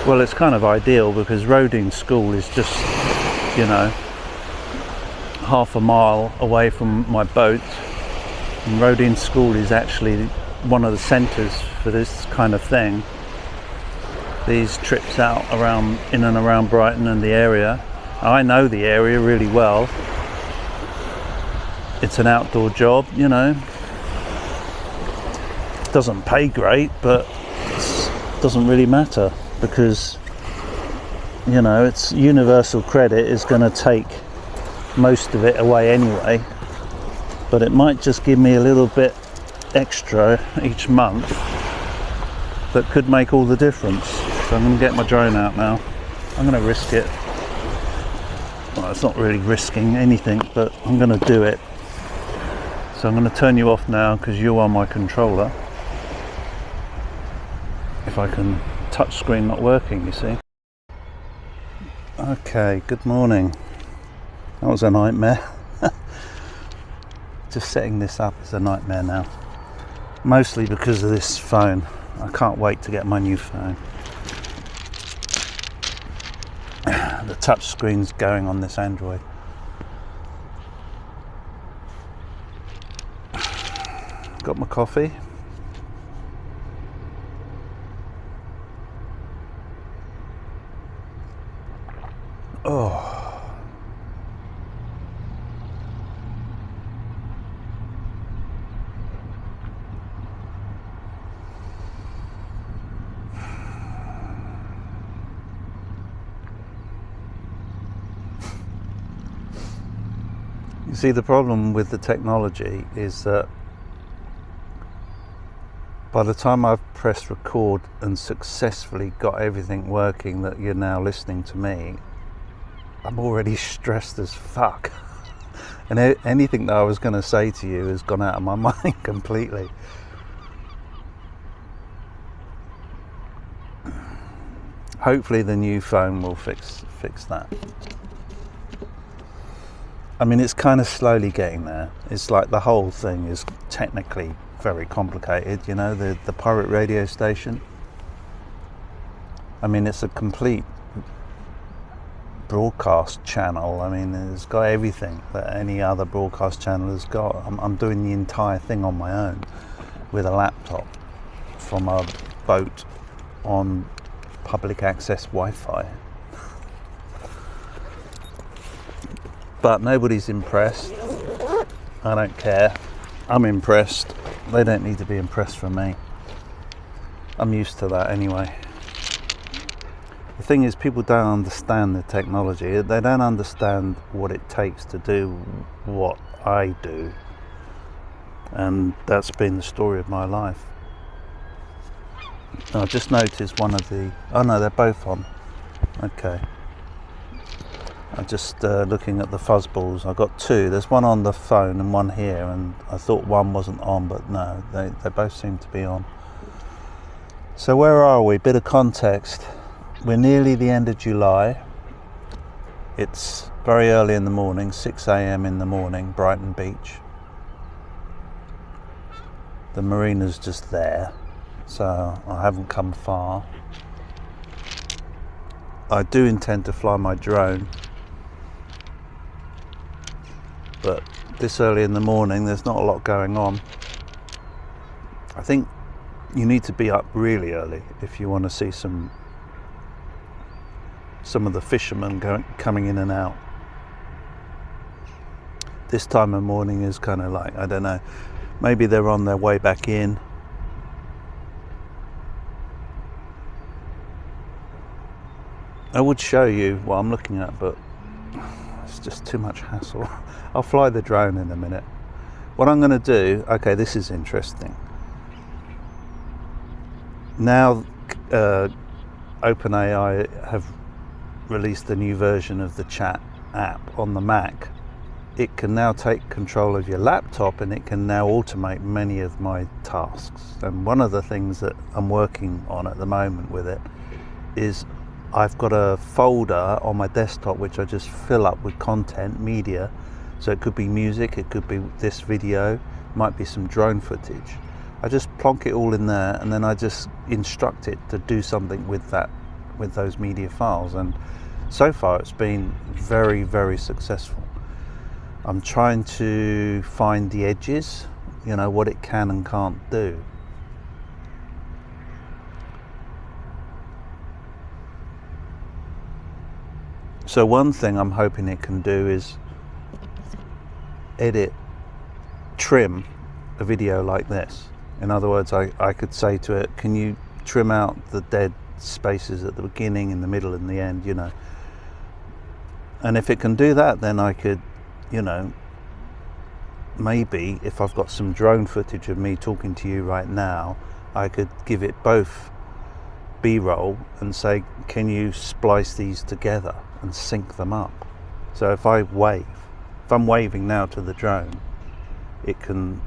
Well, it's kind of ideal because Roding School is just, you know, half a mile away from my boat. And Roding School is actually one of the centres for this kind of thing. These trips out in and around Brighton and the area. I know the area really well. It's an outdoor job, you know. It doesn't pay great, but it doesn't really matter because, you know, it's universal credit is going to take most of it away anyway. But it might just give me a little bit extra each month that could make all the difference. So I'm going to get my drone out now. I'm going to risk it. Well, it's not really risking anything, but I'm going to do it. So I'm going to turn you off now because you are my controller. If I can touch screen not working, you see. Okay, good morning. That was a nightmare. Just setting this up is a nightmare now. Mostly because of this phone. I can't wait to get my new phone. The touch screen's going on this Android. Got my coffee. Oh. You see, the problem with the technology is that by the time I've pressed record and successfully got everything working that you're now listening to me, I'm already stressed as fuck. And anything that I was going to say to you has gone out of my mind completely. Hopefully the new phone will fix that. I mean, it's kind of slowly getting there. It's like the whole thing is technically very complicated, you know, the pirate radio station. I mean, it's a complete broadcast channel. I mean, it's got everything that any other broadcast channel has got. I'm doing the entire thing on my own with a laptop from a boat on public access Wi-Fi. But nobody's impressed. I don't care. I'm impressed. They don't need to be impressed from me. I'm used to that anyway. The thing is, people don't understand the technology. They don't understand what it takes to do what I do. And that's been the story of my life. I just noticed one of the... Oh no, they're both on. Okay. I'm just looking at the fuzzballs. I've got two. There's one on the phone and one here, and I thought one wasn't on, but no, they both seem to be on. So where are we? Bit of context. We're nearly the end of July. It's very early in the morning, 6 a.m. in the morning, Brighton Beach. The marina's just there, so I haven't come far. I do intend to fly my drone, but this early in the morning there's not a lot going on. I think you need to be up really early if you want to see some of the fishermen coming in and out. This time of morning is kind of like, I don't know, maybe they're on their way back in. I would show you what I'm looking at, but it's just too much hassle. I'll fly the drone in a minute. What I'm going to do, okay, this is interesting. Now OpenAI have released a new version of the chat app on the Mac. It can now take control of your laptop, and it can now automate many of my tasks. And one of the things that I'm working on at the moment with it is I've got a folder on my desktop which I just fill up with content, media. So it could be music, it could be this video, it might be some drone footage. I just plonk it all in there, and then I just instruct it to do something with those media files. And so far it's been very, very successful. I'm trying to find the edges, you know, what it can and can't do. So one thing I'm hoping it can do is trim a video like this. In other words, I could say to it, can you trim out the dead spaces at the beginning, in the middle and the end, you know. And if it can do that, then I could, you know, maybe if I've got some drone footage of me talking to you right now, I could give it both B-roll and say, can you splice these together and sync them up? So if I'm waving now to the drone, it can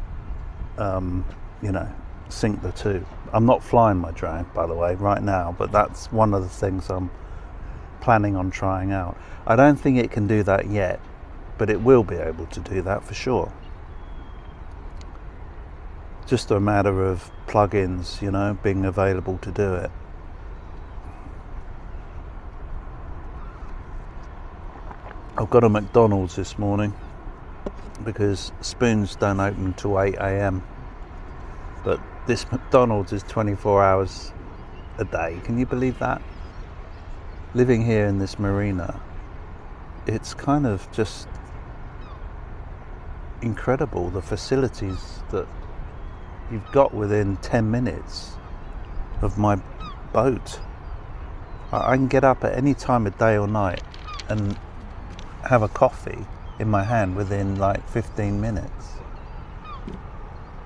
you know, sync the two. I'm not flying my drone, by the way, right now, but that's one of the things I'm planning on trying out. I don't think it can do that yet, but it will be able to do that for sure. Just a matter of plugins, you know, being available to do it. I've got a McDonald's this morning because Spoons don't open till 8 AM. But this McDonald's is 24 hours a day. Can you believe that? Living here in this marina, it's kind of just incredible, the facilities that you've got within 10 minutes of my boat. I can get up at any time of day or night and have a coffee in my hand within like 15 minutes.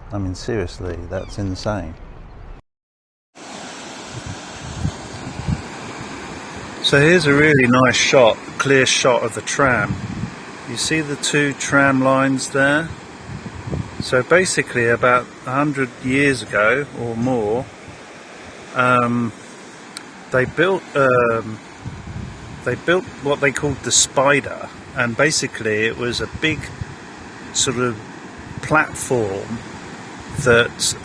I mean, seriously, that's insane. So here's a really nice shot, clear shot of the tram. You see the two tram lines there? So basically about 100 years ago or more, they built what they called the Spider, and basically it was a big sort of platform that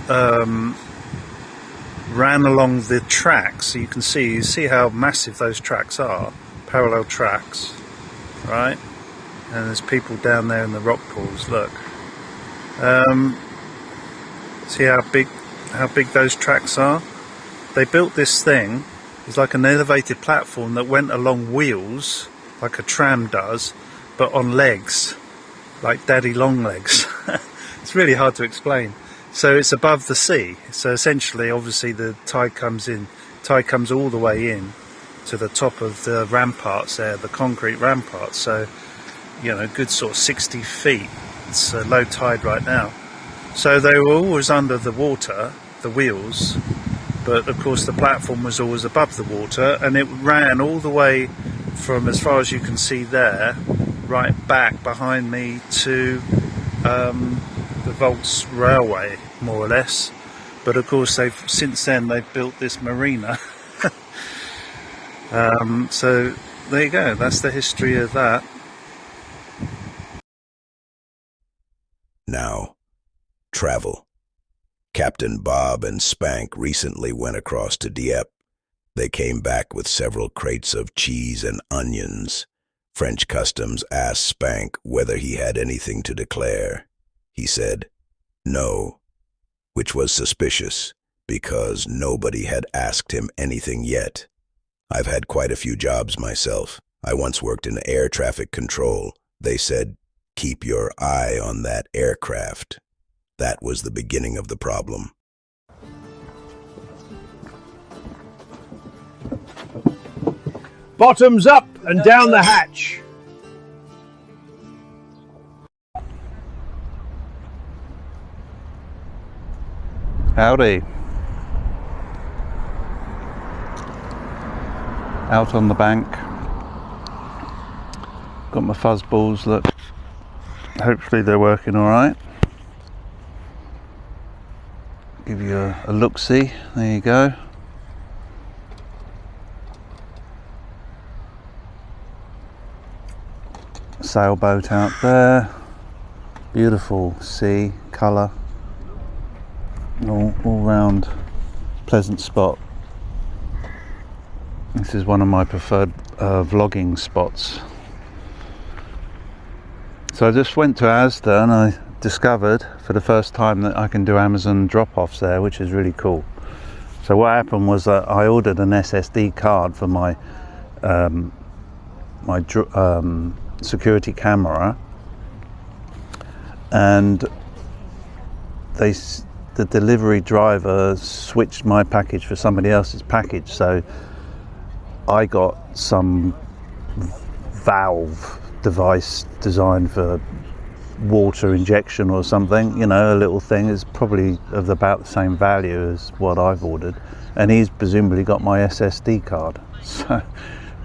ran along the tracks. So you see how massive those tracks are, parallel tracks, right? And there's people down there in the rock pools, look. See how big those tracks are? They built this thing, it's like an elevated platform that went along wheels, like a tram does, but on legs, like daddy long legs. It's really hard to explain. So it's above the sea. So essentially, obviously, the tide comes all the way in to the top of the ramparts there, the concrete ramparts. So, you know, good sort of 60 feet. It's low tide right now. So they were always under the water, the wheels, but of course the platform was always above the water, and it ran all the way from, as far as you can see there, right back behind me to the Volts Railway, more or less. But of course since then they've built this marina. So there you go, that's the history of that. Now, travel. Captain Bob and Spank recently went across to Dieppe. They came back with several crates of cheese and onions. French customs asked Spank whether he had anything to declare. He said, no, which was suspicious, because nobody had asked him anything yet. I've had quite a few jobs myself. I once worked in air traffic control. They said, keep your eye on that aircraft. That was the beginning of the problem. Bottoms up and down the hatch. Howdy. Out on the bank. Got my fuzz balls, look. Hopefully they're working alright. Give you a look-see. There you go. Sailboat out there. Beautiful sea, colour. All round pleasant spot. This is one of my preferred vlogging spots. So I just went to Asda and I discovered for the first time that I can do Amazon drop-offs there, which is really cool. So what happened was that I ordered an SSD card for my security camera, and the delivery driver switched my package for somebody else's package, so I got some valve device designed for water injection or something, you know, a little thing. Is probably of about the same value as what I've ordered, and he's presumably got my SSD card. So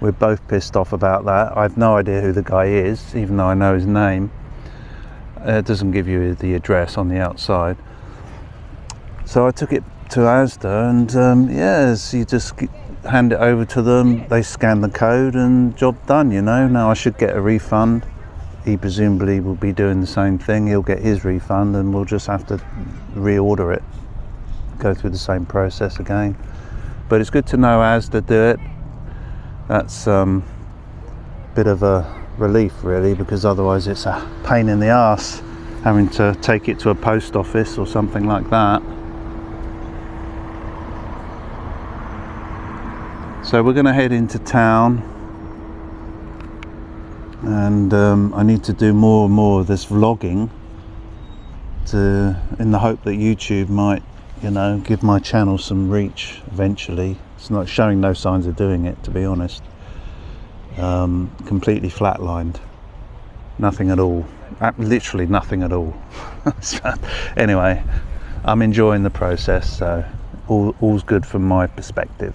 we're both pissed off about that. I've no idea who the guy is, even though I know his name. It doesn't give you the address on the outside. So I took it to Asda, and yes, you just hand it over to them, they scan the code, and job done, you know. Now I should get a refund. He presumably will be doing the same thing. He'll get his refund, and we'll just have to reorder it, go through the same process again. But it's good to know Asda do it. That's a bit of a relief, really, because otherwise it's a pain in the arse having to take it to a post office or something like that. So we're going to head into town, and I need to do more and more of this vlogging in the hope that YouTube might, you know, give my channel some reach eventually. It's not showing no signs of doing it, to be honest. Completely flatlined, nothing at all, literally nothing at all. So, anyway, I'm enjoying the process, so all's good from my perspective.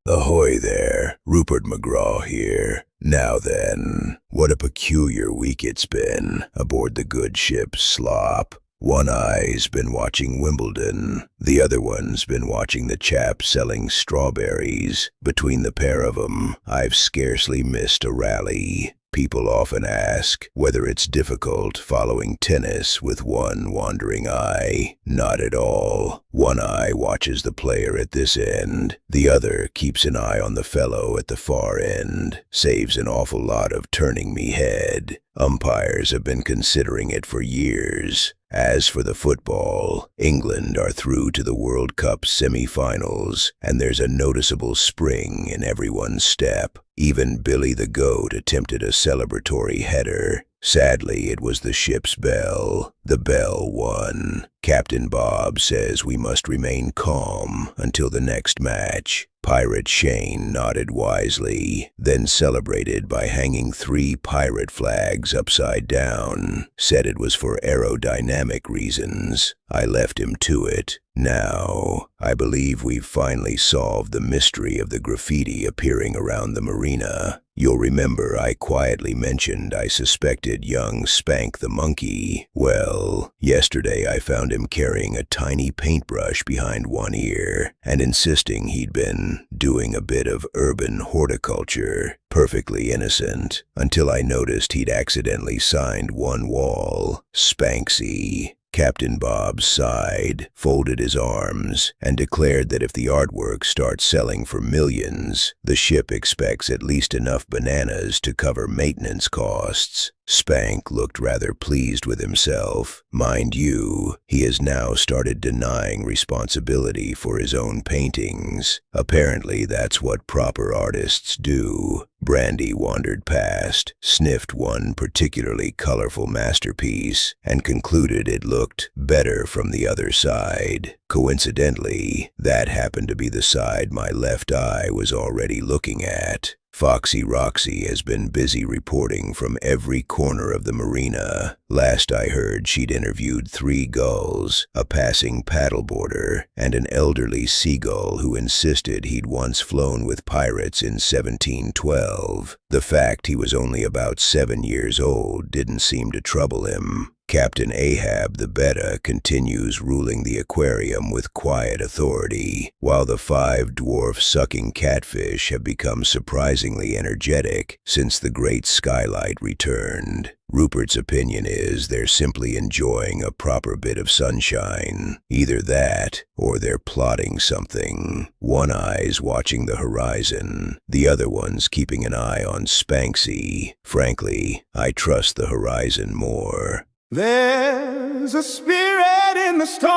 Ahoy there, Rupert McGraw here. Now then, what a peculiar week it's been aboard the good ship Slop. One eye's been watching Wimbledon, the other one's been watching the chap selling strawberries. Between the pair of 'em, I've scarcely missed a rally. People often ask whether it's difficult following tennis with one wandering eye. Not at all. One eye watches the player at this end. The other keeps an eye on the fellow at the far end. Saves an awful lot of turning me head. Umpires have been considering it for years. As for the football, England are through to the World Cup semi-finals, and there's a noticeable spring in everyone's step. Even Billy the Goat attempted a celebratory header. Sadly, it was the ship's bell. The bell won. Captain Bob says we must remain calm until the next match. Pirate Shane nodded wisely, then celebrated by hanging 3 pirate flags upside down. Said it was for aerodynamic reasons. I left him to it. Now, I believe we've finally solved the mystery of the graffiti appearing around the marina. You'll remember I quietly mentioned I suspected young Spank the monkey. Well, yesterday I found him carrying a tiny paintbrush behind one ear and insisting he'd been doing a bit of urban horticulture. Perfectly innocent, until I noticed he'd accidentally signed one wall, Spanksy. Captain Bob sighed, folded his arms, and declared that if the artwork starts selling for millions, the ship expects at least enough bananas to cover maintenance costs. Spank looked rather pleased with himself. Mind you, he has now started denying responsibility for his own paintings. Apparently that's what proper artists do. Brandy wandered past, sniffed one particularly colorful masterpiece, and concluded it looked better from the other side. Coincidentally, that happened to be the side my left eye was already looking at. Foxy Roxy has been busy reporting from every corner of the marina. Last I heard, she'd interviewed 3 gulls, a passing paddleboarder, and an elderly seagull who insisted he'd once flown with pirates in 1712. The fact he was only about 7 years old didn't seem to trouble him. Captain Ahab the Beta continues ruling the aquarium with quiet authority, while the 5 dwarf sucking catfish have become surprisingly energetic since the great skylight returned. Rupert's opinion is they're simply enjoying a proper bit of sunshine. Either that, or they're plotting something. One eye's watching the horizon, the other one's keeping an eye on Spanksy. Frankly, I trust the horizon more. There's a spirit in the storm.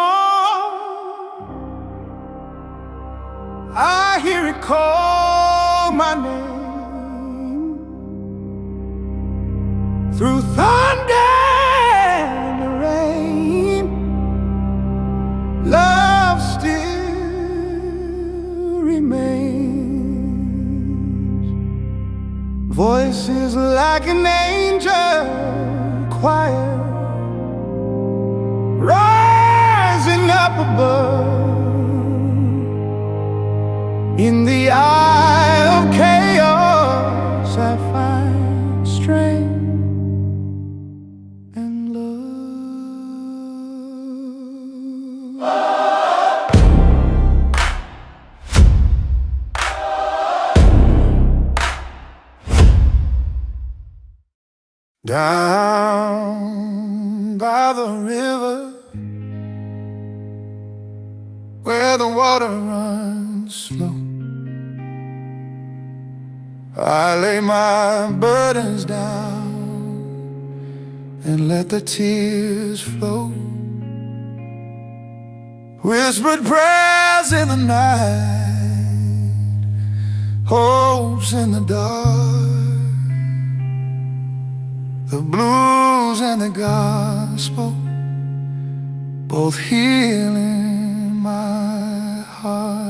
I hear it call my name. Through thunder and the rain, love still remains. Voices like an angel choir rising up above. In the eye of chaos I find strength and love. Down by the river, where the water runs slow, I lay my burdens down and let the tears flow. Whispered prayers in the night, hopes in the dark, the blues and the gospel both healing my heart.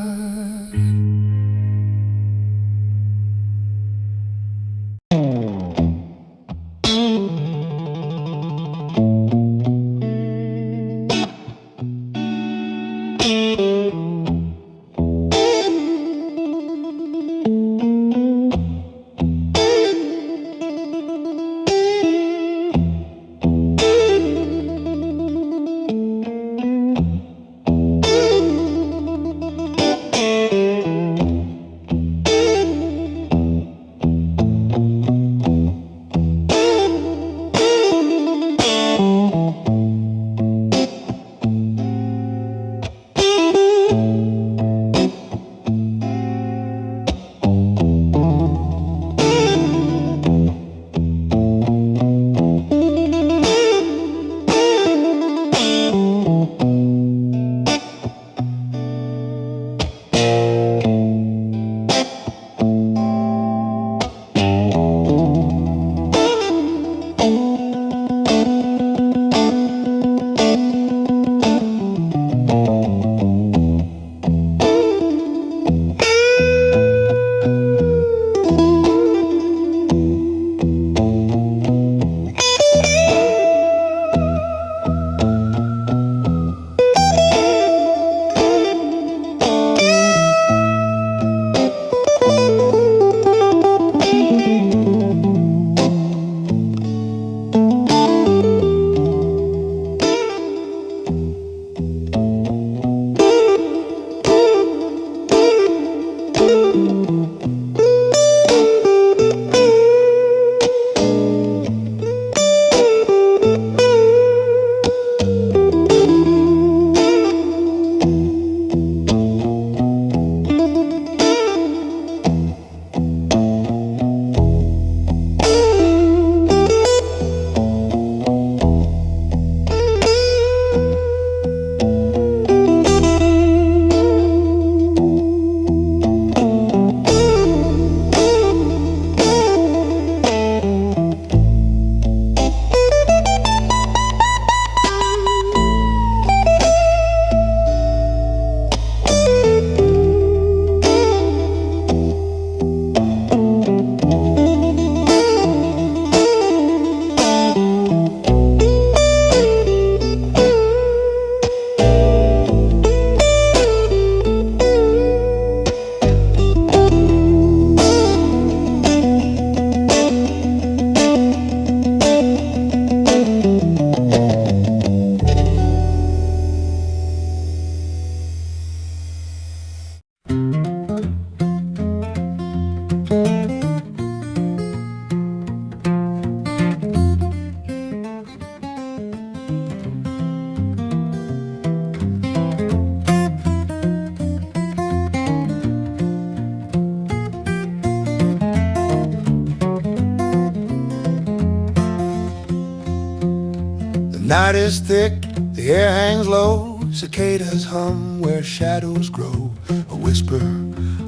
night is thick, the air hangs low, cicadas hum where shadows grow, a whisper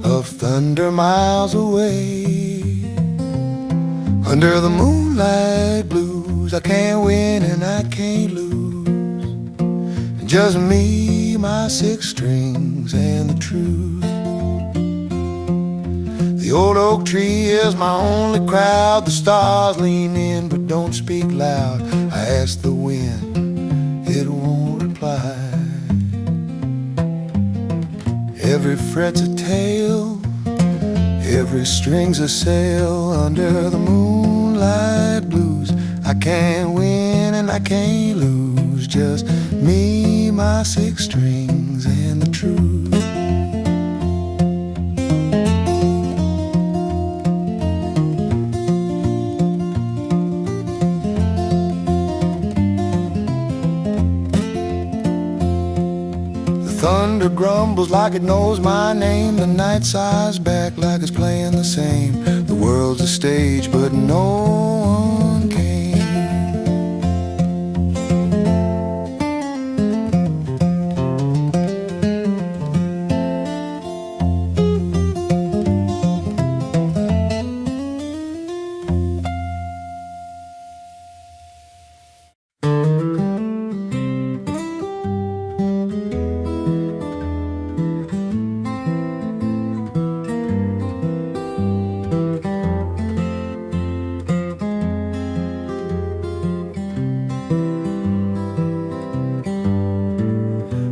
of thunder miles away. Under the moonlight blues, I can't win and I can't lose. Just me, my six strings, and the truth. The old oak tree is my only crowd. The stars lean in but don't speak loud. I ask the wind, it won't reply. Every fret's a tale, every string's a sail. Under the moonlight blues, I can't win and I can't lose. Just me, my six strings, and the truth. Thunder grumbles like it knows my name. The night sighs back like it's playing the same. The world's a stage but no one came.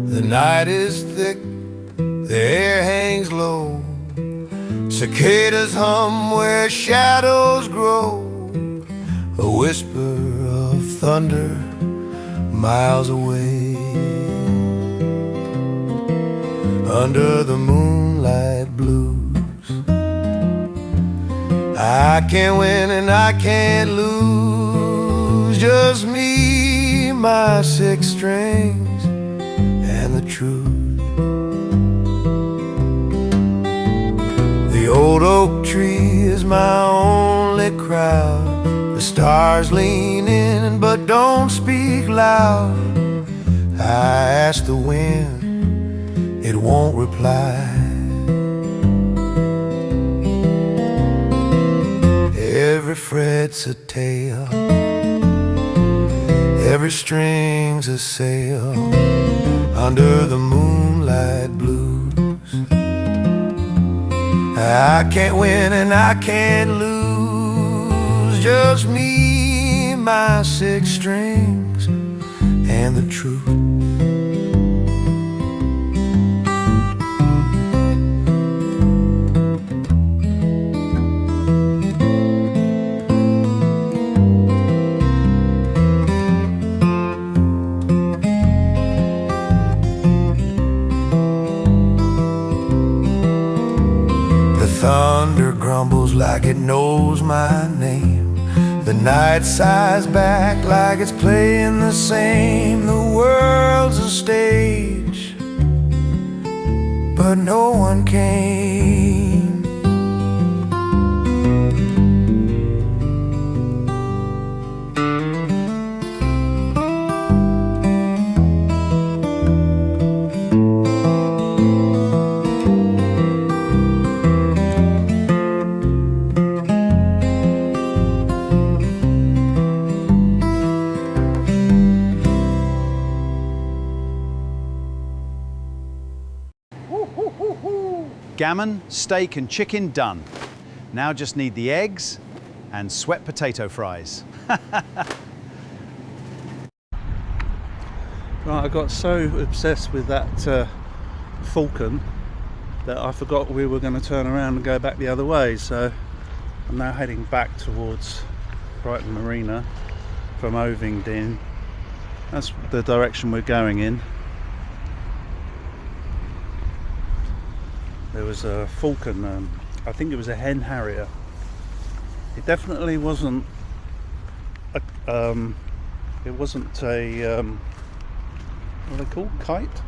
The night is thick, the air hangs low, cicadas hum where shadows grow, a whisper of thunder miles away. Under the moonlight blues, I can't win and I can't lose. Just me, my six strings, and the truth. The old oak tree is my only crowd. The stars lean in but don't speak loud. I ask the wind, it won't reply. Every fret's a tale, every string's a sail. Under the moonlight blues, I can't win and I can't lose. Just me, my six strings, and the truth. Thunder grumbles like it knows my name. The night sighs back like it's playing the same. The world's a stage, but no one came. Gammon, steak and chicken done. Now just need the eggs and sweat potato fries. Right, I got so obsessed with that falcon that I forgot we were going to turn around and go back the other way. So I'm now heading back towards Brighton Marina from Ovingdean. That's the direction we're going in. There was a falcon, I think it was a hen harrier. It definitely wasn't a, what are they called? Kite?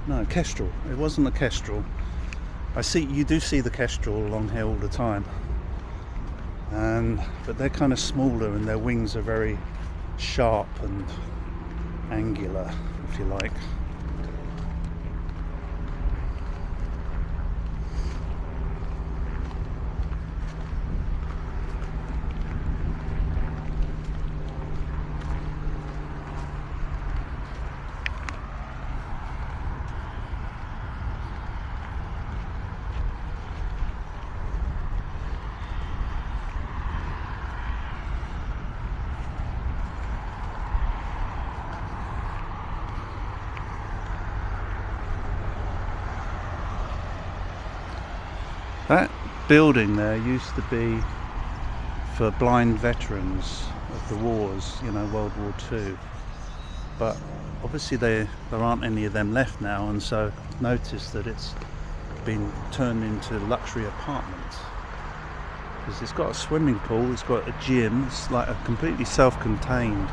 No, kestrel. It wasn't a kestrel. You do see the kestrel along here all the time. But they're kind of smaller and their wings are very sharp and angular, if you like. That building there used to be for blind veterans of the wars, you know, World War II. But obviously there aren't any of them left now, and so I've noticed that it's been turned into luxury apartments. Because it's got a swimming pool, it's got a gym, it's like a completely self-contained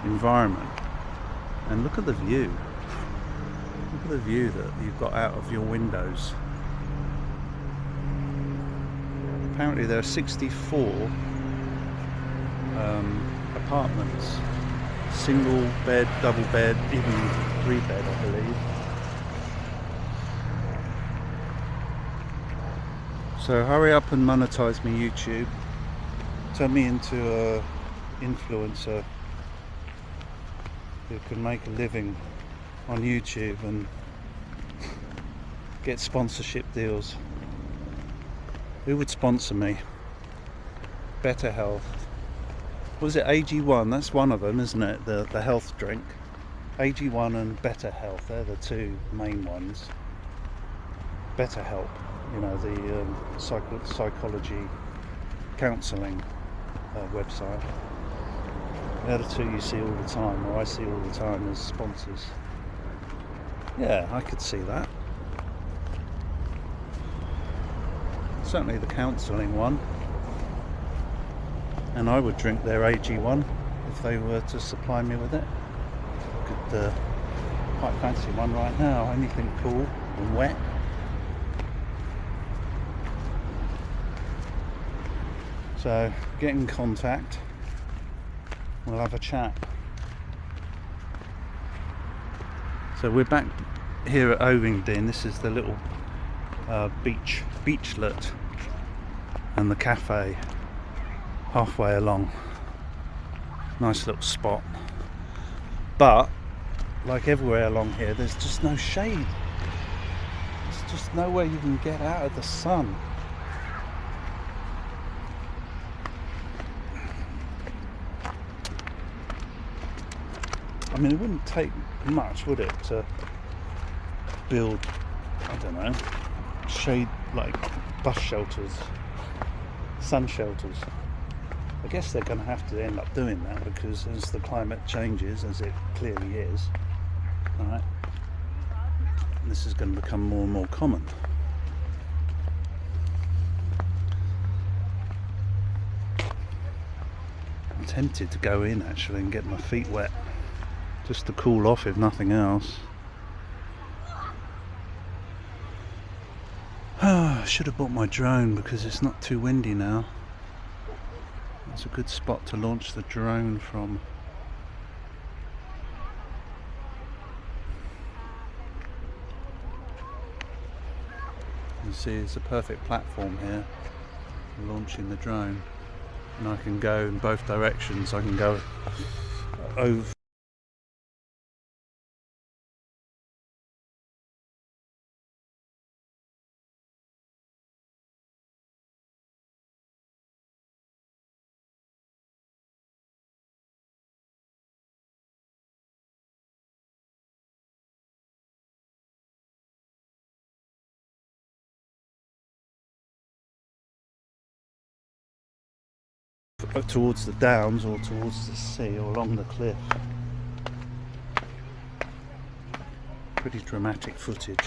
environment. And look at the view. Look at the view that you've got out of your windows. Apparently there are 64 apartments, single bed, double bed, even 3 bed I believe. So hurry up and monetize me, YouTube. Turn me into a influencer who can make a living on YouTube and get sponsorship deals. Who would sponsor me? Better Health. What was it, AG1? That's one of them, isn't it? The health drink. AG1 and Better Health, they're the two main ones. Better Help, you know, the psychology counselling website. They're the two you see all the time, or I see all the time as sponsors. Yeah, I could see that. Certainly the counselling one, and I would drink their AG1 if they were to supply me with it. Could quite fancy one right now. Anything cool and wet. So get in contact, we'll have a chat. So we're back here at Ovingdean. This is the little beachlet and the cafe halfway along. Nice little spot, but like everywhere along here there's just no shade. There's just nowhere you can get out of the sun. I mean, it wouldn't take much, would it, to build, I don't know, shade, like bus shelters, sun shelters. I guess they're going to have to end up doing that, because as the climate changes, as it clearly is, alright, this is going to become more and more common. I'm tempted to go in actually and get my feet wet, just to cool off if nothing else. I should have bought my drone because it's not too windy now. It's a good spot to launch the drone from. You see, it's a perfect platform here for launching the drone, and I can go in both directions. I can go over towards the downs or towards the sea or along the cliff. Pretty dramatic footage.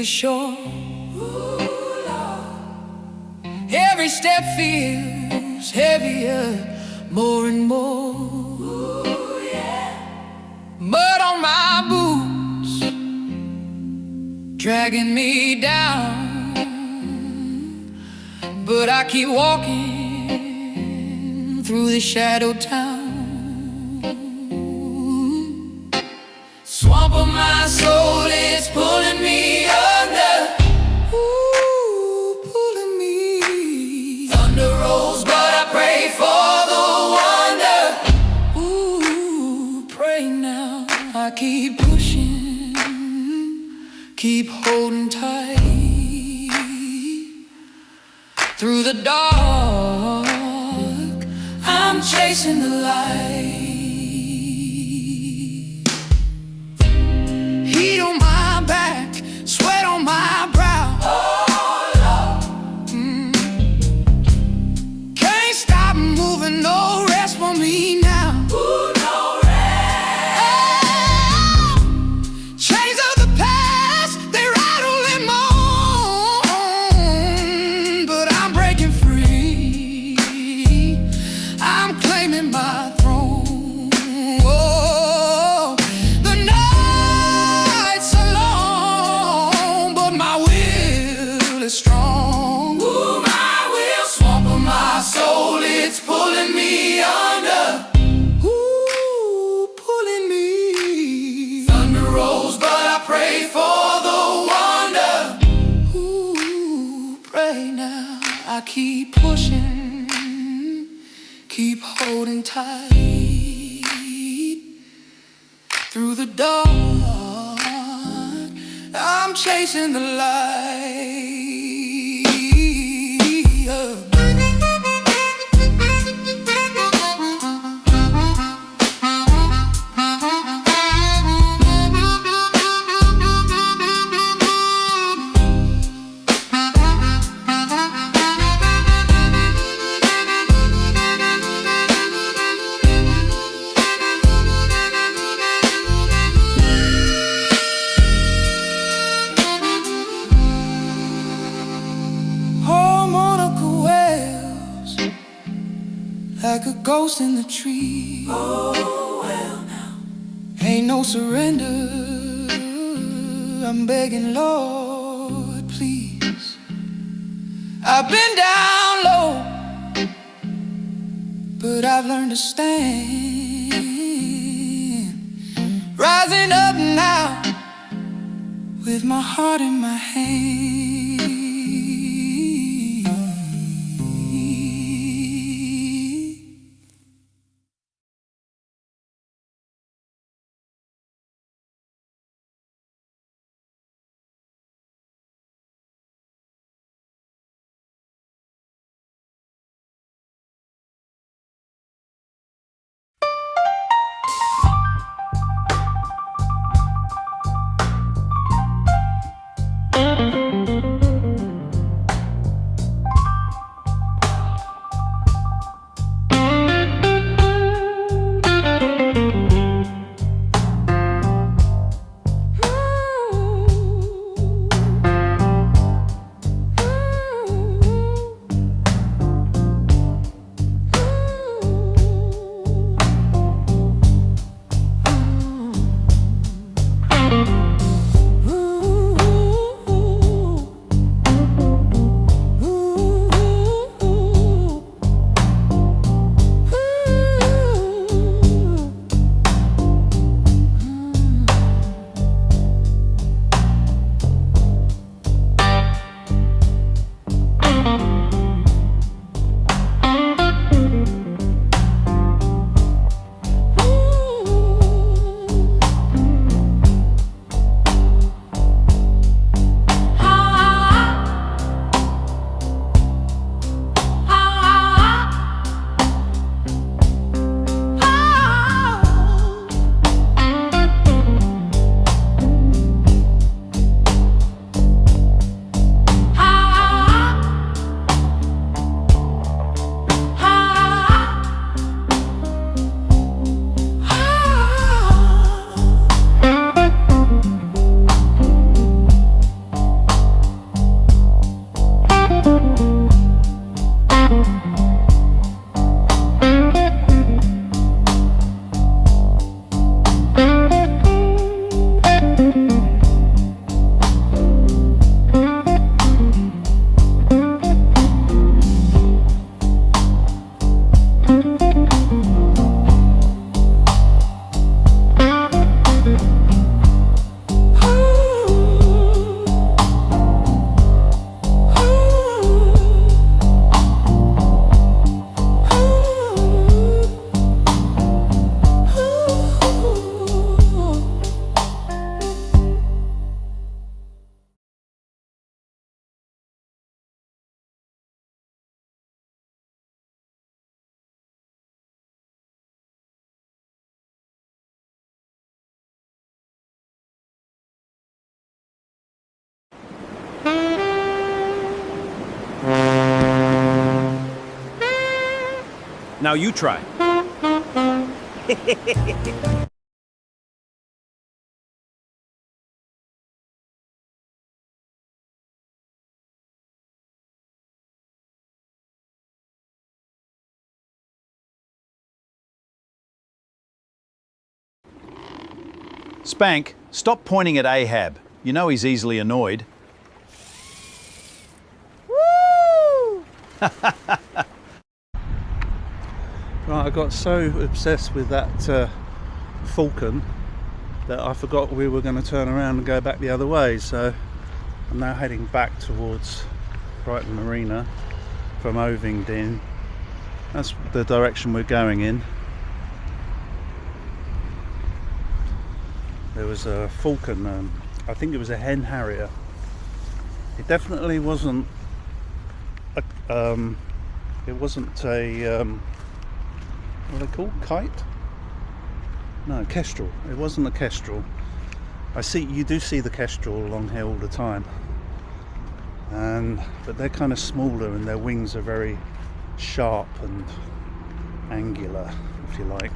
the shore. Every step feels heavier, more and more. Mud on my boots, dragging me down, but I keep walking through the shadow town. Swamp of my soul is pulling me under. Ooh, pulling me. Thunder rolls, but I pray for the wonder. Ooh, pray now. I keep pushing, keep holding tight. Through the dark, I'm chasing the light. Heat on my back, sweat on my brow. Oh, Lord. Can't stop moving, no rest for me now. Ooh, no rest. Oh, chains of the past, they rattle and moan, but I'm breaking free. I'm claiming my throne. Oh, the nights are long, but my will is strong. Ooh, my will, swamp of my soul, it's pulling me under. Ooh, pulling me. Thunder rolls, but I pray for the wonder. Ooh, pray now. I keep pushing, keep holding tight. Through the dark, I'm chasing the light. Harmonica wails like a ghost in the tree. Oh, well now. Ain't no surrender. I'm begging, Lord, please. I've been down low, but I've learned to stand. Rising up now with my heart in my hand. Now you try. Spank, stop pointing at Ahab. You know he's easily annoyed. Woo! Right, I got so obsessed with that falcon that I forgot we were going to turn around and go back the other way, so I'm now heading back towards Brighton Marina from Ovingdean. That's the direction we're going in. There was a falcon, I think it was a hen harrier. It definitely wasn't a, what are they called? Kite? No, kestrel. It wasn't a kestrel. You do see the kestrel along here all the time, but they're kind of smaller and their wings are very sharp and angular, if you like.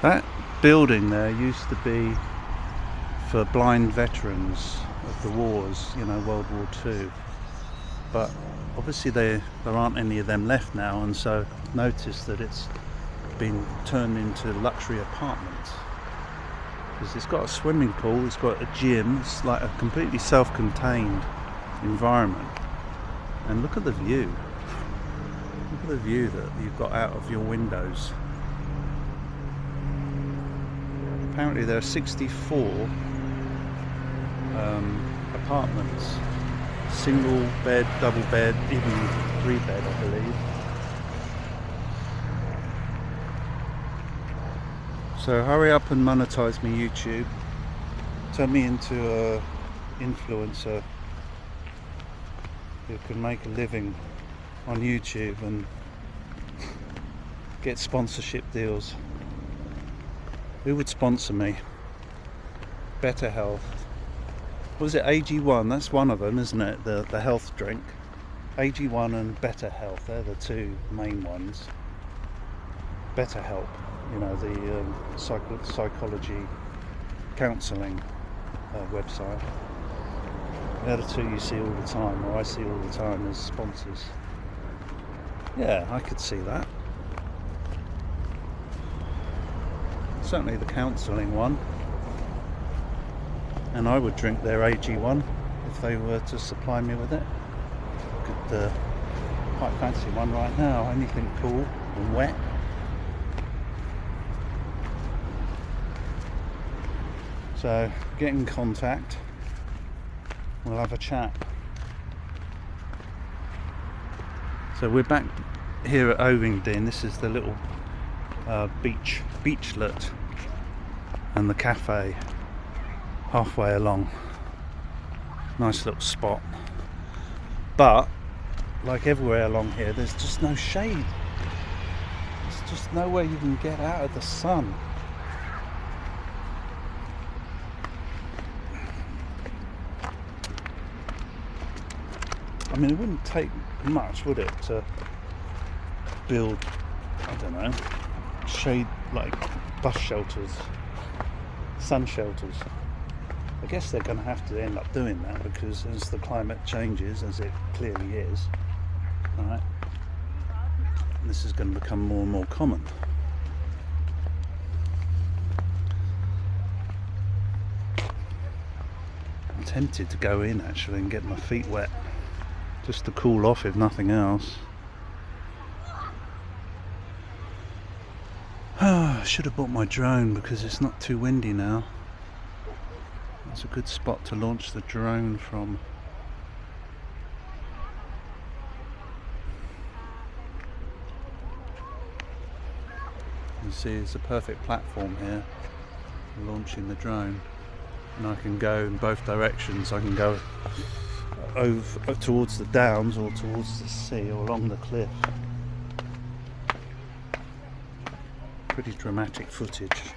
That building there used to be for blind veterans of the wars, you know, World War II. But obviously there aren't any of them left now, and so I've noticed that it's been turned into luxury apartments. Because it's got a swimming pool, it's got a gym, it's like a completely self-contained environment. And look at the view. Look at the view that you've got out of your windows. Apparently there are 64 apartments, single bed, double bed, even 3-bed, I believe. So hurry up and monetize me, YouTube. Turn me into a influencer who can make a living on YouTube and get sponsorship deals. Who would sponsor me? Better Health. What is it? AG1, that's one of them, isn't it? The health drink. AG1 and Better Health, they're the two main ones. Better Help, you know, the psychology counselling website. They're the two you see all the time, or I see all the time as sponsors. Yeah, I could see that. Certainly the counselling one, and I would drink their AG1 if they were to supply me with it. Could quite fancy one right now. Anything cool and wet. So get in contact, we'll have a chat. So we're back here at Ovingdean. This is the little beachlet and the cafe halfway along. Nice little spot, but like everywhere along here, there's just no shade. There's just nowhere you can get out of the sun. I mean, it wouldn't take much, would it, to build, I don't know, shade, like bus shelters, sun shelters. I guess they're going to have to end up doing that, because as the climate changes, as it clearly is, right, this is going to become more and more common. I'm tempted to go in actually and get my feet wet, just to cool off if nothing else. I should have bought my drone because it's not too windy now. It's a good spot to launch the drone from. can see it's a perfect platform here for launching the drone, and I can go in both directions. I can go over towards the downs or towards the sea or along the cliff. Pretty dramatic footage.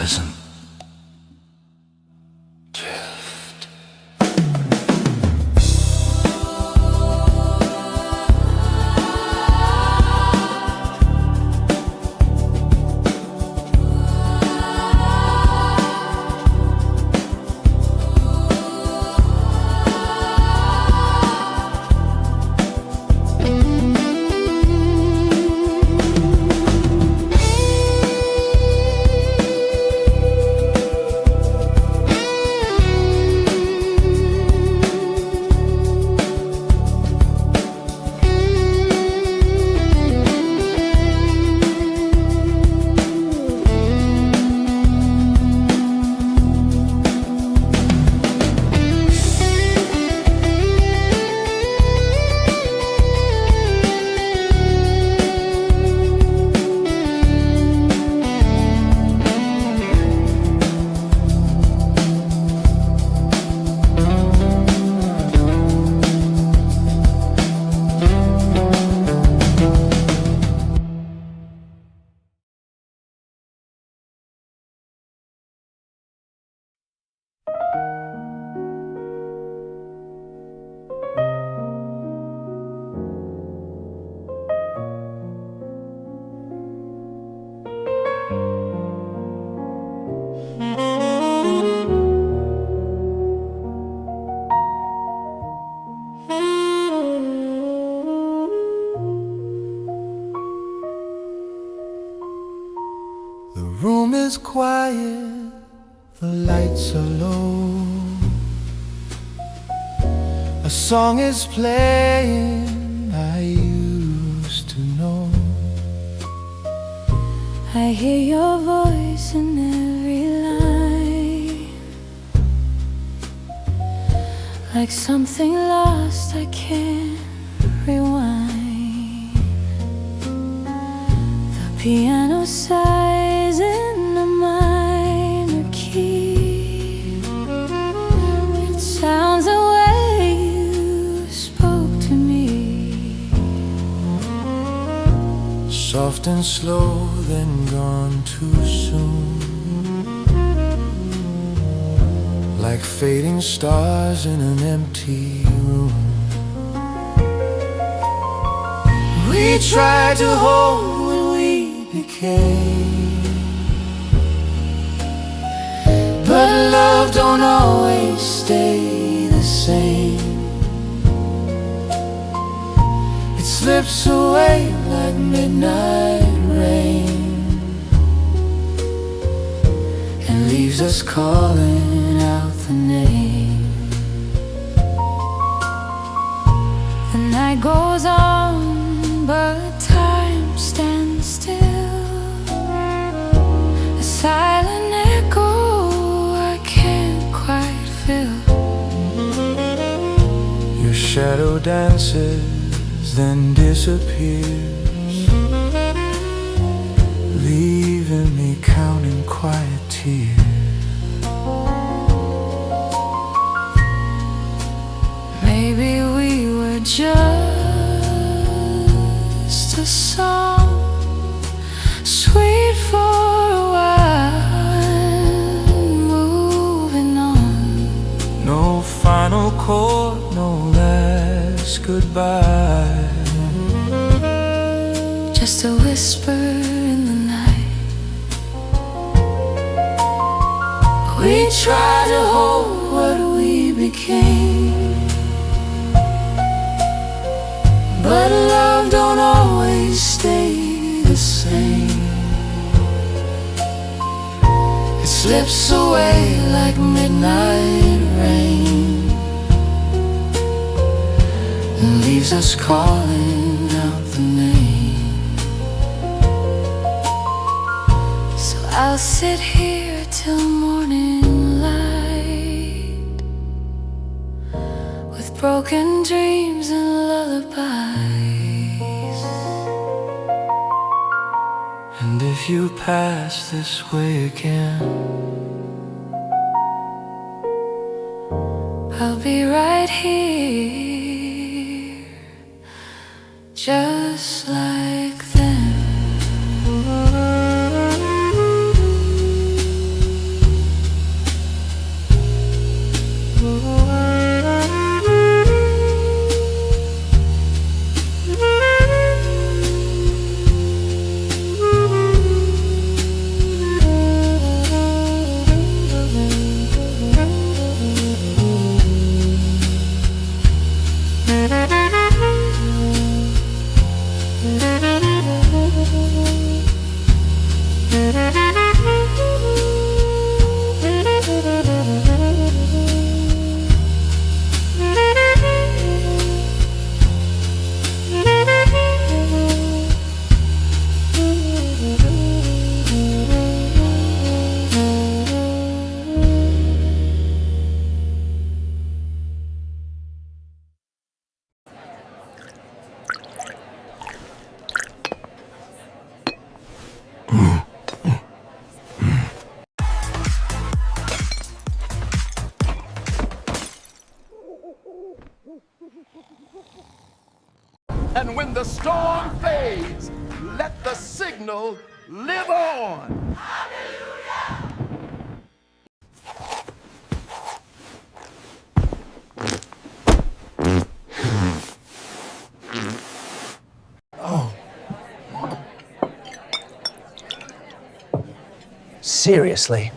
unpleasant. The room is quiet, the lights are low. A song is playing I used to know. I hear your voice in every line, like something lost I can't rewind. The piano sighs in a minor key. It sounds the way you spoke to me, soft and slow, then gone too soon. Like fading stars in an empty room. We tried to hold when we became, but love don't always stay the same. It slips away like midnight rain and leaves us calling out the name. the night goes on, but time stands still. A silent echo I can't quite feel. Your shadow dances, then disappears, leaving me counting quiet tears. Maybe we were just a song, sweet for a while, moving on. No final chord, no last goodbye. Just a whisper in the night. We tried to hold what we became, but love don't always stay the same. It slips away like midnight rain and leaves us calling out the name. So I'll sit here till morning light, with broken dreams and lullabies. And if you pass this way again, I'll be right here, just like them. And when the storm fades, let the signal live on. Oh. Seriously.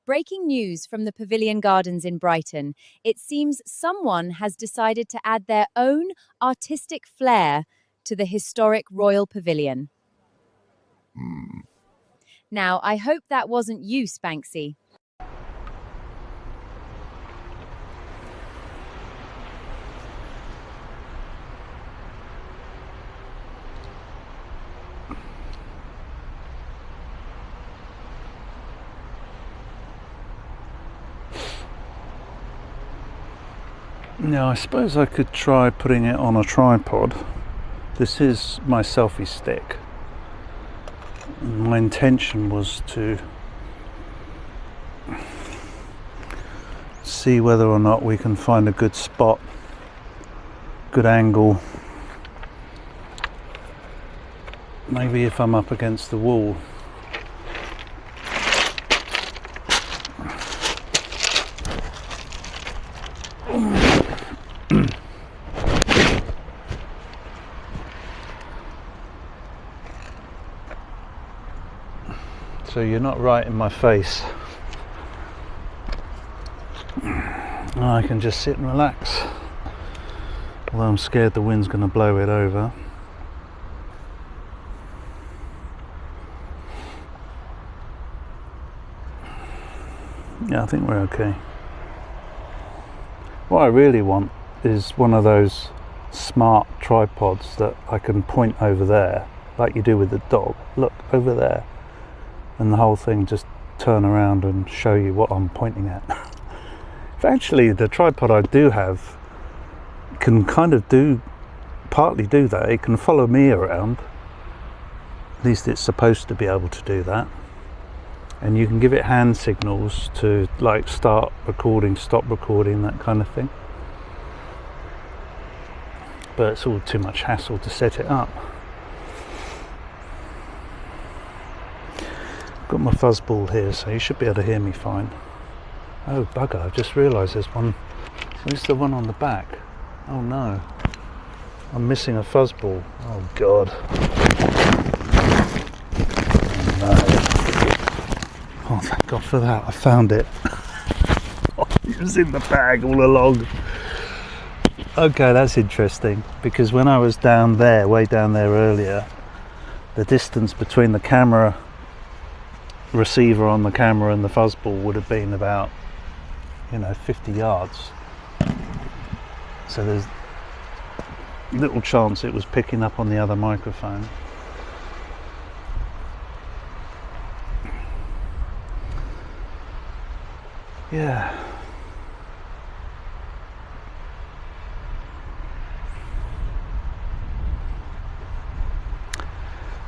Breaking news from the Pavilion Gardens in Brighton. It seems someone has decided to add their own artistic flair to the historic Royal Pavilion. Now, I hope that wasn't you, Spanksy. Now I suppose I could try putting it on a tripod. This is my selfie stick. My intention was to see whether or not we can find a good spot, good angle. Maybe if I'm up against the wall. So you're not right in my face. I can just sit and relax. Although I'm scared the wind's going to blow it over. Yeah, I think we're okay. What I really want is one of those smart tripods that I can point over there, like you do with the dog. Look, over there. And the whole thing just turn around and show you what I'm pointing at. Actually, the tripod I do have can kind of partly do that. It can follow me around. At least it's supposed to be able to do that. And you can give it hand signals to like start recording, stop recording, that kind of thing. But it's all too much hassle to set it up. Got my fuzzball here, so you should be able to hear me fine. Oh bugger, I've just realised there's one. Where's the one on the back? Oh no. I'm missing a fuzzball. Oh god. Oh no. Oh thank god for that, I found it. It was in the bag all along. Okay, that's interesting, because when I was down there, way down there earlier, the distance between the camera receiver on the camera and the fuzzball would have been about 50 yards, so there's little chance it was picking up on the other microphone. Yeah,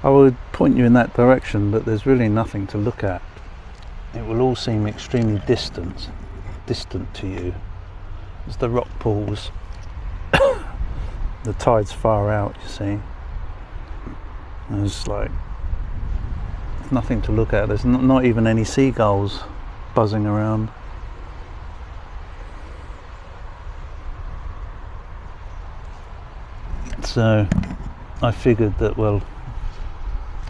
I would point you in that direction, but there's really nothing to look at. It will all seem extremely distant to you. As the rock pools, the tide's far out, you see. There's nothing to look at. There's not even any seagulls buzzing around. So I figured that, well,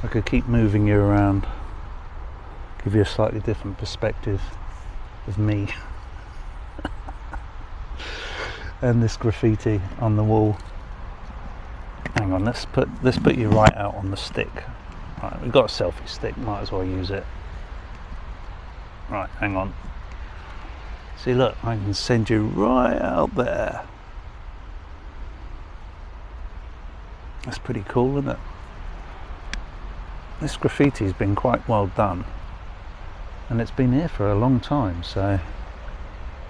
I could keep moving you around, give you a slightly different perspective of me and this graffiti on the wall. Hang on, let's put you right out on the stick. Right, we've got a selfie stick, might as well use it. Right, hang on. See, look, I can send you right out there. That's pretty cool, isn't it? This graffiti's been quite well done, and it's been here for a long time, so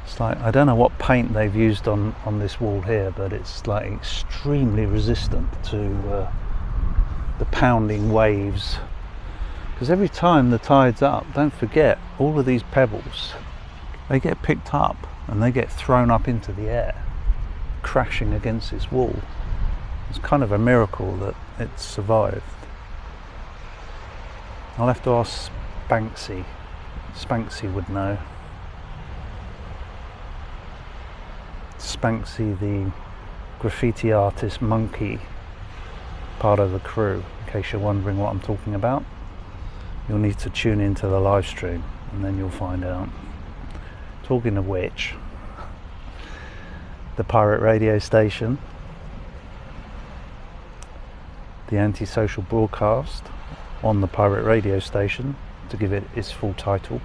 it's like, I don't know what paint they've used on this wall here, but it's like extremely resistant to the pounding waves, because every time the tide's up, don't forget, all of these pebbles, they get picked up and they get thrown up into the air, crashing against this wall. It's kind of a miracle that it survived. I'll have to ask Spanksy. Spanksy would know. Spanksy, the graffiti artist monkey, part of the crew, in case you're wondering what I'm talking about. You'll need to tune into the live stream and then you'll find out. Talking of which, the pirate radio station, the Antisocial Broadcast on the pirate radio station, to give it its full title.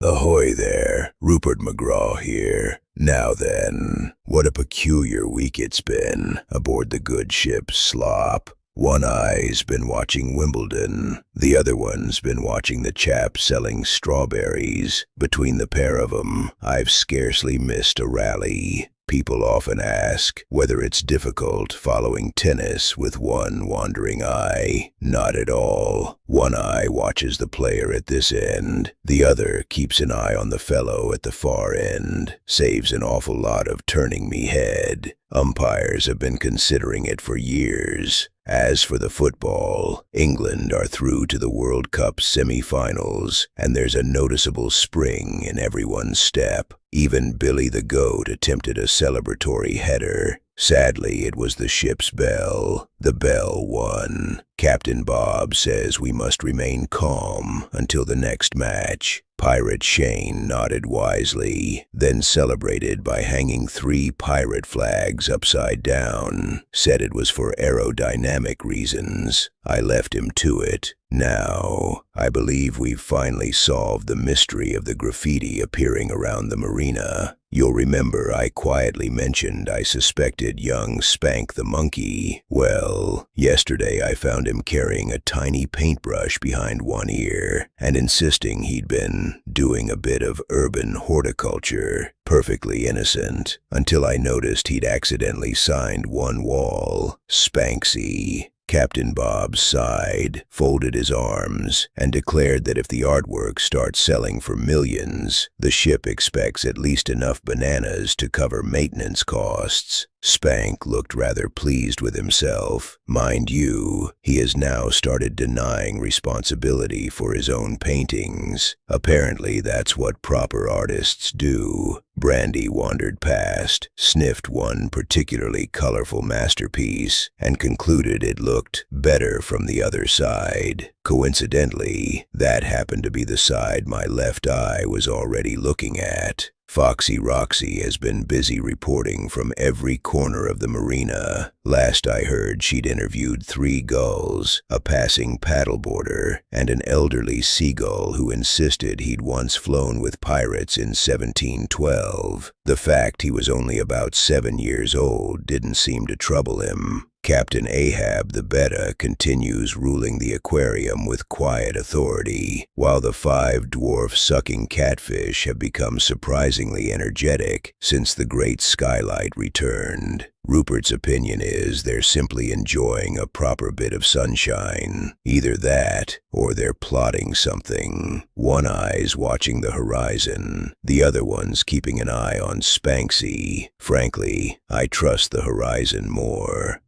Ahoy there, Rupert McGraw here. Now then, what a peculiar week it's been aboard the good ship Slop. One eye's been watching Wimbledon, the other one's been watching the chap selling strawberries. Between the pair of 'em, I've scarcely missed a rally. People often ask whether it's difficult following tennis with one wandering eye. Not at all. One eye watches the player at this end. The other keeps an eye on the fellow at the far end. Saves an awful lot of turning me head. Umpires have been considering it for years. As for the football, England are through to the World Cup semi-finals, and there's a noticeable spring in everyone's step. Even Billy the Goat attempted a celebratory header. Sadly, it was the ship's bell. The bell won. Captain Bob says we must remain calm until the next match. Pirate Shane nodded wisely, then celebrated by hanging 3 pirate flags upside down. Said it was for aerodynamic reasons. I left him to it. Now, I believe we've finally solved the mystery of the graffiti appearing around the marina. You'll remember I quietly mentioned I suspected young Spank the monkey. Well, yesterday I found him carrying a tiny paintbrush behind one ear and insisting he'd been doing a bit of urban horticulture. Perfectly innocent, until I noticed he'd accidentally signed one wall, Spanksy. Captain Bob sighed, folded his arms, and declared that if the artwork starts selling for millions, the ship expects at least enough bananas to cover maintenance costs. Spank looked rather pleased with himself. Mind you, he has now started denying responsibility for his own paintings. Apparently that's what proper artists do. Brandy wandered past, sniffed one particularly colorful masterpiece, and concluded it looked better from the other side. Coincidentally, that happened to be the side my left eye was already looking at. Foxy Roxy has been busy reporting from every corner of the marina. Last I heard, she'd interviewed 3 gulls, a passing paddleboarder, and an elderly seagull who insisted he'd once flown with pirates in 1712. The fact he was only about 7 years old didn't seem to trouble him. Captain Ahab the Beta continues ruling the aquarium with quiet authority, while the 5 dwarf-sucking catfish have become surprisingly energetic since the great skylight returned. Rupert's opinion is they're simply enjoying a proper bit of sunshine. Either that, or they're plotting something. One eye's watching the horizon, the other one's keeping an eye on Spanksy. Frankly, I trust the horizon more.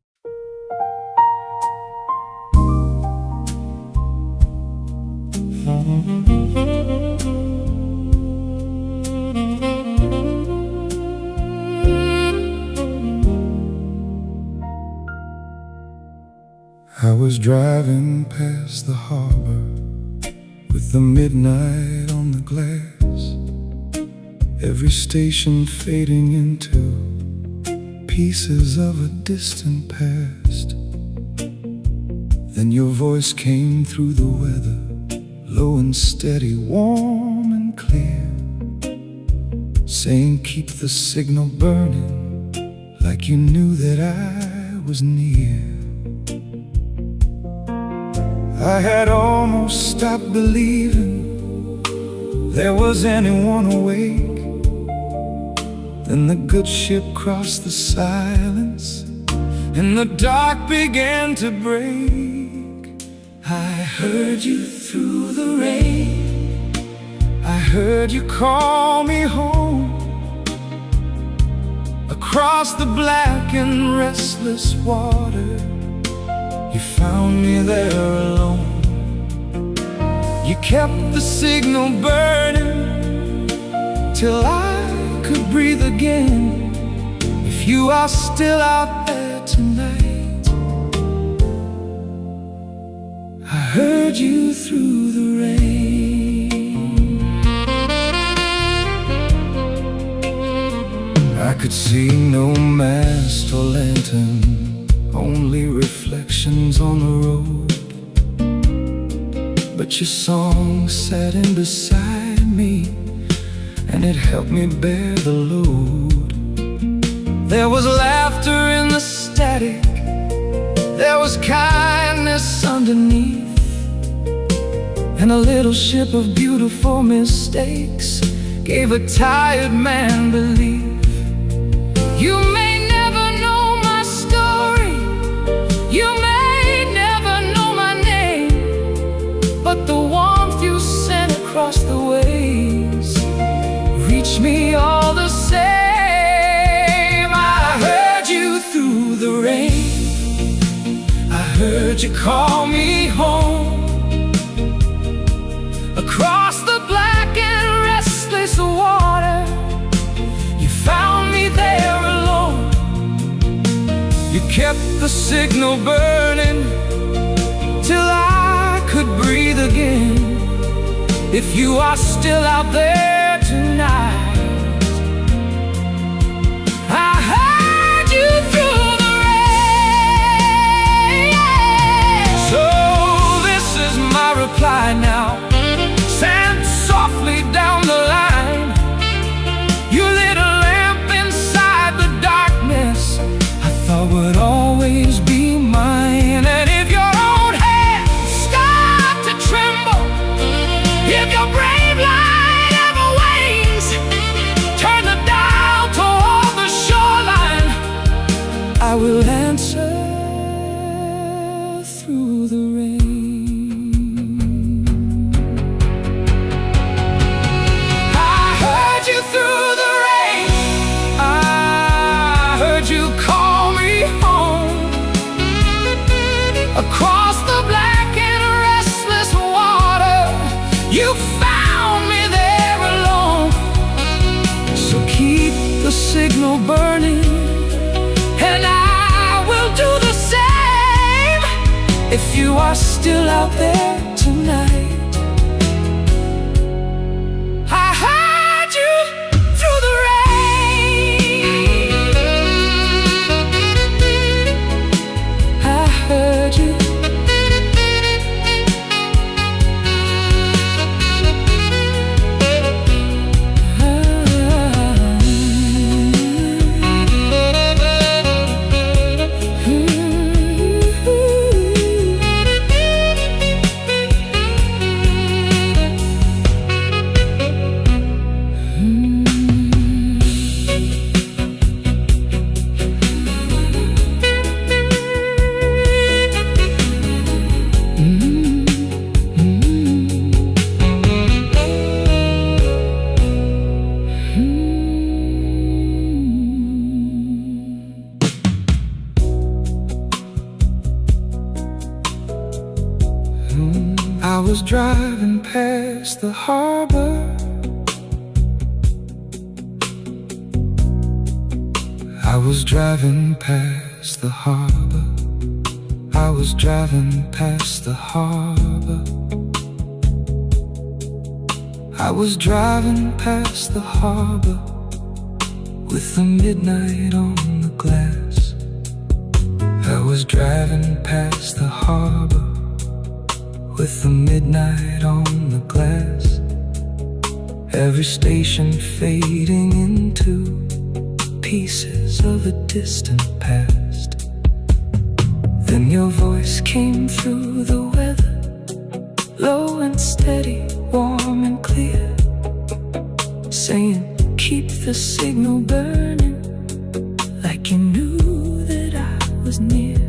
I was driving past the harbor with the midnight on the glass, every station fading into pieces of a distant past. Then your voice came through the weather, low and steady, warm and clear, saying keep the signal burning, like you knew that I was near. I had almost stopped believing there was anyone awake. Then the good ship crossed the silence and the dark began to break. I heard you through the rain, I heard you call me home. Across the black and restless water, you found me there alone. You kept the signal burning till I could breathe again. If you are still out there tonight, I heard you through the rain. I could see no mast or lantern, only reflections on the road. But your song sat in beside me, and it helped me bear the load. There was laughter in the static, there was kindness underneath, and a little ship of beautiful mistakes gave a tired man belief. You may never know my story, you may never know my name, but the warmth you sent across the waves reached me all the same. I heard you through the rain, I heard you call me home. Across the black and restless water, you found me there alone. You kept the signal burning till I could breathe again. If you are still out there tonight, I heard you through the rain. So this is my reply now, sent softly down the line. You lit a lamp inside the darkness I thought would always be mine. And if your own hands start to tremble, if your brave light ever wanes, turn the dial toward the shoreline, I will answer through the rain. Through the rain, I heard you call me home. Across the black and restless water, you found me there alone. So keep the signal burning, and I will do the same. If you are still out there tonight, I was driving past the harbor, I was driving past the harbor, I was driving past the harbor, I was driving past the harbor with the midnight on the glass. I was driving past the harbor with the midnight on the glass. Every station fading into pieces of a distant past. Then your voice came through the weather, low and steady, warm and clear, saying, keep the signal burning, like you knew that I was near.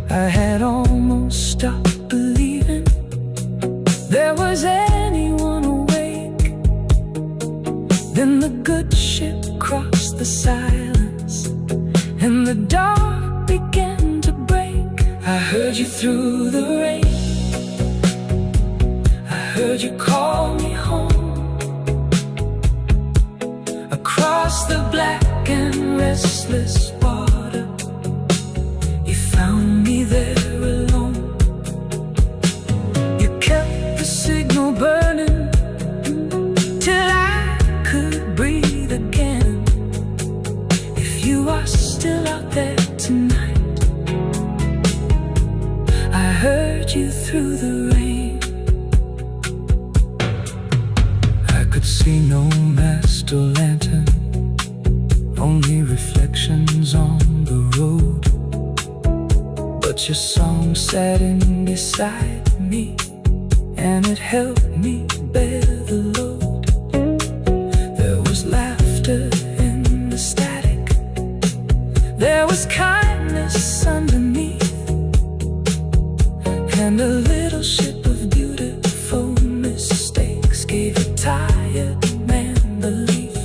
I had almost stopped believing there was anyone awake. Then the good ship crossed the silence, and the dark began to break. I heard you through the rain, I heard you call me home. Across the black and restless water, you found me there alone. You kept the signal burning till I could breathe again. If you are still out there tonight, I heard you through the rain. I could see no mast or lantern, only reflections on the road. But your song sat in beside me, and it helped me bear the load. There was laughter in the static, there was kindness underneath, and a little ship of beautiful mistakes gave a tired man belief.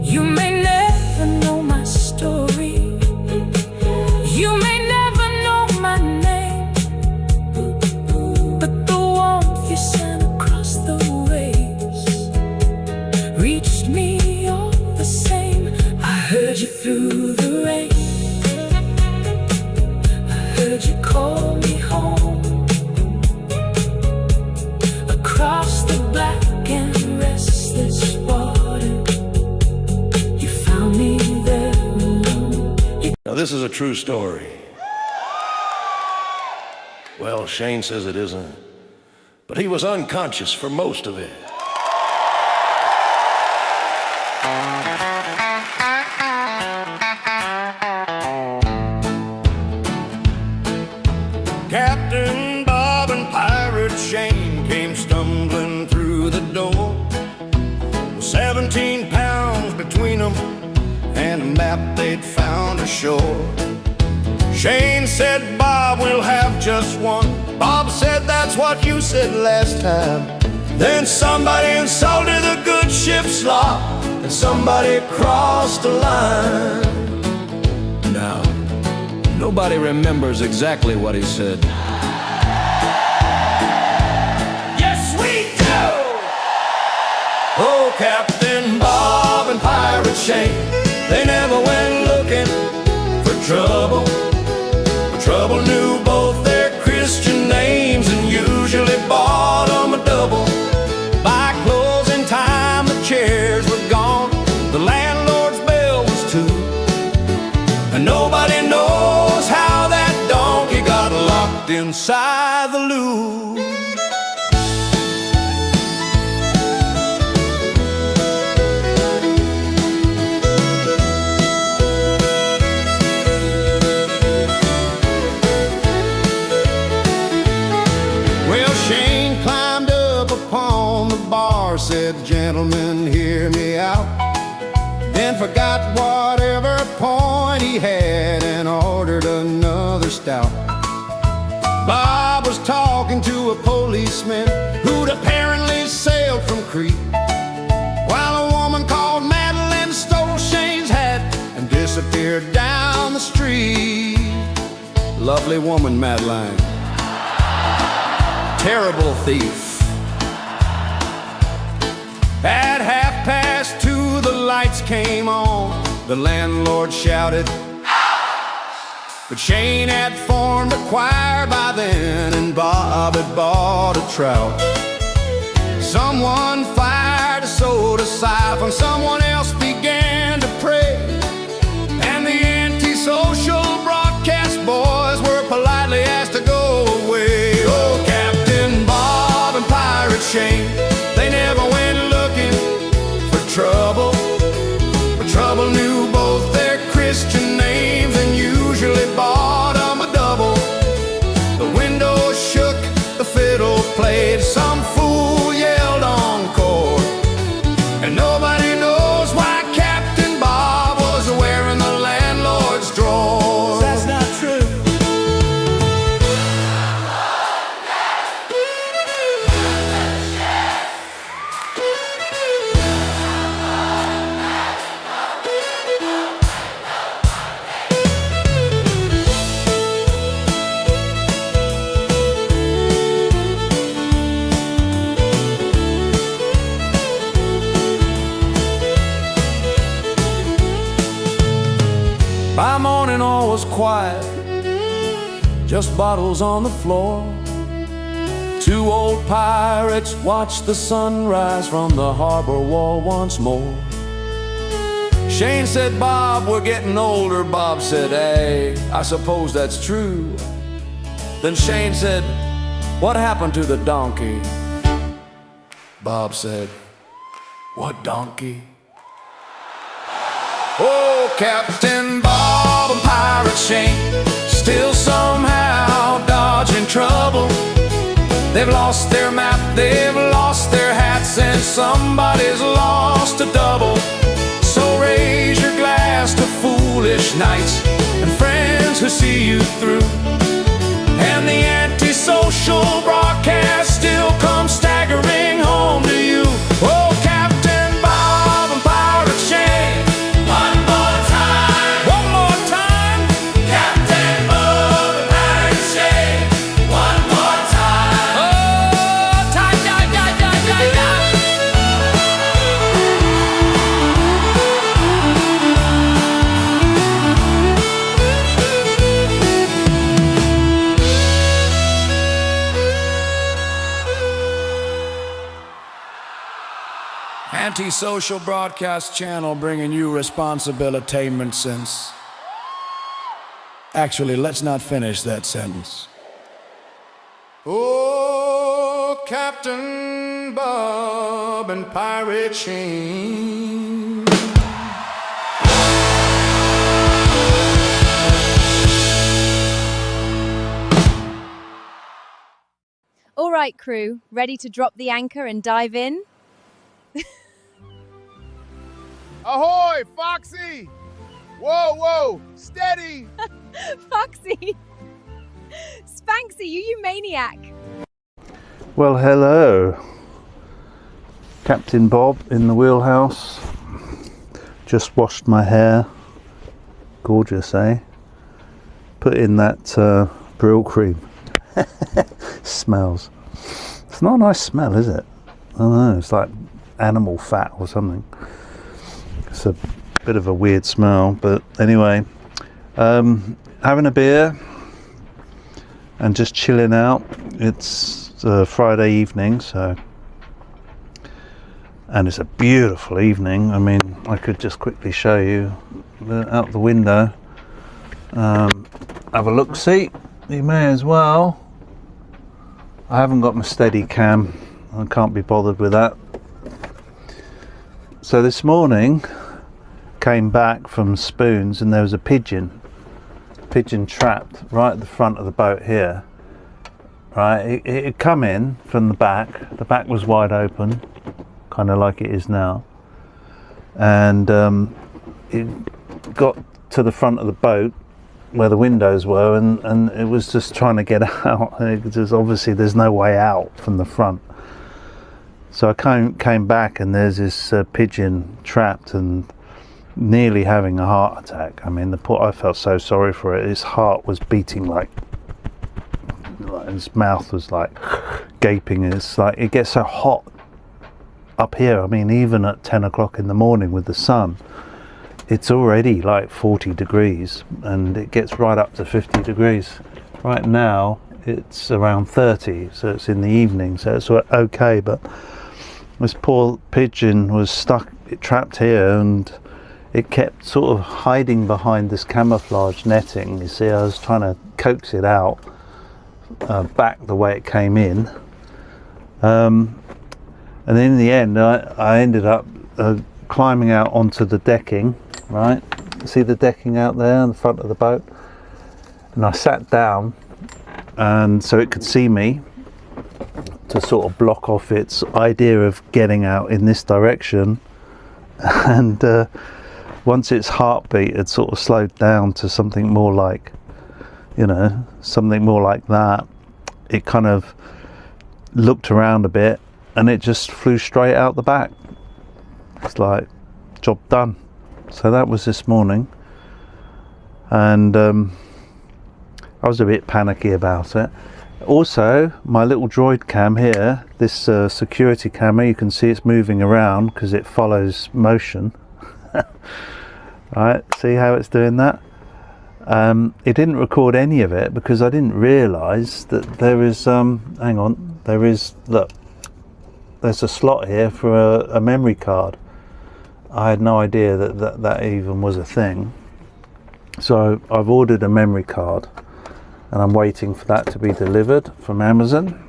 You may never know my story, you may never know my name, but the warmth you sent across the waves reached me all the same. I heard you through the rain, I heard you call me home. Across the black and restless water, you found me there alone. Now, this is a true story. Well, Shane says it isn't, but he was unconscious for most of it. Captain Bob and Pirate Shane came stumbling through the door, 17 pounds between them and a map they'd found ashore. Shane said, Bob, we'll have just one. Bob said, that's what you said last time. Then somebody insulted the good ship's law, and somebody crossed the line. Now, nobody remembers exactly what he said. Yes, we do! Oh, Captain Bob and Pirate Shane, they never went looking for trouble. But trouble knew both their Christian names and usually bought them a double. By closing time, the chairs were gone, the landlord's bell was too, and nobody knows how that donkey got locked inside the loo. Well, Shane climbed up upon the bar, said, gentlemen, hear me out. Then forgot whatever point he had and ordered another stout. Bob was talking to a policeman who'd apparently sailed from Crete, while a woman called Madeline stole Shane's hat and disappeared down the street. Lovely woman, Madeline. Terrible thief. At 2:30, the lights came on. The landlord shouted, but Shane had formed a choir by then, and Bob had bought a trout. Someone fired a soda siphon, someone else began to pray, and the Antisocial Broadcast boys were politely asked to go away. Oh, Captain Bob and Pirate Shane, they never went looking for trouble, but trouble knew both their Christian names and usually bought them a double. The window shook, the fiddle played, some fool yelled encore, and nobody knows was quiet, just bottles on the floor. Two old pirates watched the sunrise from the harbor wall once more. Shane said, Bob, we're getting older. Bob said, hey, I suppose that's true. Then Shane said, what happened to the donkey? Bob said, what donkey? Oh, Captain Bob and Pirate Shane, still somehow dodging trouble. They've lost their map, they've lost their hats, and somebody's lost a double. So raise your glass to foolish nights and friends who see you through. And the antisocial broadcast still comes staggering home to you. Oh, Captain Bob and Pirate Shane, one more time, one more time. Captain Bob and Pirate Shane, one more time. Oh, time, time, time, time, time, time. Antisocial Broadcast Channel bringing you responsibilitainment sense. Actually, let's not finish that sentence. Oh, Captain Bob and Pirate Shane. All right, crew, ready to drop the anchor and dive in? Ahoy, Foxy! Whoa, whoa, steady! Foxy! Spanksy, you maniac! Well, hello. Captain Bob in the wheelhouse. Just washed my hair. Gorgeous, eh? Put in that Brill cream. Smells. It's not a nice smell, is it? I don't know, it's like animal fat or something. It's a bit of a weird smell, but anyway, having a beer and just chilling out. It's Friday evening, so, and it's a beautiful evening. I mean, I could just quickly show you out the window. Have a look, see, you may as well. I haven't got my steady cam, I can't be bothered with that. So this morning came back from Spoons and there was a pigeon trapped right at the front of the boat here. Right, it had come in from the back was wide open, kind of like it is now, and it got to the front of the boat where the windows were, and it was just trying to get out. Obviously there's no way out from the front. So I came back and there's this pigeon trapped and nearly having a heart attack. I mean, I felt so sorry for it. His heart was beating like his mouth was like gaping. It's like it gets so hot up here. I mean, even at 10 o'clock in the morning with the sun, it's already like 40 degrees and it gets right up to 50 degrees. Right now it's around 30, so it's in the evening, so it's okay, but this poor pigeon was trapped here, and it kept sort of hiding behind this camouflage netting. You see, I was trying to coax it out back the way it came in, and then in the end I ended up climbing out onto the decking. Right, see the decking out there on the front of the boat, and I sat down and so it could see me, to sort of block off its idea of getting out in this direction. And once its heartbeat had sort of slowed down to something more like, something more like that, it kind of looked around a bit and it just flew straight out the back. It's like, job done. So that was this morning, and I was a bit panicky about it. Also, my little droid cam here, this security camera, you can see it's moving around because it follows motion. Right, see how it's doing that? It didn't record any of it because I didn't realise that there is hang on, there's a slot here for a memory card. I had no idea that even was a thing. So I've ordered a memory card and I'm waiting for that to be delivered from Amazon.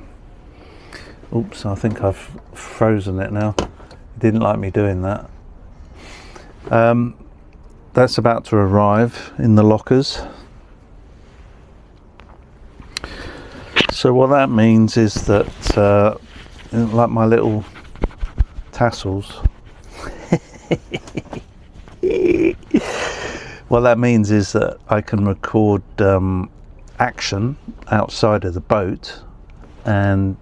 Oops, I think I've frozen it now. It didn't like me doing that. That's about to arrive in the lockers. So what that means is that like my little tassels, what that means is that I can record action outside of the boat and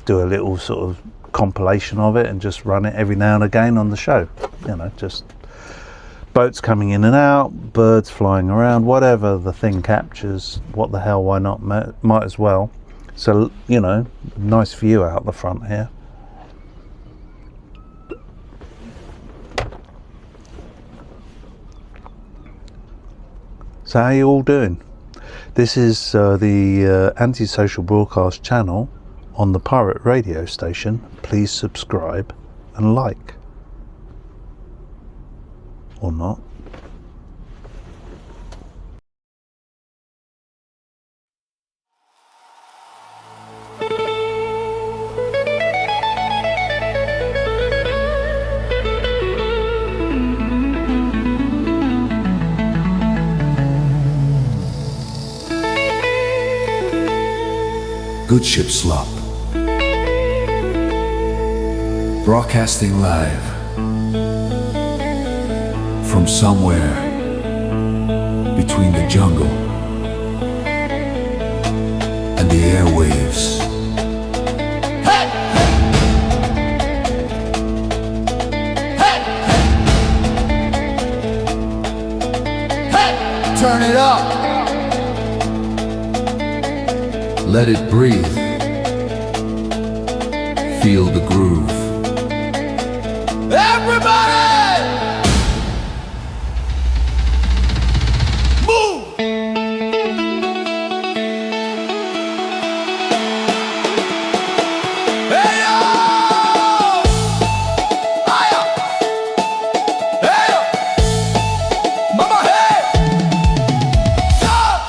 do a little sort of compilation of it and just run it every now and again on the show. You know, just boats coming in and out, birds flying around, whatever the thing captures. What the hell, why not? Might as well. So, you know, nice view out the front here. So how are you all doing? This is the Antisocial Broadcast channel on the pirate radio station. Please subscribe and like. Or not. Good Ship Slop, broadcasting live from somewhere between the jungle and the airwaves. Hey! Hey! Hey! Turn it up. Let it breathe. Feel the groove. Everybody! Move! Hey yo! Hiya! Hey yo! Mama hey! Stop!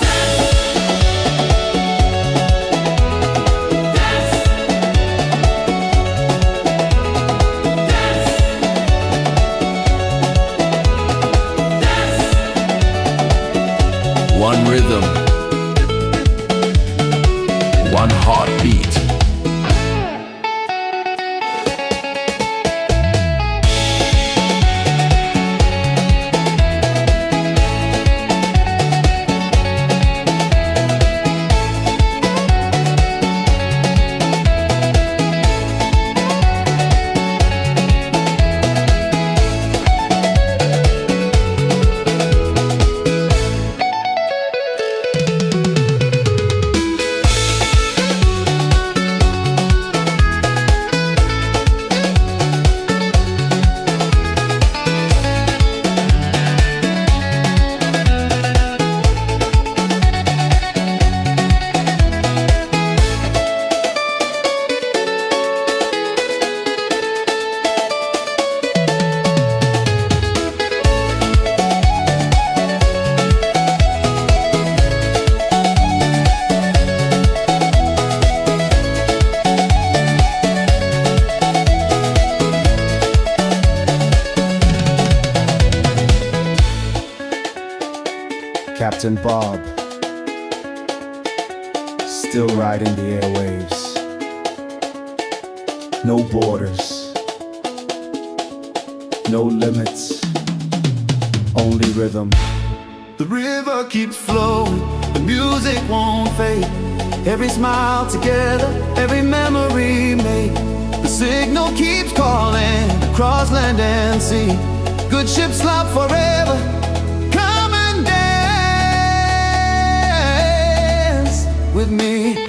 One rhythm, one heartbeat. Captain Bob, still riding the airwaves. No borders, no limits, only rhythm. The river keeps flowing, the music won't fade. Every smile together, every memory made. The signal keeps calling across land and sea. Good Ship Slop forever. Come and dance with me.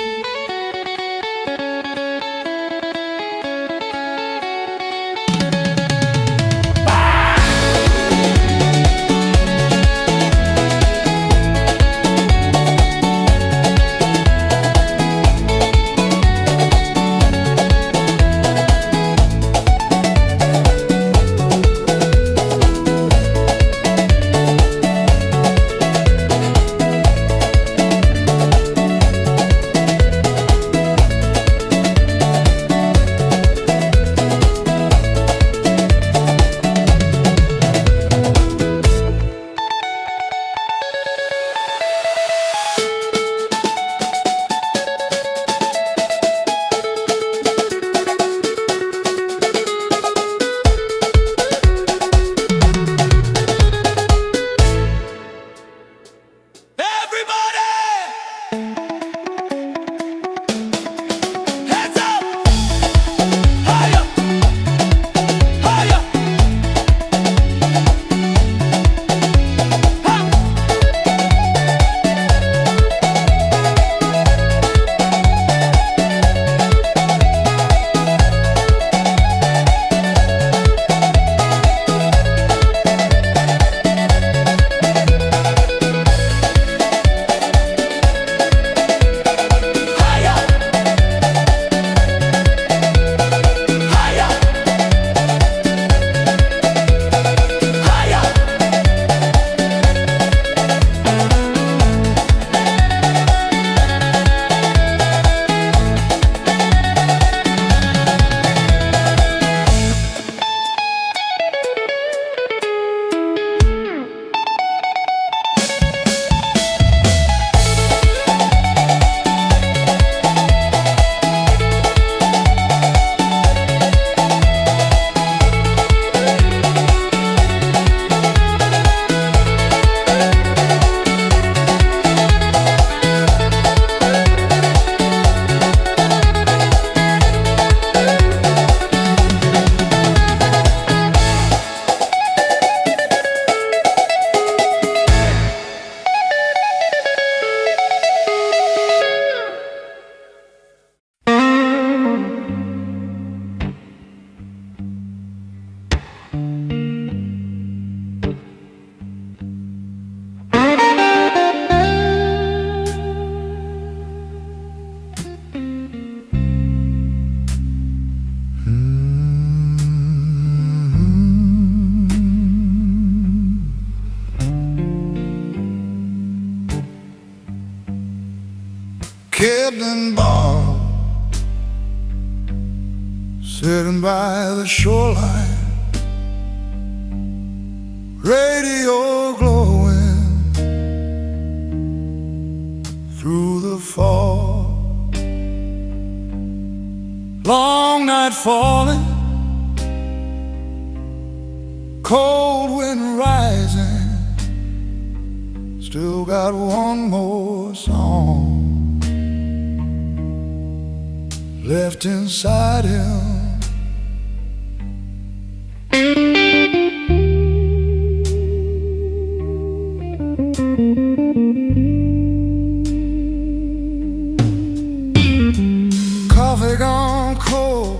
hidden by the shoreline, radio glowing through the fog. Long night falling, cold wind rising, still got one more song left inside him. Coffee gone cold,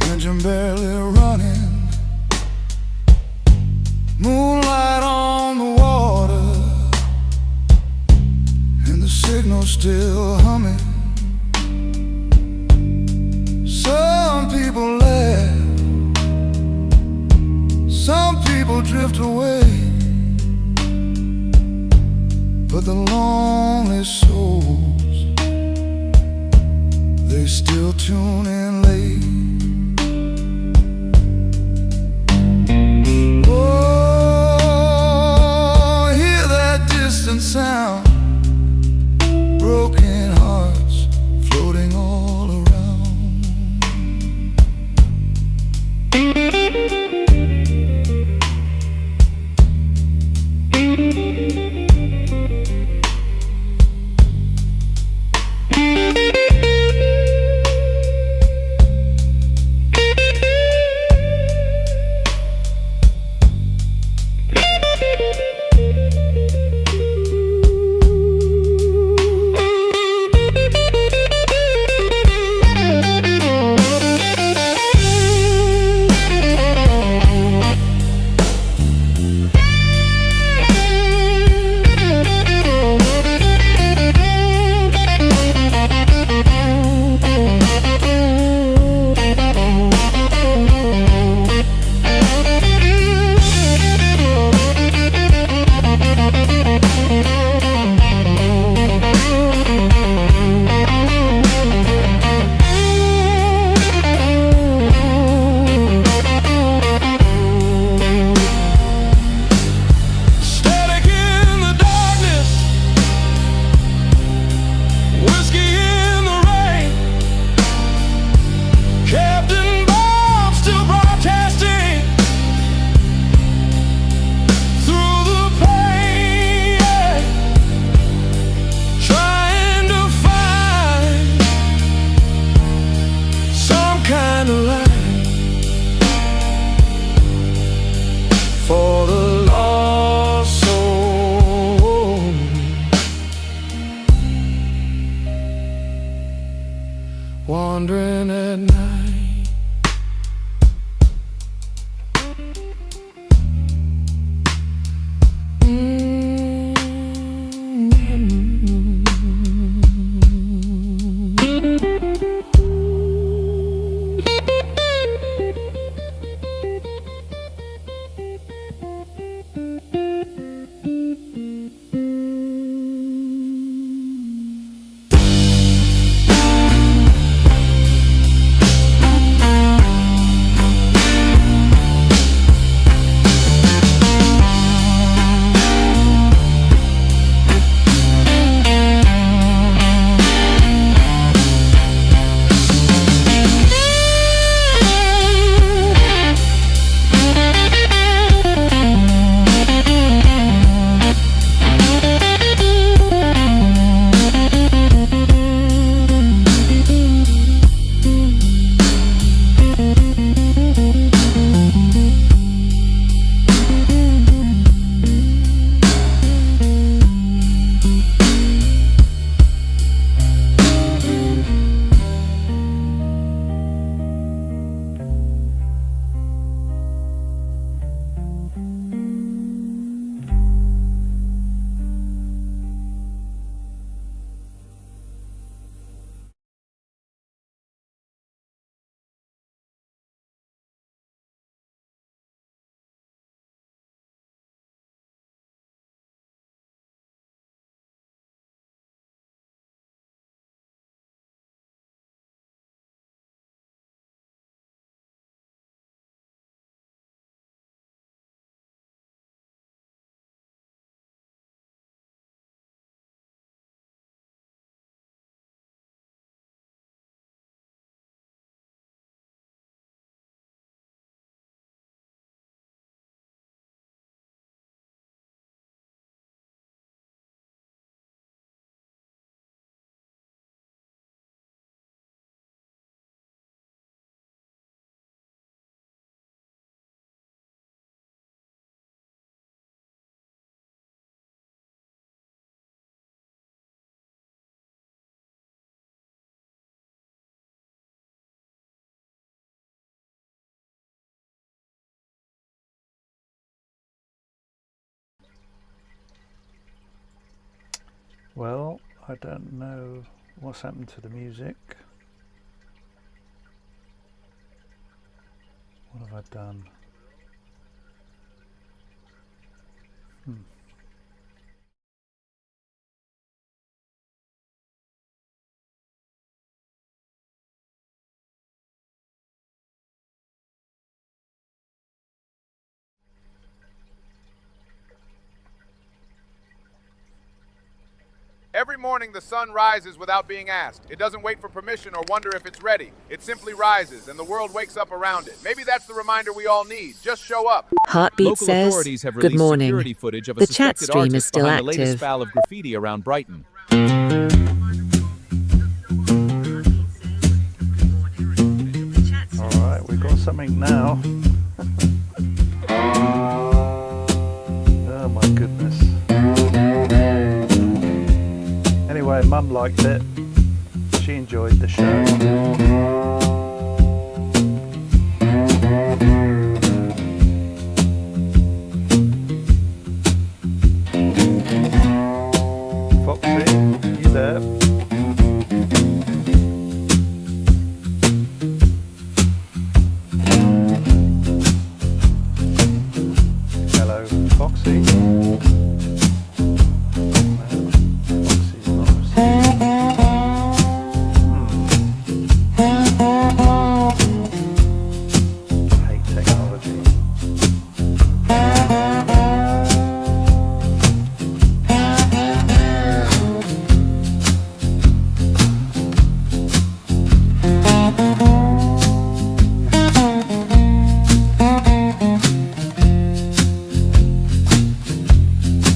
engine barely running, moonlight on the water, and the signal still humming. Some people laugh, some people drift away, but the lonely souls, they still tune in late. Oh, hear that distant sound, broken hearts floating all around. Well, I don't know what's happened to the music. What have I done? Every morning the sun rises without being asked. It doesn't wait for permission or wonder if it's ready. It simply rises and the world wakes up around it. Maybe that's the reminder we all need. Just show up. Heartbeat Local says, authorities have "Good released morning." security footage of a The chat suspected stream is artist still behind the latest active. foul of graffiti around Brighton. Alright, we've got something now. Oh my goodness. Anyway, Mum liked it. She enjoyed the show. Foxy, you there? Hello, Foxy. Foxy's not receiving. Hate technology.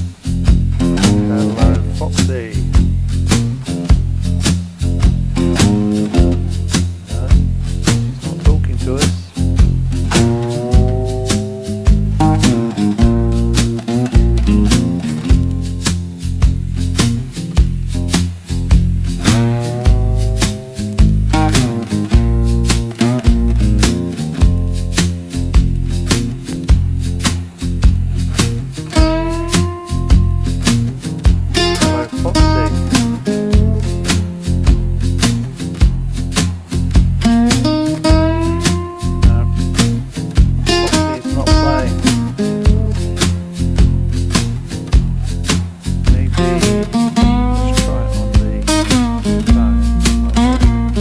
Hello, Foxy. No, she's not talking to us. Hello, Foxy. No, Foxy's not playing. Maybe let's try it on the phone.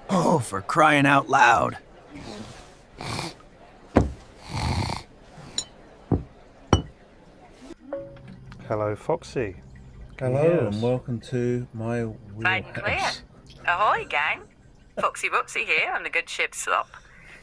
Oh, for crying out loud. Hello, Foxy. Can you Hello hear and us? welcome to my Loud and clear. wheelhouse. Ahoy, gang. Foxy Boxy here on the good ship Slop.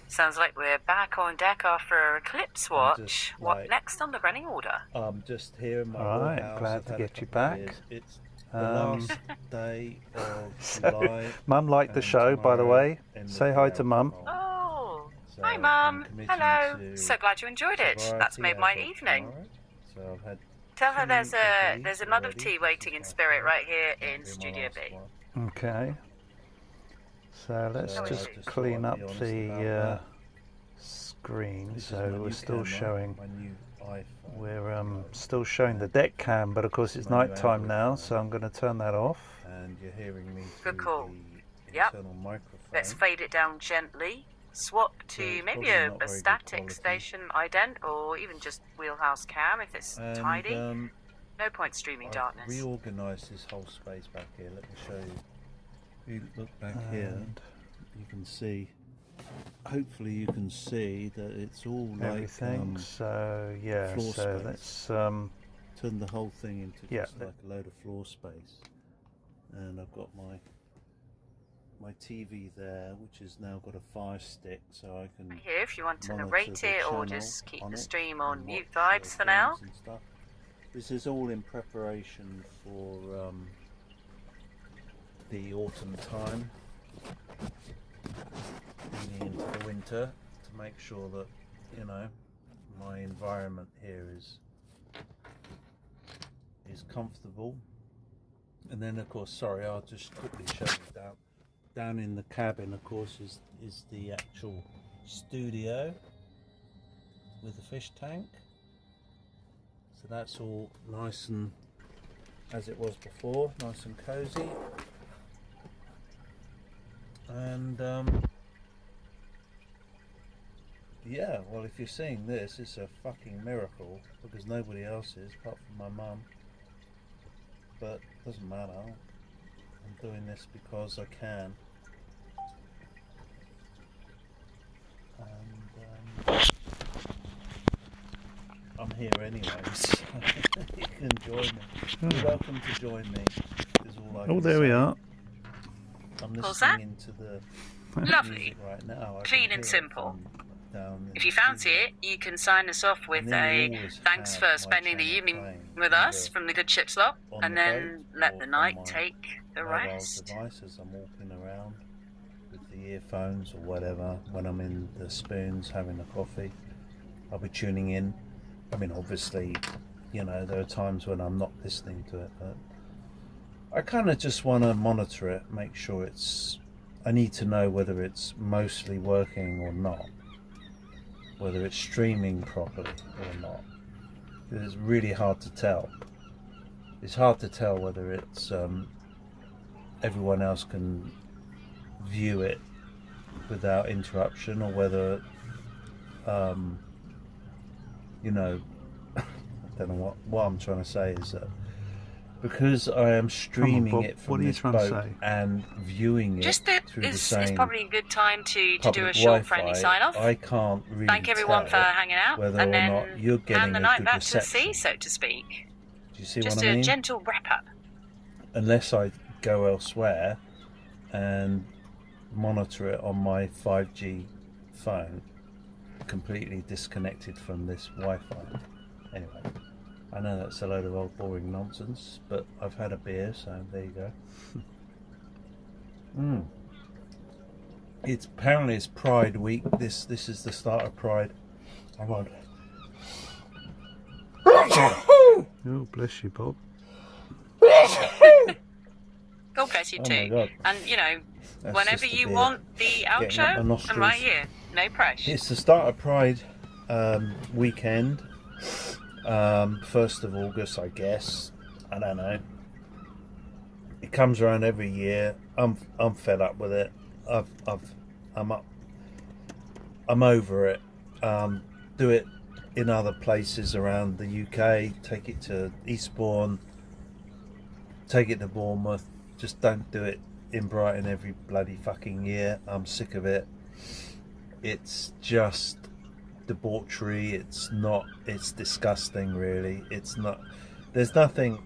Sounds like we're back on deck after our Eclipse watch. just, What like- next on the running order? I'm just here in my Alright, wheelhouse. glad I've to had a get you couple of back. beers. It's the Um, last day of So, July. Mum liked the and show, by the tomorrow way. ends Say the hi to Mum. alcohol. Oh, So hi, I'm Mum. committing Hello. to So glad you enjoyed it. That's sobriety made my as of evening. tomorrow. So I've had Tell her 2 there's of a these mug of already. tea This waiting is in my spirit third. right here This will in be my Studio last B. one. Okay. So let's So I just just clean thought up I'd be honest the about that. screen. This is my So new we're still camera, showing. my new iPhone. We're still showing the deck cam, but of course it's My new night time Android now, phone. so I'm going to turn that off. And you're hearing me Good through call. the Yep. internal microphone. Let's fade it down gently. Swap So to it's maybe probably a not very good static quality. station ident or even just wheelhouse cam if it's And tidy. No point streaming I've darkness. reorganised this whole space back here. Let me show you. If you look back here, And you can see. Hopefully, you can see that it's all like everything. So yeah, floor so space. let's turn the whole thing into yeah, just like a load of floor space. And I've got my TV there, which has now got a Fire Stick, so I can Here, if you want to monitor narrate the it or channel just keep on the it stream on and mute watch, vibes for now. films and stuff. This is all in preparation for the autumn time, leading into the winter, to make sure that, you know, my environment here is comfortable. And then of course, sorry, I'll just quickly show you down in the cabin, of course, is the actual studio with the fish tank. So that's all nice and as it was before, nice and cozy. And yeah, well, if you're seeing this, it's a fucking miracle because nobody else is apart from my mum. But it doesn't matter. I'm doing this because I can. And I'm here anyway, so you can join me. You're welcome to join me. Is all I can there we say. are. I'm Pause that. listening into the Lovely. music right now. I Clean can and hear it simple. down If you fancy it, you can sign us off with And then a you always thanks have for my spending the channel evening playing with us either from the good ship's lot, on and the then boat let or the on night my take the mobile rest. device as I'm walking around with the earphones or whatever. When I'm in the spoons having a coffee, I'll be tuning in. I mean, obviously, you know, there are times when I'm not listening to it, but I kind of just want to monitor it, make sure it's, I need to know whether it's mostly working or not, whether it's streaming properly or not. It's really hard to tell. It's hard to tell whether it's everyone else can view it without interruption, or whether you know, I don't know what I'm trying to say is that because I am streaming Bob, it what from are you this trying to boat say? and viewing it Just that through the it's same probably a good time to do public a short Wi-Fi, friendly sign off. I can't really Thank everyone for tell hanging out, whether and or then not you're getting hand the a night good back reception. to the sea, so to speak. Do you see Just what I mean? a gentle wrap up. Unless I go elsewhere and monitor it on my 5G phone, completely disconnected from this Wi-Fi. Anyway, I know that's a load of old boring nonsense, but I've had a beer, so there you go. It's apparently it's Pride Week. This is the start of Pride. Hang on. Oh, bless you, Bob. God bless you Oh my too. God. And you know, That's whenever just the you beer want the getting up my outro, I'm nostrils. right here. No pressure. It's the start of Pride weekend, 1st of August, I guess. I don't know. It comes around every year. I'm fed up with it. I'm over it. Do it in other places around the UK. Take it to Eastbourne. Take it to Bournemouth. Just don't do it in Brighton every bloody fucking year. I'm sick of it. It's just debauchery. It's disgusting, really. It's not, there's nothing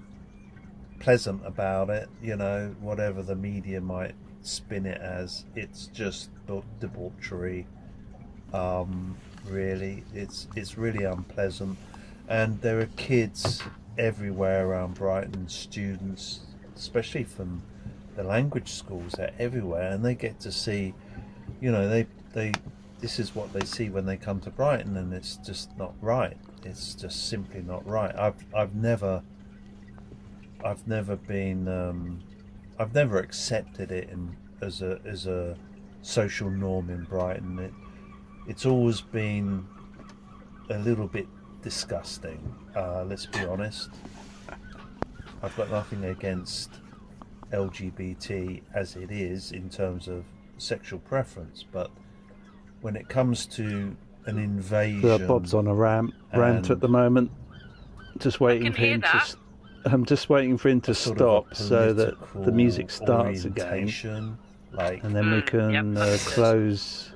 pleasant about it, you know, whatever the media might spin it as. It's just debauchery. Really, it's really unpleasant. And there are kids everywhere around Brighton, students, especially from the language schools. They're everywhere, and they get to see, you know, they this is what they see when they come to Brighton, and it's just not right. It's just simply not right. I've never been I've never accepted it as a social norm in Brighton. It's always been a little bit disgusting. Let's be honest. I've got nothing against LGBT as it is in terms of sexual preference, but when it comes to an invasion, Bob's on a rant at the moment. Just waiting for him to. I'm just waiting for him to stop so that the music starts again, and then we can close.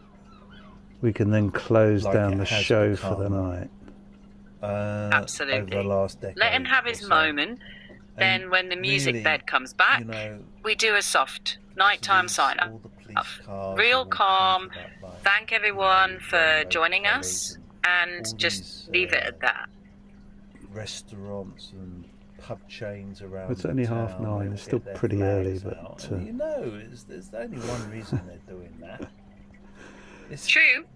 We can then close down the show for the night. Absolutely. Over the last decade. Let him have his moment. Then when the music really, bed comes back, you know, we do a soft nighttime sign up. Real calm. Thank everyone for joining us, and just leave it at that. Restaurants and pub chains around. It's only the town, 9:30. It's still pretty early, but you know, there's only one reason they're doing that. It's true.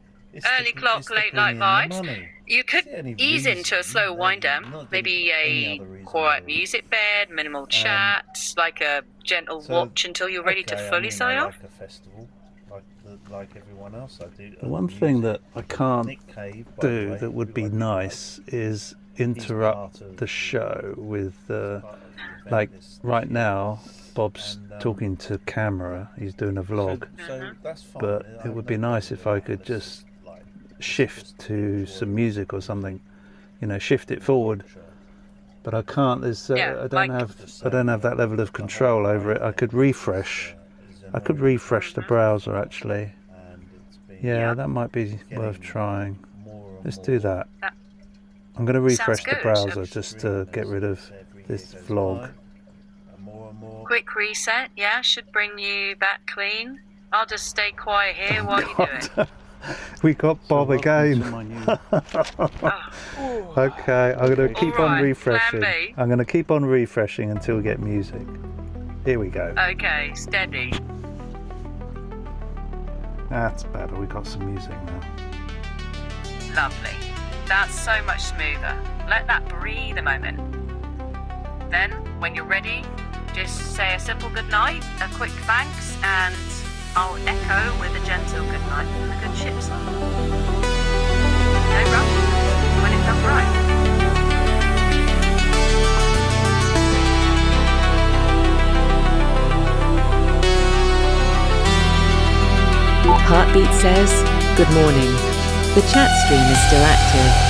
early clock, late night vibes. You could ease into a slow wind down, maybe a quiet music bed, minimal chat, like a gentle watch until you're ready to fully sign off. Like a festival, like everyone else, I do. The one thing that I can't do that would be nice is interrupt the show with, like right now, Bob's talking to camera, he's doing a vlog, but it would be nice if I could just shift to some music or something, shift it forward. But I can't. I don't have that level of control over it. I could refresh the browser actually. Yeah, that might be worth trying. Let's do that. I'm going to refresh the browser just to get rid of this vlog. Quick reset, yeah, should bring you back clean. I'll just stay quiet here while you do it. We got Bob again. Okay, I'm going to keep on refreshing. I'm going to keep on refreshing until we get music. Here we go. Okay, steady. That's better, we got some music now. Lovely. That's so much smoother. Let that breathe a moment. Then, when you're ready, just say a simple goodnight, a quick thanks, and I'll echo with a gentle goodnight from the good ship song. No rush, when it comes right. Heartbeat says, good morning. The chat stream is still active.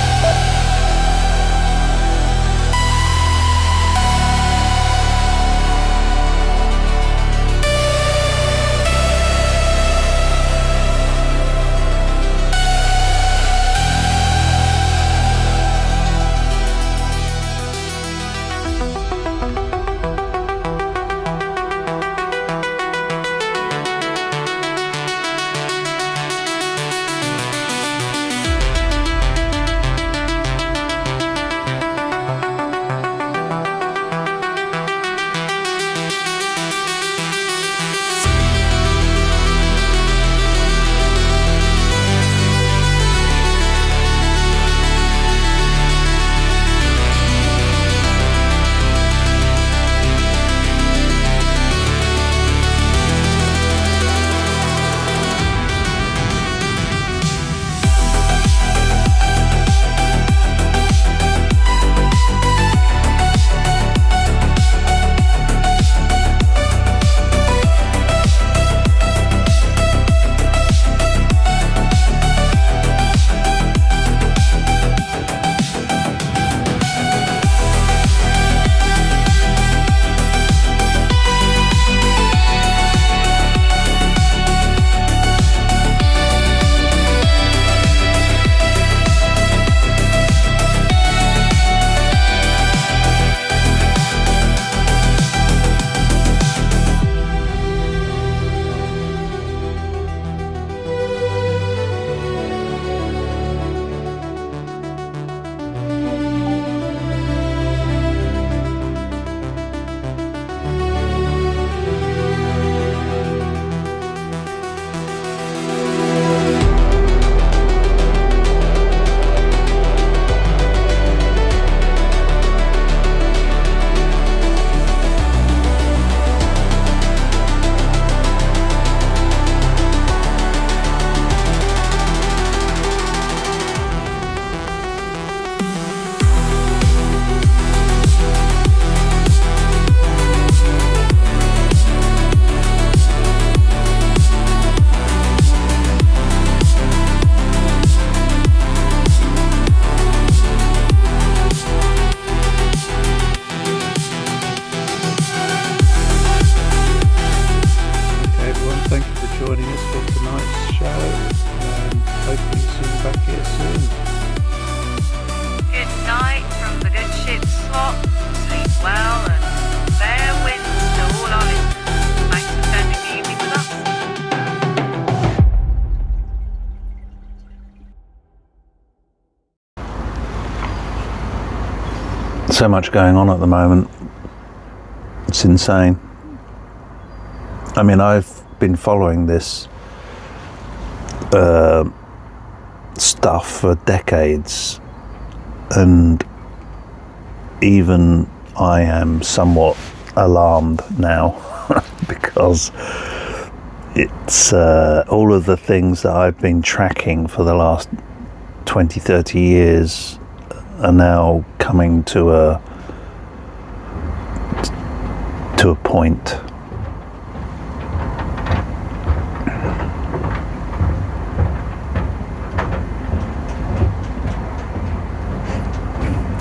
So much going on at the moment. It's insane. I mean, I've been following this stuff for decades, and even I am somewhat alarmed now because it's all of the things that I've been tracking for the last 20-30 years are now coming to a point.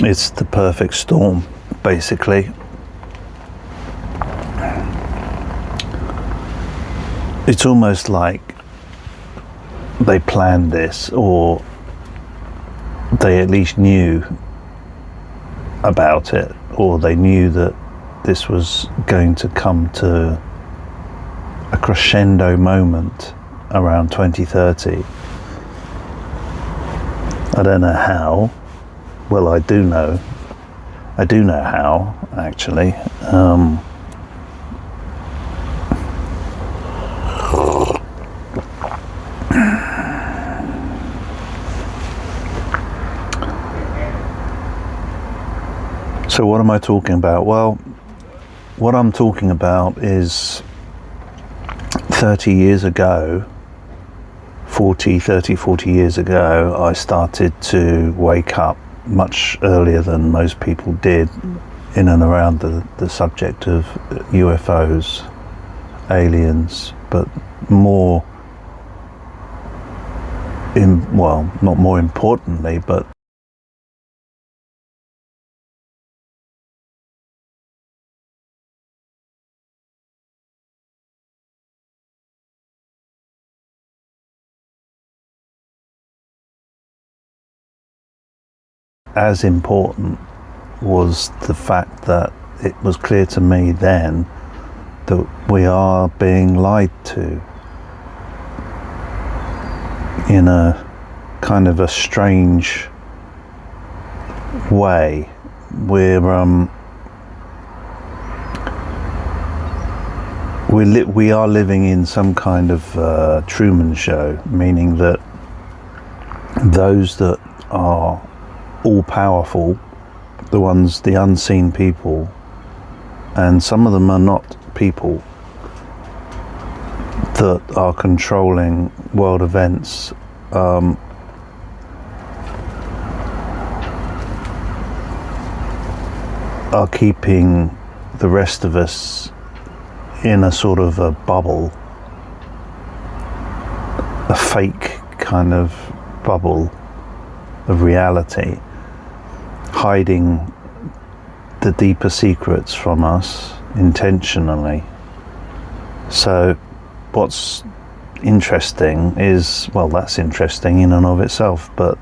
It's the perfect storm, basically. It's almost like they planned this, or they at least knew about it, or they knew that this was going to come to a crescendo moment around 2030. I don't know how. Well, I do know how, actually. So what am I talking about? Well, what I'm talking about is 30 years ago, 40 years ago, I started to wake up much earlier than most people did in and around the subject of UFOs, aliens, but more not more importantly, but as important was the fact that it was clear to me then that we are being lied to in a kind of a strange way. We are living in some kind of Truman Show, meaning that those that are all powerful, the unseen people, and some of them are not people, that are controlling world events, are keeping the rest of us in a sort of a bubble, a fake kind of bubble of reality, hiding the deeper secrets from us intentionally. So what's interesting is, well, that's interesting in and of itself, but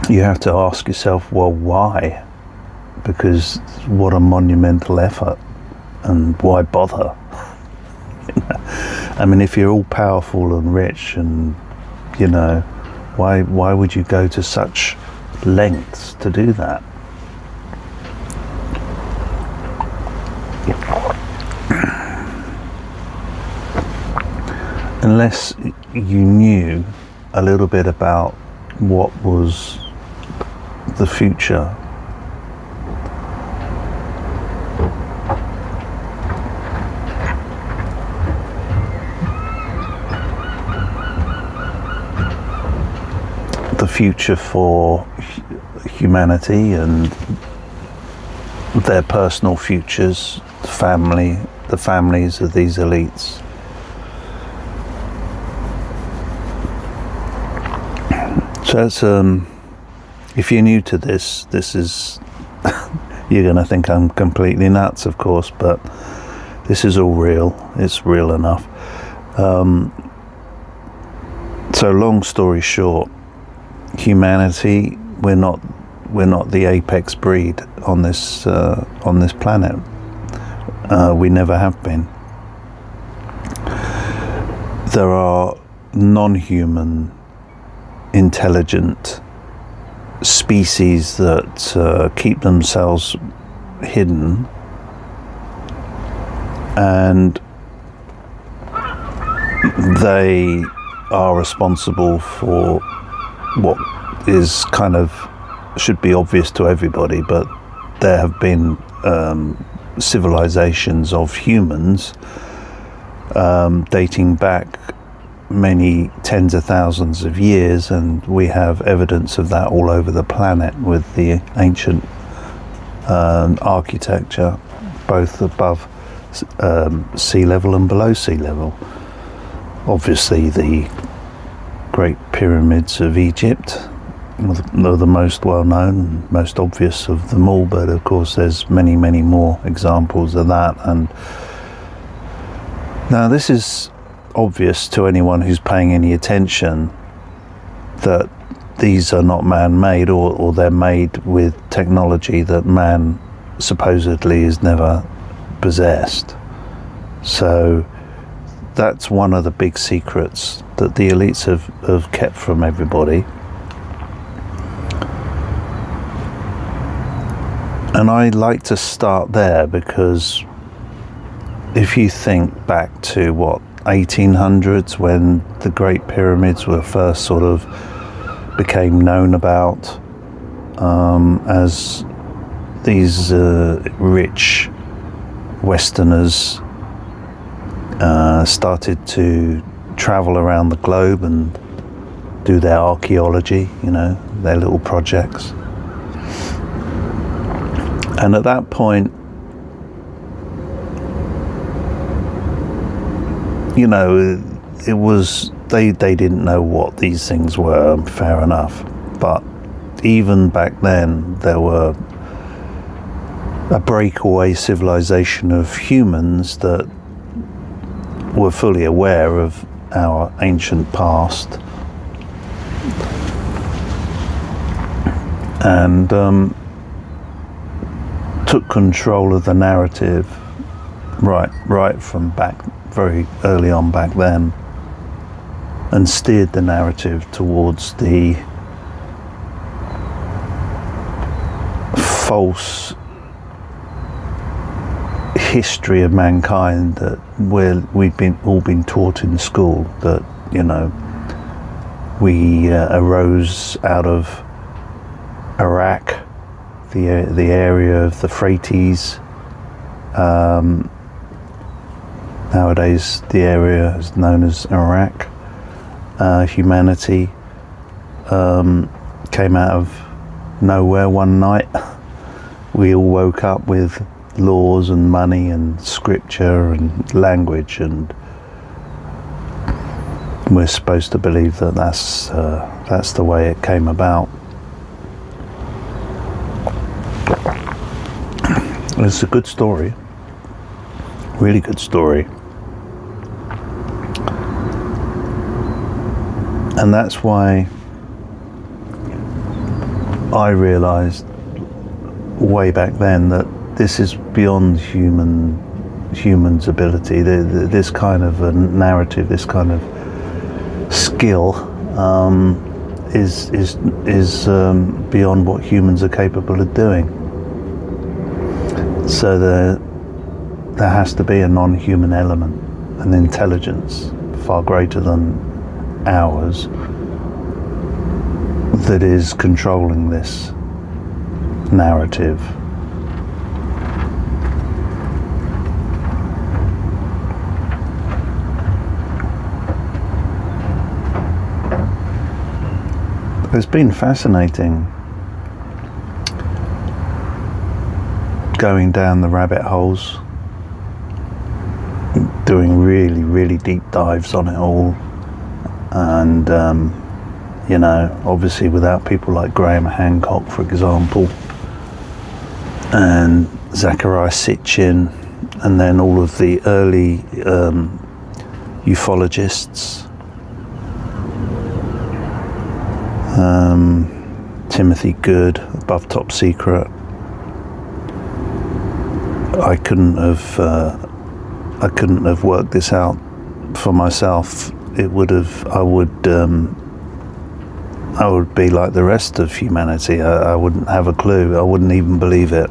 you have to ask yourself, well, why? Because what a monumental effort, and why bother? I mean, if you're all powerful and rich, and you know, why would you go to such lengths to do that? Unless you knew a little bit about what was the future. The future for humanity and their personal futures, the families of these elites. So it's, if you're new to this is, you're going to think I'm completely nuts, of course, but this is all real. It's real enough. So long story short, humanity, we're not the apex breed on this planet. We never have been. There are non-human intelligent species that keep themselves hidden, and they are responsible for what is kind of should be obvious to everybody, but there have been civilizations of humans dating back many tens of thousands of years, and we have evidence of that all over the planet with the ancient architecture, both above sea level and below sea level. Obviously the Great Pyramids of Egypt are the most well known, most obvious of them all, but of course there's many more examples of that. And now this is obvious to anyone who's paying any attention that these are not man-made, or they're made with technology that man supposedly has never possessed. So that's one of the big secrets that the elites have kept from everybody. And I like to start there, because if you think back to 1800s, when the Great Pyramids were first sort of became known about as these rich Westerners started to travel around the globe and do their archaeology, their little projects. And at that point, it was, they didn't know what these things were, fair enough. But even back then, there were a breakaway civilization of humans that were fully aware of our ancient past. And took control of the narrative right from back very early on back then, and steered the narrative towards the false history of mankind that we've all been taught in school, that we arose out of Iraq, the area of the Euphrates. Nowadays the area is known as Iraq. Humanity came out of nowhere one night. We all woke up with laws and money and scripture and language, and we're supposed to believe that that's the way it came about. It's a good story, really good story. And that's why I realized way back then that this is beyond humans' ability. This kind of a narrative, this kind of skill is beyond what humans are capable of doing. So there has to be a non-human element, an intelligence far greater than ours, that is controlling this narrative. It's been fascinating going down the rabbit holes, doing really deep dives on it all. And obviously without people like Graham Hancock, for example, and Zecharia Sitchin, and then all of the early ufologists, Timothy Good, Above Top Secret. I couldn't have worked this out for myself. I would be like the rest of humanity. I wouldn't have a clue. I wouldn't even believe it.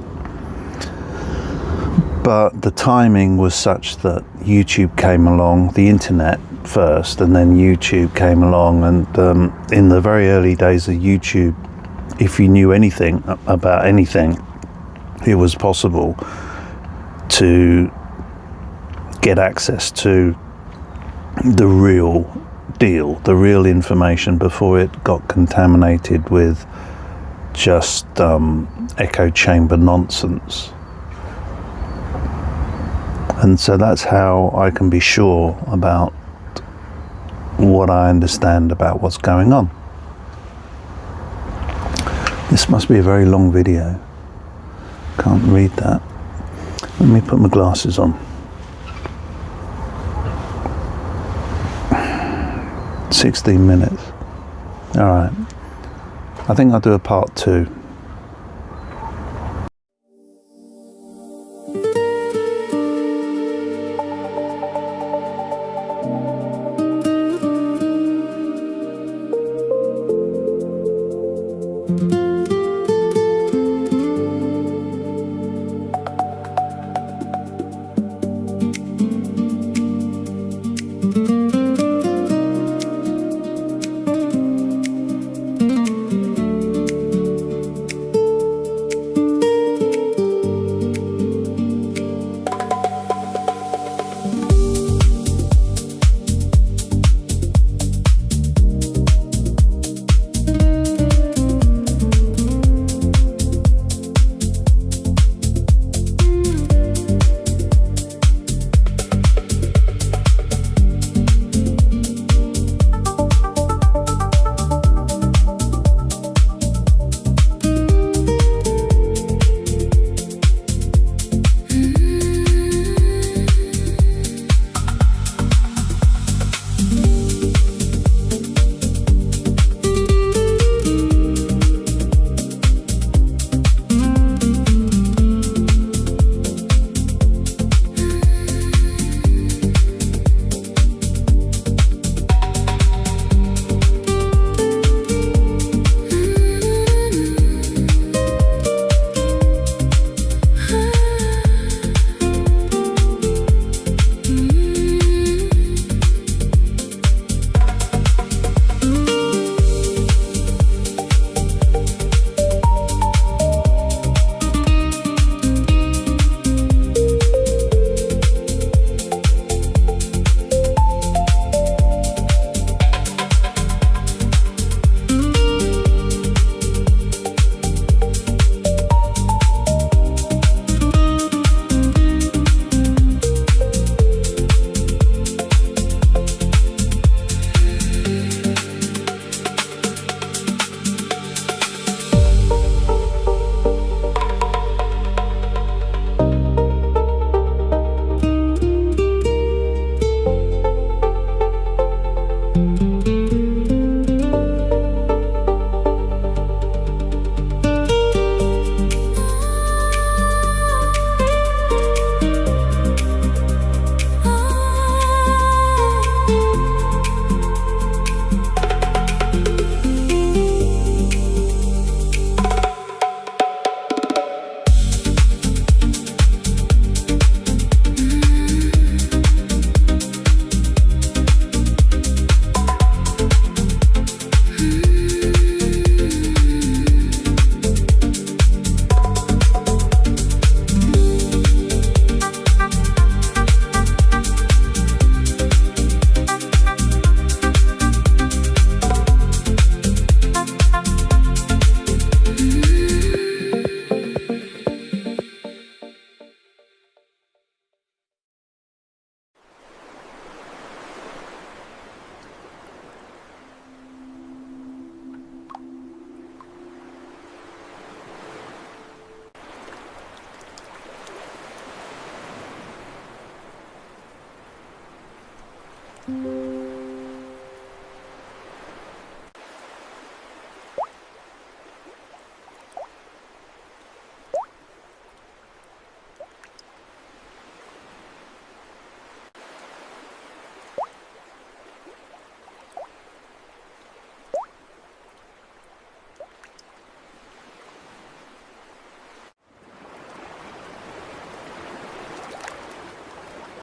But the timing was such that YouTube came along, the internet first, and then YouTube came along. And in the very early days of YouTube, if you knew anything about anything, it was possible to get access to the real deal, the real information, before it got contaminated with just echo chamber nonsense. And so that's how I can be sure about what I understand about what's going on. This must be a very long video. Can't read that. Let me put my glasses on. 16 minutes. All right. I think I'll do a part 2.